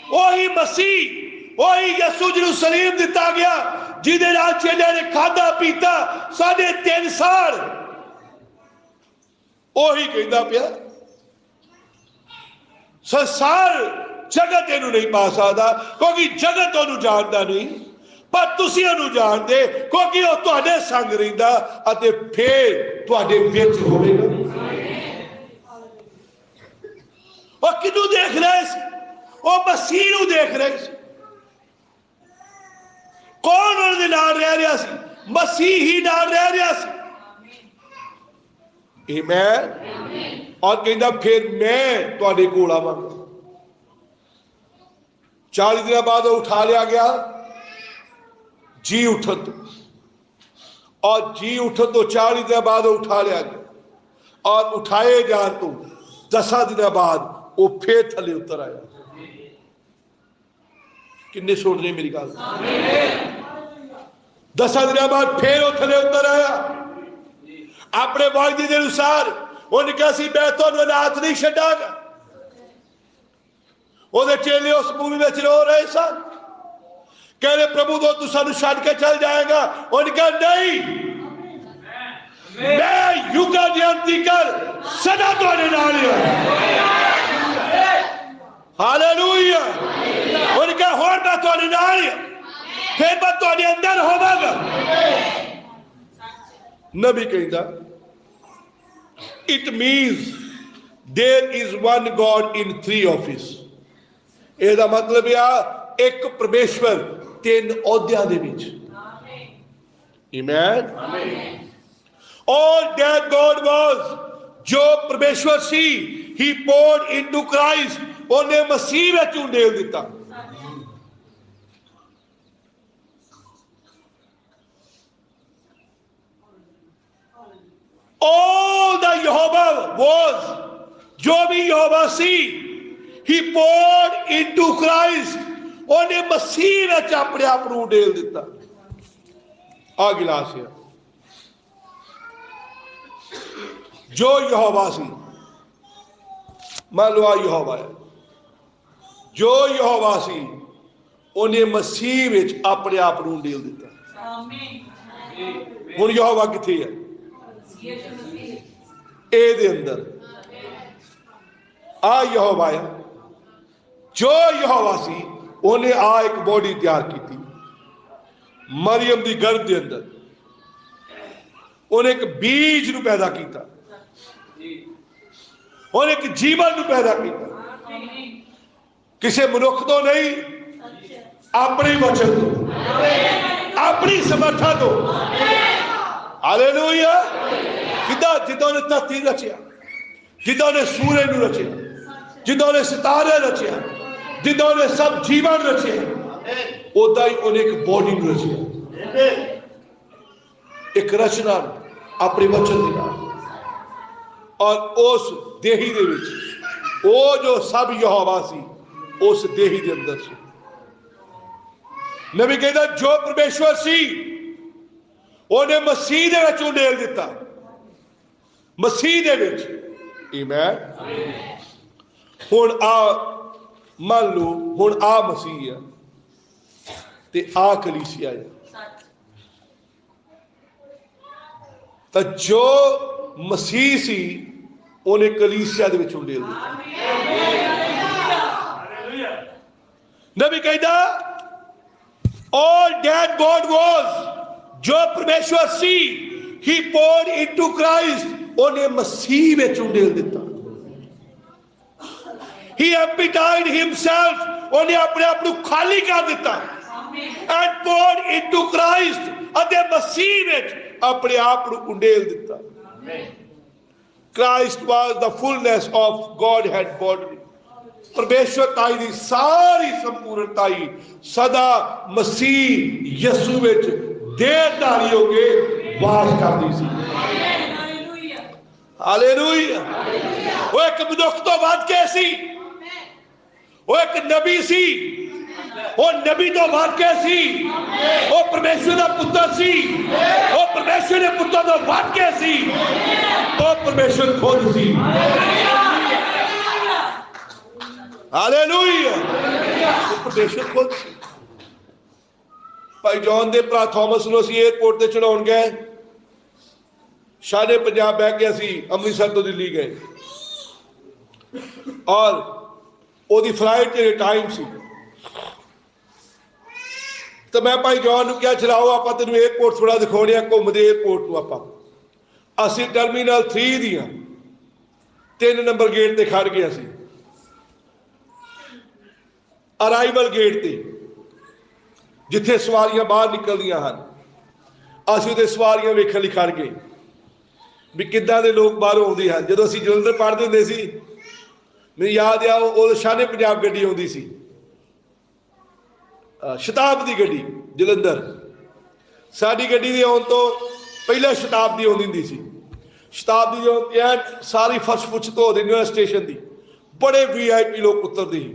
वही मसीह, वही यसू जिन्हों सलीम दिता गया, जिहदे नाल चेलियां ने खाधा पीता 3.5 साल। वही कहता पिया संसार जगत इहनू नहीं पा सकता, क्योंकि जगत उन्होंने जानता नहीं, पर तुसी उन्होंने जानते क्योंकि वह तुहाडे संग रहिंदा अते फिर तुहाडे विच होवेगा। वह किनू देख रहे सी? वह मसीह नू देख रहे सी। कौन उन्होंने नाल रह रहा सी? मसीह ही नाल रह रहा सी। आमीन। और कहता फिर मैं तुहाडे कोल आवांगा। 40 दिन बाद उठा लिया गया जी उठन तो, और जी उठन तो 40 दिन बाद उठा लिया गया, और उठाए जान तो 10 दिन बाद वो फिर थले उतर आया। किन्ने सुन रहे मेरी गल? 10 दिन बाद फिर वो थले उतर आया अपने वायदे के अनुसार। उन्हें कहा सी मैं तुहानू अनाथ नहीं छड्डांगा। ਉਹਦੇ चेले उस भूमि में रो रहे सन, कह रहे प्रभु तो तू सानू छड्ड के चल जाएगा। उन्हें कहा नहीं, मैं युगां दे अंत तक सदा तुहाडे नाल हां। हालेलुया। उन्हें कहा हुण मैं तुहाडे नाल हां, फिर मैं तुहाडे अंदर होवांगा। नबी कहता it means there is one God in 3 office. ਇਹਦਾ मतलब आ एक परमेश्वर 3 अहुदियां दे विच। आमीन। All that God was, जो परमेश्वर सी, he poured into Christ, उन्हें मसीह विच उंडेल दिता। All the Jehovah was, जो भी यहोवा सी, he poured into Christ, उन्हें मसीह विच अपने आप को उंडेल दिता। आ गिलास है जो यहोवा सी, मान लो आ यहोवा है, जो यहोवा सी उन्हें मसीह विच अपने आप नूं डेल दिता। हुण यहोवा किथे है? ए दे अंदर आ यहोवा है। जो यहोवा सी उन्हें आ एक बॉडी तैयार की मरियम दी गर्भ दे अंदर, उन्हें एक बीज नूं पैदा किया, उन्हें एक जीवन नूं पैदा किया, किसी मनुख तो नहीं, अपने वचन तो, अपनी समर्था तो। हालेलुया। किदा जिदा ने धरती रचिया, जिदा ने सूरज नूं रचिया, जिदा ने सितारे रचिया, जिदा ने सब जीवन रचिया, उदा ही उन्हें एक बॉडी नूं रचिया, एक रचना अपने वचन दे नाल। और उस देही दे विच वो जो सब यहोवा सी उस देही दे अंदर सी। नबी कहता जो परमेश्वर सी उन्हें मसीह दे विच उंडेल दिता, मसीह दे विच। आमीन। हुण आ मान लो, हुण आ मसीह है ते आ कलीसिया है, तो जो मसीह सी उन्हें कलीसिया दे विच उंडेल दिता। नबी कहता all that God was, जो परमेश्वर सी, he poured into Christ, उन्हें मसीह विच उंडेल दिता। he emptied himself, उन्हें अपने आप को खाली कर दिता, and poured into Christ, अते मसीह विच अपने आप को उंडेल दिता। Christ was the fullness of Godhead bodily, परमेश्वरताई दी सारी संपूर्णताई सदा मसीह यसू विच देहधारी होके वास करदी सी। हालेलुया। वो एक मनुख तो वध के सी, वो एक नबी सी, वो नबी तो वध के सी, वो परमेश्वर दा पुत्र सी, वो परमेश्वर दे पुत्र तो वध के सी, वो परमेश्वर खुद सी। हालेलुया। परमेश्वर खुद सी। भाई जॉन दे भरा थॉमस नूं असीं एयरपोर्ट ते चढ़ाउण गए, शाने पंजाब बह के असीं अमृतसर तो दिल्ली गए, और ओदी फ्लाइट के टाइम सी, तो मैं भाई जॉन नूं कहा चलाओ आपां तैनूं एयरपोर्ट थोड़ा दिखाउणे आ, घुमदे एयरपोर्ट नूं आपां। असीं टर्मीनल 3 दियां 3 नंबर गेट ते खड़ गए, असीं अराइवल गेट ते जिथे सवारियां बाहर निकलदियां हन, असीं उहदे सवारियां वेखण लई खड़ गए भी किद्दां दे लोग बाहरों आउंदे हन। जदों असीं जलंधर पढ़दे हुंदे सी, मैनूं याद आ उह शाने पंजाब गड्डी आउंदी सी, शताब्दी गड्डी जलंधर। साडी गड्डी दे आउण तो पहले शताब्दी आउंदी हुंदी सी। शताब्दी जो सारी फर्श फुर्श धो दिंदे स्टेशन दी, बड़े VIP लोग उतरदे सी।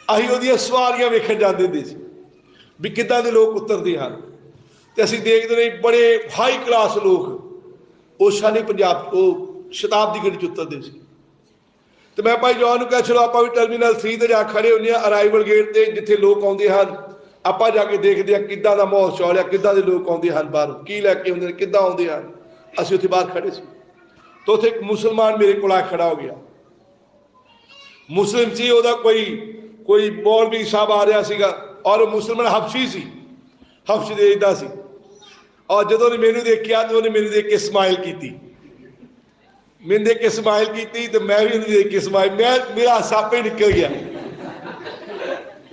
असीं उहदियां सवारियां वेखण जांदे हुंदे सी भी किद्दां दे लोग उतरदे हन, ते असीं देखदे रहे बड़े हाई क्लास लोग उस शानी पंजाब वो शताब्दी गड्डी च उतरदे सी। ते मैं भाई जॉन नूं कहा चलो आपां भी टर्मीनल 3 ते जा खड़े हुंदे आ, अराइवल गेट ते जिथे लोग आउंदे हन, आपां जाके देखदे आ किद्दां दा माहौल चौल है, किद्दां दे लोग आउंदे हन, बाहरों की लैके आउंदे, किद्दां आउंदे हन। असीं उत्थे बाहर खड़े सी, तो उत्थे एक मुसलमान मेरे कोल आ खड़ा हो गया। मुस्लिम सी, ओहदा कोई मौलवी साहब आ रहा सीगा, और मुसलमान हबशी सी, हबशी देश दा सी। और जदों ने मैनू देखिया तो उन्हें मैनू देख के स्माइल की, मैनू देख के स्माइल की, तो मैं भी उन्हें देख के स्माइल, मेरा हासा आपे निकल गया।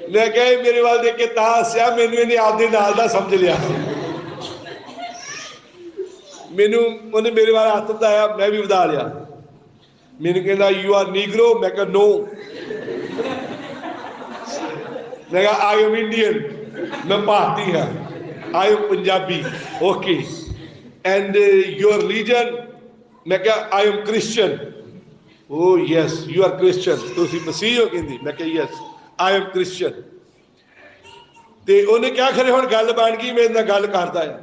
मैं कहा मेरे वाल देख के तां हस्या, मैनू इन्हें आपदे नाल दा समझ लिया। मैनू उन्हें मेरे वाल हाथ वधाया, मैं भी वधा लिया। मैनू कहता यू आर नीग्रो, मैं कहा नो, मैं कहा आई एम इंडियन, मैं भारती हाँ, I am Punjabi, okay, and your religion, मैं क्या I am Christian, oh yes you are Christian, तुसीं मसीह हो कहंदी, मैं क्या यस आई एम क्रिश्चियन। ते उन्हें क्या खरे हुण गल बन गई, मेरे नाल गल करदा है,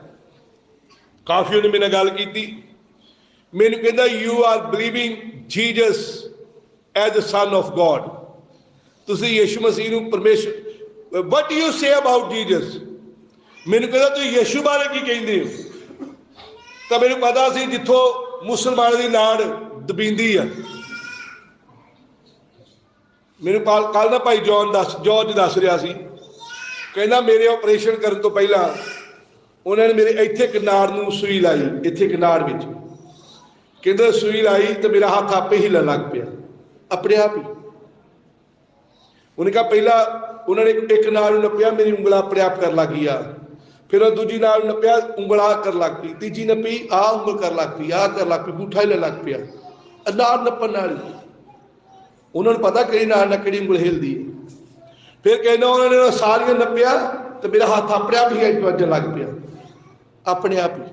काफ़ी उन्हें मेरे नाल गल की। मैनू कहता you are believing Jesus as the son of God, तुसी यीशु मसीह नू परमेश्वर, what you say about Jesus, मैनू कहता तुम यीशु बारे की कहते हो। तो मैनू पता सी जिथों मुसलमान की नाड़ दबींदी है, मैनू कल ना भाई जॉर्ज दस रहा सी, कहना मेरे ऑपरेशन करने तो पहला उन्होंने मेरे इत्थे किनार नूं सूई लाई, इत्थे किनार विच कहते सूई लाई तो मेरा हाथ आपे हिलन लग पिया अपने आप ही। उन्हें कहा पहला उन्होंने एक नाल नप्पिया, मेरी उंगला अपने आप कर लग गई, फिर दूजी नाल नप्पिया उंगला कर लग पई, तीजी नप्पी आ उंगल कर लग पई, आ कर लग पई, बूठा हिलन लग पिया नाल नप्पन नाल। उन्होंने पता कि नाल ना कि उंगल हिलदी है। फिर कहना उन्होंने सारियां नप्पिया तो मेरा हाथ अपने आप ही वजन लग पिया अपने आप ही।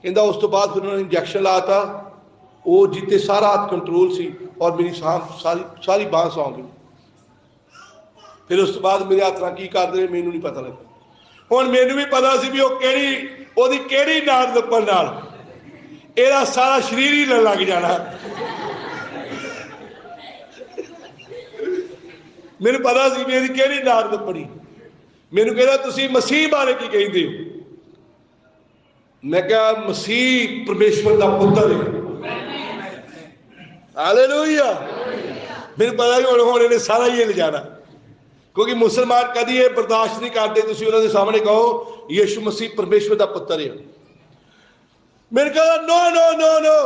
कहता उस तो बाद फिर उन्होंने इंजैक्शन लाता, वो जिते सारा हाथ कंट्रोल सी और मेरी सांस सारी बांह सौ गई। फिर उस तो बाद मेरे हाथ की करते मैनू नहीं पता लगा। हुण मैनू भी पता सी भी वो केड़ी नाड़ नप्पण नाल एदा सारा शरीर ही लग जाना। मैनू पता सी भी केड़ी नाड़ नप्पणी। मैनू कहता तुसीं मसीह बारे की कहते हो, मैं कहा मसीह परमेश्वर का पुत्र है। हालेलुया। मैनू पता ही हुण इन्हें सारा ही ले जाना, क्योंकि मुसलमान कभी ये बर्दाश्त नहीं करते तुसीं उन्हां दे सामने कहो यीशु मसीह परमेश्वर का पुत्र है। मैंने कहा no no no no,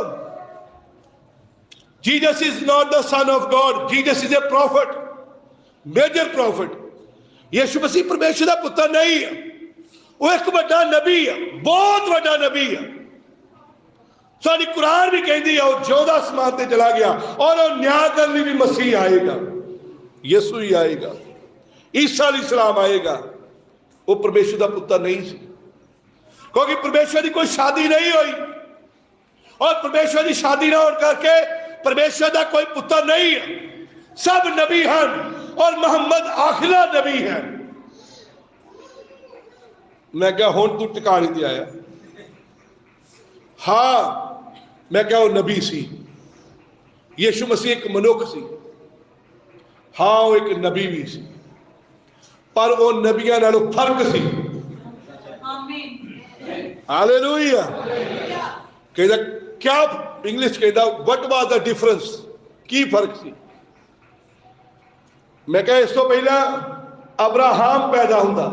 Jesus is not the son of God, Jesus is a prophet, major prophet. यीशु मसीह परमेश्वर का पुत्र नहीं है, वो एक बड़ा नबी है, बहुत बड़ा नबी है। साडी कुरान भी कहती है वो जोधा आसमान ते चला गया और वो न्याय करने भी मसीह आएगा, यीशु ही आएगा, ईसा अलैहिस्सलाम आएगा। वो परमेश्वर का पुत्र नहीं सी, क्योंकि परमेश्वर की कोई शादी नहीं हुई और परमेश्वर की शादी ना होने करके परमेश्वर का कोई पुत्र नहीं है। सब नबी हैं और मोहम्मद आखिरी नबी है। मैं क्या हुण तू टिकाने ते आया? हाँ, मैं क्या वो नबी सी, यीशु मसीह एक मनुख सी, हाँ वो एक नबी भी सी, पर वो नबियां नालों फर्क सी। हालेलुया। कहता क्या इंग्लिश कहता व्हाट वाज द डिफरेंस, की फर्क सी? मैं क्या इस तो पहला अब्राहम पैदा हुंदा,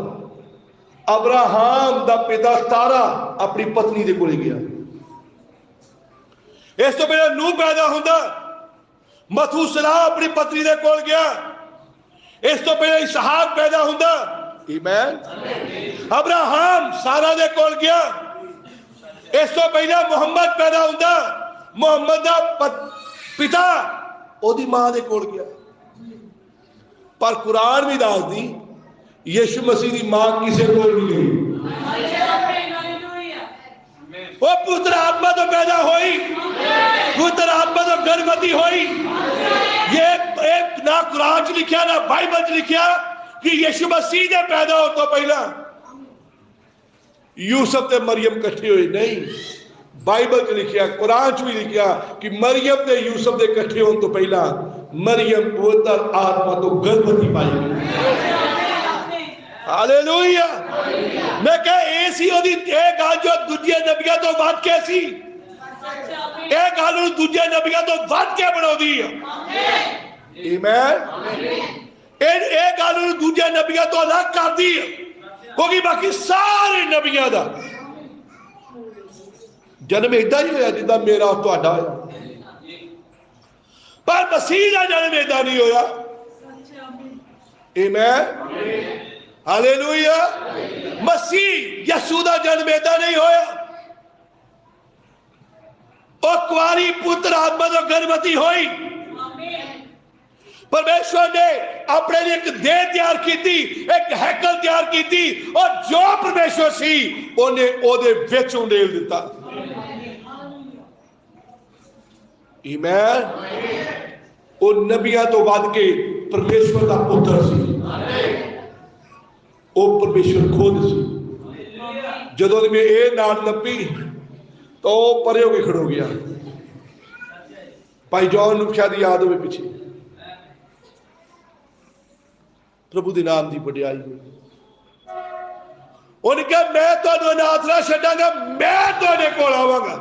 अब्राहम दा पिता तारा अपनी पत्नी दे कोल गया। इस तो पहले नूह पैदा हुंदा, मथूसला अपनी पत्नी दे कोल गया। इस तो पहले इसहाक पैदा हुंदा, आमीन, अब्राहम सारा दे कोल गया। इस तो पहले मुहम्मद पैदा हुंदा, मुहम्मद दा पिता ओदी मां दे कोल गया। पर कुरान भी दस दी यीशु मसीह की मां किसी को नहीं गई, वो पुत्र आत्मा तो पैदा हुई, पुत्र आत्मा तो गर्भवती हुई। ये एक ना कुरान च लिखा ना बाइबल च लिखा कि यीशु मसीह ने पैदा होने तो पहला यूसुफ ते मरियम इकट्ठे हुए नहीं। बाइबल च लिखा, कुरान च भी लिखा कि मरियम ते यूसुफ के इकट्ठे होने तो पहला मरियम पवित्र आत्मा तो गर्भवती पाई गई। हालेलुया। मैं कह ऐसी ओदी एक गल जो दूजे नबियां तो वध के सी, एक गल दूजे नबियां तो वध के बनाउंदी है। आमीन। एक गल दूजे नबियां तो अलग करदी है, क्योंकि बाकी सारे नबियां दा जन्म इदा ही होया जिदा मेरा और तुहाडा होया, पर मसीह का जन्म इदा नहीं होया। आमीन। हालेलुया। मसीह यीशु का जन्म इदा नहीं होया, और कुआरी पुत्र आत्मा तो गर्भवती हुई। परमेश्वर ने अपने लिए एक देह तैयार की, एक हैकल तैयार की, और जो परमेश्वर सी उन्हें ओदे विच उंडेल दिता। आमीन। वो नबियां तो वध के परमेश्वर का पुत्र सी, वो परमेश्वर खुद सी। जदों में ये नाड़ नपी तो परे होके खड़ो गया, भाई जॉन नूं शायद याद होवे पिछे प्रभु के नाम की वडियाई हुई। उन्हें कहा मैं तुहानू अनाथ ना छड्डांगा, मैं तुहाडे कोल आवांगा।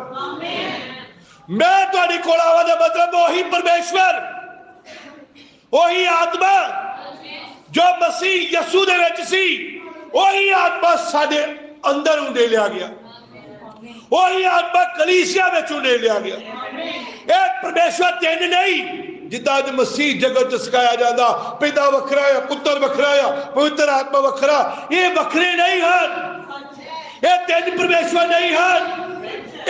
मैं तुहाडे कोल आवांगा मतलब वही परमेश्वर, वही आत्मा जो मसीह यसू दे विच सी, वही आत्मा साडे अंदर उंडेलिया गया, वही आत्मा कलीसिया में उंडेलिया गया। एक परमेश्वर तीन नहीं, जिदा मसीह जगत च सिखाया जाता पिता वखरा है, पुत्र वखरा है, पवित्र आत्मा वखरा, ये वखरे नहीं हैं, ये तीन परमेश्वर नहीं हैं,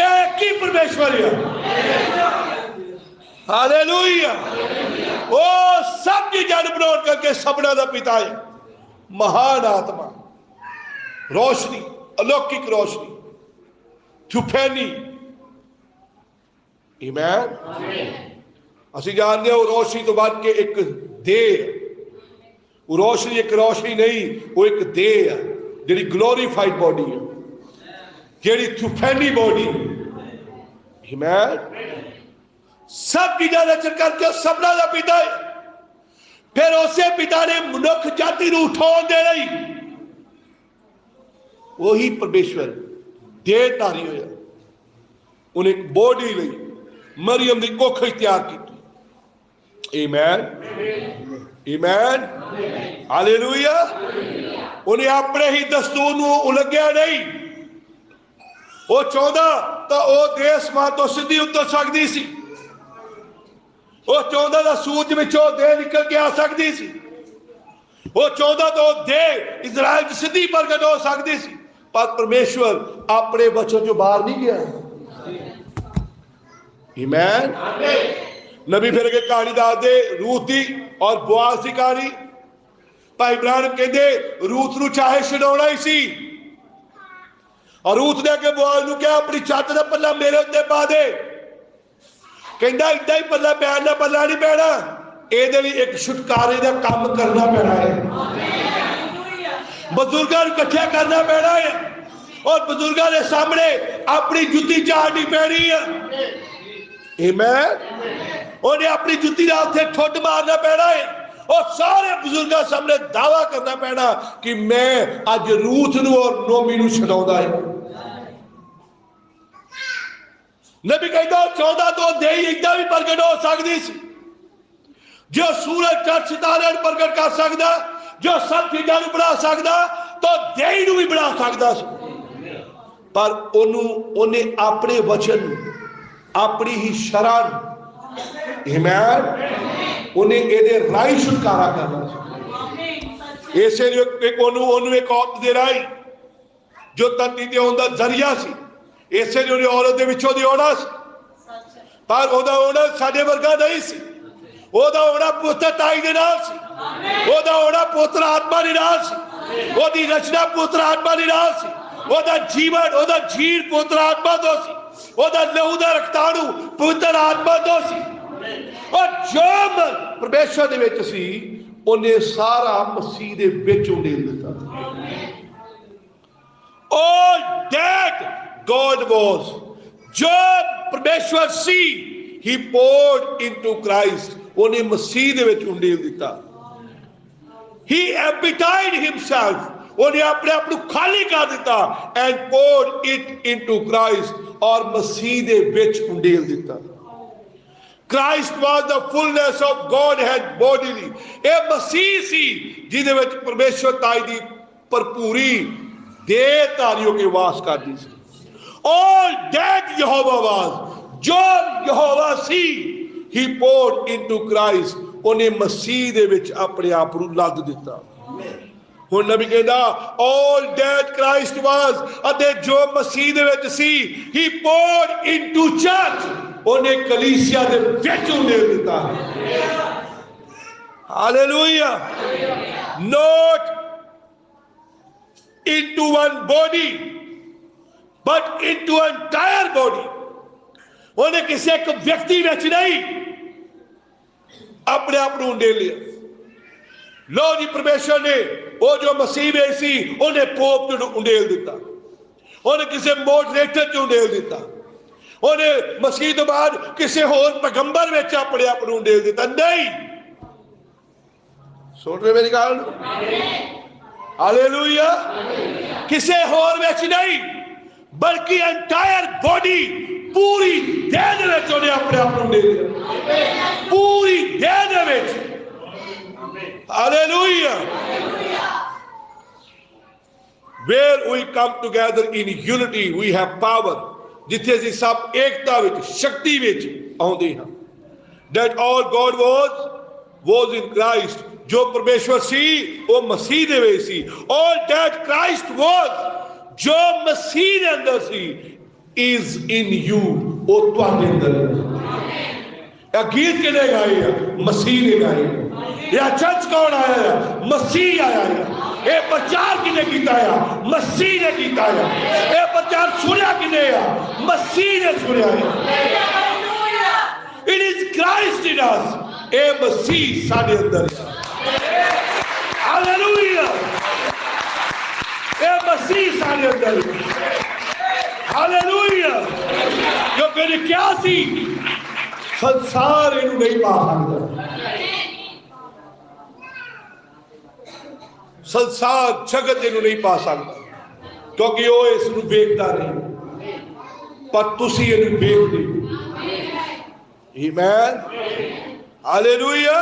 एक ही परमेश्वर है। हालेलुया। वो सब की जड़ बनाउण करके सबना दा पिता है, महान आत्मा, रोशनी, अलौकिक रोशनी, छुपैनी। आमीन। ਅਸੀਂ ਜਾਣਦੇ ਹਾਂ ਉਹ रोशनी तो बढ़ के एक देह, वो रोशनी एक रोशनी नहीं, वो एक देह है जिहड़ी ग्लोरीफाइड बॉडी है, जिहड़ी थुफैनी बॉडी। आमीन। सब चीज़ां रचन करके सबना दा पिता है। फिर उसे पिता ने मनुख जाति नूं उठाउण दे लई वही परमेश्वर देहधारी होया, उन्हें एक बॉडी लई मरियम दी कुख तैयार की। आमीन। आमीन। हालेलुया। उन्हें अपने ही दस्तूर नूं उलझिया नहीं, वो चाहता तो वो देह समान तो सीधी उतर सकती सी, वो चाहता तो सूरज विचों देह निकल के आ सकती सी, वो चाहता तो देह इजराइल सीधी प्रगट हो सकती सी, पर परमेश्वर अपने वचन जो बाहर नहीं गया। आमीन। नबी फिर के कहानी दस दे रूत दी और बोआज की कहानी। भाई इब्राहिम कहते रूत नूं चाहे छड़ाउणा ही सी, और रूत ने अगे बोआज नूं कहा अपनी छत दा पल्ला मेरे उत्ते पा दे। कहंदा इदां ही पल्ला पैण दा पल्ला नहीं पैना, इहदे लई एक छुटकारे दा काम करना पैना है, बजुर्गां नूं इकट्ठा करना पैना है, और बजुर्गां दे सामने अपनी जुत्ती झाड़नी पैनी है। आमीन। उन्हें अपनी जुत्ती का उत्थे ठुड मारना पैना है, और सारे बुजुर्गों सामने दावा करना पैना कि मैं अज रूथ नूं और नोमी नूं छड़ाउंदा है। नबी कहता चाहता तो देही इदां भी प्रगट हो सकती सी, जो सूरज चंद सितारे प्रगट कर सकता, जो सब चीज़ां नूं बना सकता, तो देही नूं भी बना सकता सी। पर उन्हें अपने वचन, अपनी ही शरण, आमीन, उन्हें ये राही छुटकारा करना। इसे एक औरत दे राही जो धरती ते आउण दा जरिया सी, इसे लिए औरत दे विचों दी आउणा सी, पर ओहदा आउणा साडे वर्गा नहीं सी। ओहदा आउणा पुत्र ताई दे नाल सी, ओहदा आउणा पुत्र आत्मा दे नाल सी, ओहदी रचना पुत्र आत्मा दे नाल सी, ओहदा जीवन, ओहदा जीण पुत्र आत्मा तो सी, ओहदा लहू दा रक्ताणु पवित्र आत्मा तो सी, और जो परमेश्वर दे विच सी उन्हें सारा मसीह दे विच उंडेल दिता। All that God was, जो परमेश्वर सी, he poured into Christ, उन्हें मसीह दे विच उंडेल दिता। He emptied himself, उन्हें अपने आप को खाली कर दिता, and poured it into Christ, और मसीह दे विच उंडेल दिता। Christ was the fullness of Godhead bodily, ये मसीह सी जिहदे विच परमेश्वर ताई दी भरपूरी देहधारी होके वास करदी सी। All that Jehovah was, जो यहोवा सी, he poured into Christ, उन्हें मसीह दे विच अपने आप को लद दिता। हुण नबी कहंदा all that Christ was, अते जो मसीह दे विच सी, he poured into church, उन्हें कलीसिया दे विच उंडेल दिता। Hallelujah. Not into one body but into an entire body, उन्हें किसी एक व्यक्ति विच नहीं अपने आप को उंडेल लिया। लो जी परमेश्वर ने वो जो मसीह में सी उन्हें पोप च उंडेल दिता, उन्हें किसी मोडरेटर च उंडेल दिता, उन्हें मसीह तो बाद किसी होर पैगंबर विच अपने आप नूं डेल दिता नहीं। सुन रहे मेरी गल? हालेलुया। किसी होर विच नहीं बल्कि एंटायर बॉडी पूरी देह दे विच उन्हें अपने आप नूं डेल दिता, पूरी देह दे विच। Hallelujah. Where we come together in unity, we have power. जिथे ਅਸੀਂ ਸਭ ਏਕਤਾ ਵਿੱਚ ਸ਼ਕਤੀ ਵਿੱਚ ਆਉਂਦੇ ਹਾਂ। That all God was in Christ. ਜੋ ਪਰਮੇਸ਼ਵਰ ਸੀ ਉਹ ਮਸੀਹ ਦੇ ਵਿੱਚ ਸੀ। All that Christ was, ਜੋ ਮਸੀਹ ਦੇ ਅੰਦਰ ਸੀ, is in you, ਉਹ ਤੁਹਾਡੇ ਅੰਦਰ ਹੈ। ਇਹ ਗੀਤ ਕਿਹਨੇ ਗਾਏ ਆ? ਮਸੀਹ ਨੇ ਗਾਏ। ਇਹ ਚਰਚ ਕੌਣ ਆਇਆ ਆ? ਮਸੀਹ ਆਇਆ ਆ। ये प्रचार किने कीता है? मसीह ने कीता है। ये प्रचार सुनिया किने है? मसीह ने सुनिया है। It is Christ in us. ये मसीह साडे अंदर है। हालेलुया। ये मसीह साडे अंदर है। हालेलुया। जो कहने क्या सी संसार इन्हें नहीं पा सकता। संसार जगत इन्हू नहीं पा सकता क्योंकि वह इस वेखता नहीं, पर तुसी इन्हू वेखदे हो। आमीन। हालेलुया।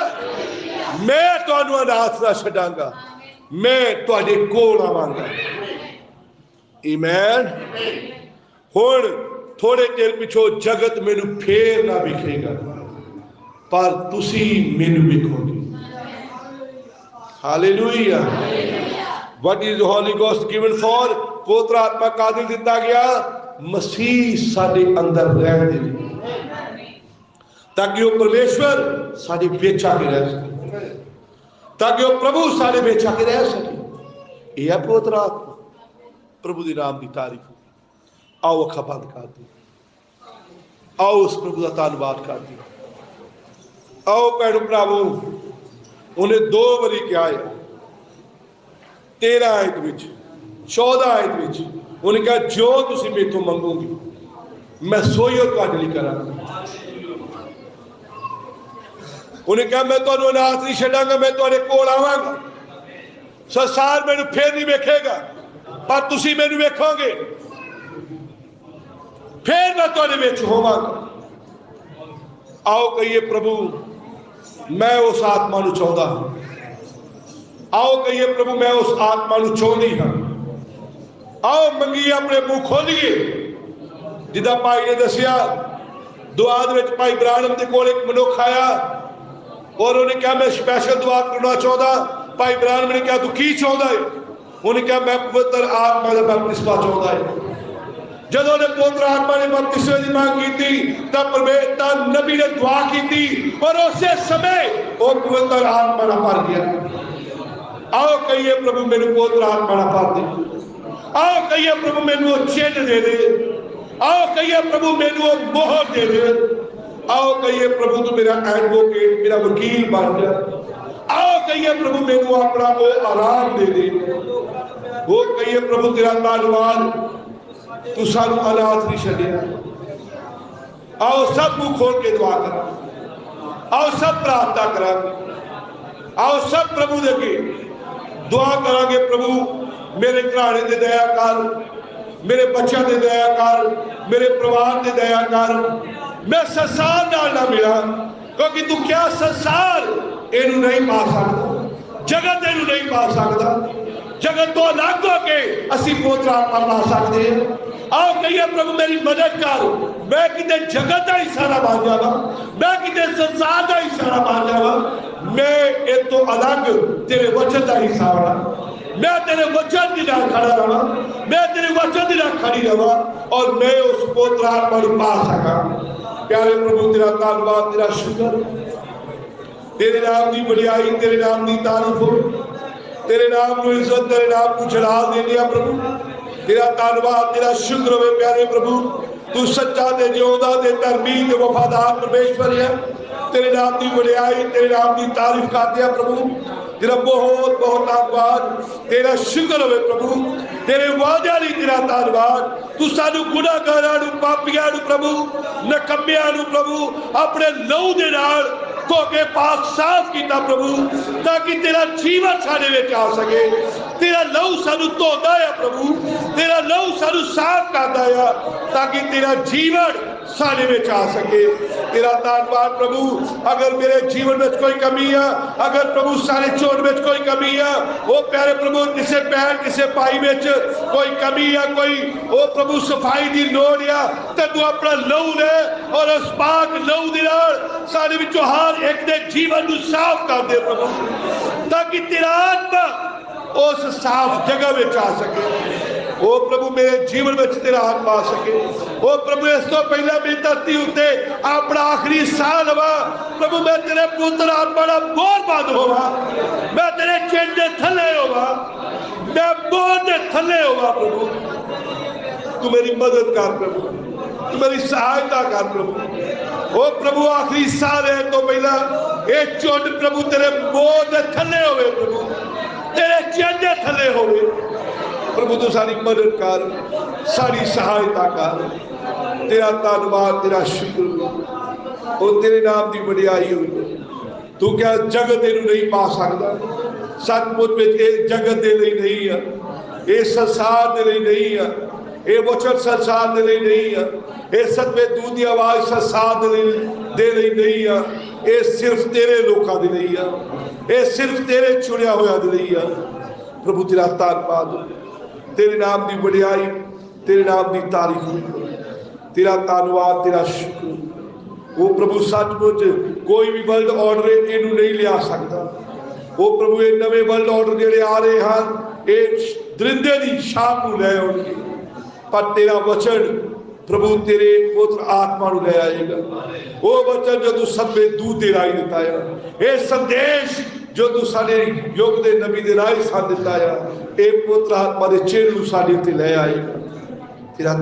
मैं तुहानू अनाथ ना छड्डांगा, मैं तुहाडे कोल आवांगा। आमीन। हुण थोड़े चिर पिछों जगत मैनू फेर ना वेखेगा, पर तुसी मैनू वेखोगे। Hallelujah. What is the Holy Ghost given for? पवित्र आत्मा कादिल दिता गया मसीह साडे अंदर रहने दे लिए, ताकि वो परमेश्वर साडे विच आके रह सके, ताकि वो प्रभु साडे विच आके रह सके। यह पवित्र आत्मा प्रभु दी नाम दी तारीफ हो। आओ अखां बंद कर दी, आओ उस प्रभु का धन्नवाद कर दी। आओ भैणो भरावो, उन्हें 2 बारी क्या है 13 आयत विच 14 आयत विच उन्हें कहा जो तुसी मेरे तो मंगोगे मैं सोई तुहाडे लई करांगा। उन्हें कहा मैं तुहानू अनाथ नहीं छड्डांगा, मैं तुहाडे कोल आवांगा। संसार मैनू फिर नहीं वेखेगा, पर तुसी मैनू वेखोगे, फिर मैं तुहाडे विच होवांगा। आओ कहिए प्रभु मैं उस आत्मा नू चाहता हूं। आओ कहिए प्रभु मैं उस आत्मा नू चाहती हाँ। आओ मंगिए, अपने मुंह खोलिए। जिदा भाई ने दसिया दुआ दे विच भाई ब्राहनम दे कोल एक मनुख आया और उन्हें कहा मैं स्पैशल दुआ करना चाहता। भाई ब्राहनम ने कहा तू की चाहता है? उन्हें कहा मैं पवित्र आत्मा का बपतिस्मा चाहता है। जब उन्हें पवित्र आत्मा ने बपतिस्मे की मांग की तब नबी ने दुआ की और उसे समय वो पवित्र आत्मा ना भर गया। आओ कहिए प्रभु मेरे पवित्र आत्मा ना भर दे। आओ कहिए प्रभु मेनू वो चिन्ह दे दे। आओ कहिए प्रभु मेनू वो मोहर दे दे। आओ कहिए प्रभु तू मेरा एडवोकेट, मेरा वकील बन जा। आओ कहिए प्रभु मेनू अपना वो आराम दे दे। वो कहिए प्रभु तेरा धन्यवाद तू सानू अनाथ नहीं छड्डिया। आओ सब मुंह खोल के दुआ करा। आओ सब प्रार्थना करा। आओ सब प्रभु दे अगे दुआ करांगे। प्रभु मेरे घराने दे दया कर, मेरे बच्चों दे दया कर, मेरे परिवार दे दया कर। मैं संसार नाल ना मिला क्योंकि तू क्या संसार इनू नहीं पा सकता, जगत इनू नहीं पा सकता। जगत तो अलग होके असी पवित्र आत्मा पा सकते हैं। आओ कहिए प्रभु मेरी मदद कर, मैं किते जगत का हिस्सा ना बन जावा, मैं किते संसार का हिस्सा ना बन जावा। मैं एक तो अलग तेरे वचन का हिस्सा बना। मैं तेरे वचन की नाल खड़ा रहा, मैं तेरे वचन की नाल खड़ी रहा और मैं उस पवित्र आत्मा को पा सका। प्यारे प्रभु तेरा धन्यवाद, तेरा शुक्र, तेरे नाम की बड़ाई, तेरे नाम की तारीफ हो, तेरे नाम को इज्जत, तेरे नाम को जलाल दे दिया प्रभु। तेरा धन्यवाद, तेरा शुक्र हो प्यारे प्रभु। तू सच्चा ते जिउंदा ते धर्मी ते वफादार परमेश्वर है। तेरे नाम की बड़ाई, तेरे नाम की तारीफ करते हैं प्रभु। तेरा बहुत बहुत धन्यवाद, तेरा शुक्र होवे प्रभु, तेरे वादे ਲਈ तेरा धन्यवाद। तू सानू गुनाहगारां नू, पापियां नू प्रभु, नकम्मियां नू प्रभु अपने लहू दे नाल धो के पाक साफ किया प्रभु, ताकि तेरा जीवन साडे विच आ सके। तेरा लहू सानू धोंदा है प्रभु, तेरा लहू सानू साफ करदा है, ताकि तेरा जीवन साडे विच आ सके। तेरा धन्यवाद प्रभु। अगर मेरे जीवन में कोई कमी है, अगर प्रभु सारे चोट में कोई कमी है, वो प्यारे प्रभु किसे पैर किसे पाई में कोई कमी है, कोई वो प्रभु सफाई की लोड़ है, तो तू अपना लहू ले और उस पाक लहू दे नाल साडे विचों हर एक दे जीवन नू साफ कर दे प्रभु, ताकि तेरा आत्मा उस साफ जगह में आ सके। ओ प्रभु मेरे जीवन में तेरा आत्मा आ सके। ओ प्रभु इस तो पहले मैं धरती उत्ते अपना आखिरी साह लवा प्रभु, मैं तेरे पुत्र आत्मा का बोर बंद होवा, मैं तेरे चिन्ह के थले होवा, मैं बोर के थले होवा प्रभु। तू मेरी मदद कर प्रभु, तू मेरी सहायता कर प्रभु। ओ प्रभु आखिरी साह लेने तो पहला ये चुन प्रभु तेरे बोर के थले होवे प्रभु, तेरे चिन्ह के थले होवे प्रभु। तू सारी मदद कर, सारी सहायता कर। तेरा धन्यवाद, तेरा शुक्र और तेरे नाम की वडियाई हो। तू क्या जगत इनू नहीं पा सकता, सचमुच में ये जगत के लिए नहीं है, ये संसार के लिए नहीं है, ये वचन संसार के लिए नहीं है, ये सतवे दूध की आवाज संसार के लिए नहीं है, ये सिर्फ तेरे लोगों के लिए है, ये सिर्फ तेरे चुनिया हुआ के लिए है। प्रभु तेरा धन्यवाद, तेरे नाम की वडियाई, तेरे नाम की तारीफ, तेरा धन्यवाद, तेरा शुक्र। वो प्रभु सचमुच कोई भी वर्ल्ड ऑर्डर इनू नहीं लिया सकता। वो प्रभु ये नवे वर्ल्ड ऑर्डर जेडे आ रहे हैं ये दरिंदे की शाम को लै आउणगे, पर तेरा वचन प्रभु तेरे पुत्र आत्मा को लै आएगा। वो वचन जो तू सभे दूध के राही दिता है, ये संदेश जो तू साडे युग के नबी के राही सा दिता है, ये पुत्र आत्मा के चिन्ह साडे ते लै आएगा। तेरा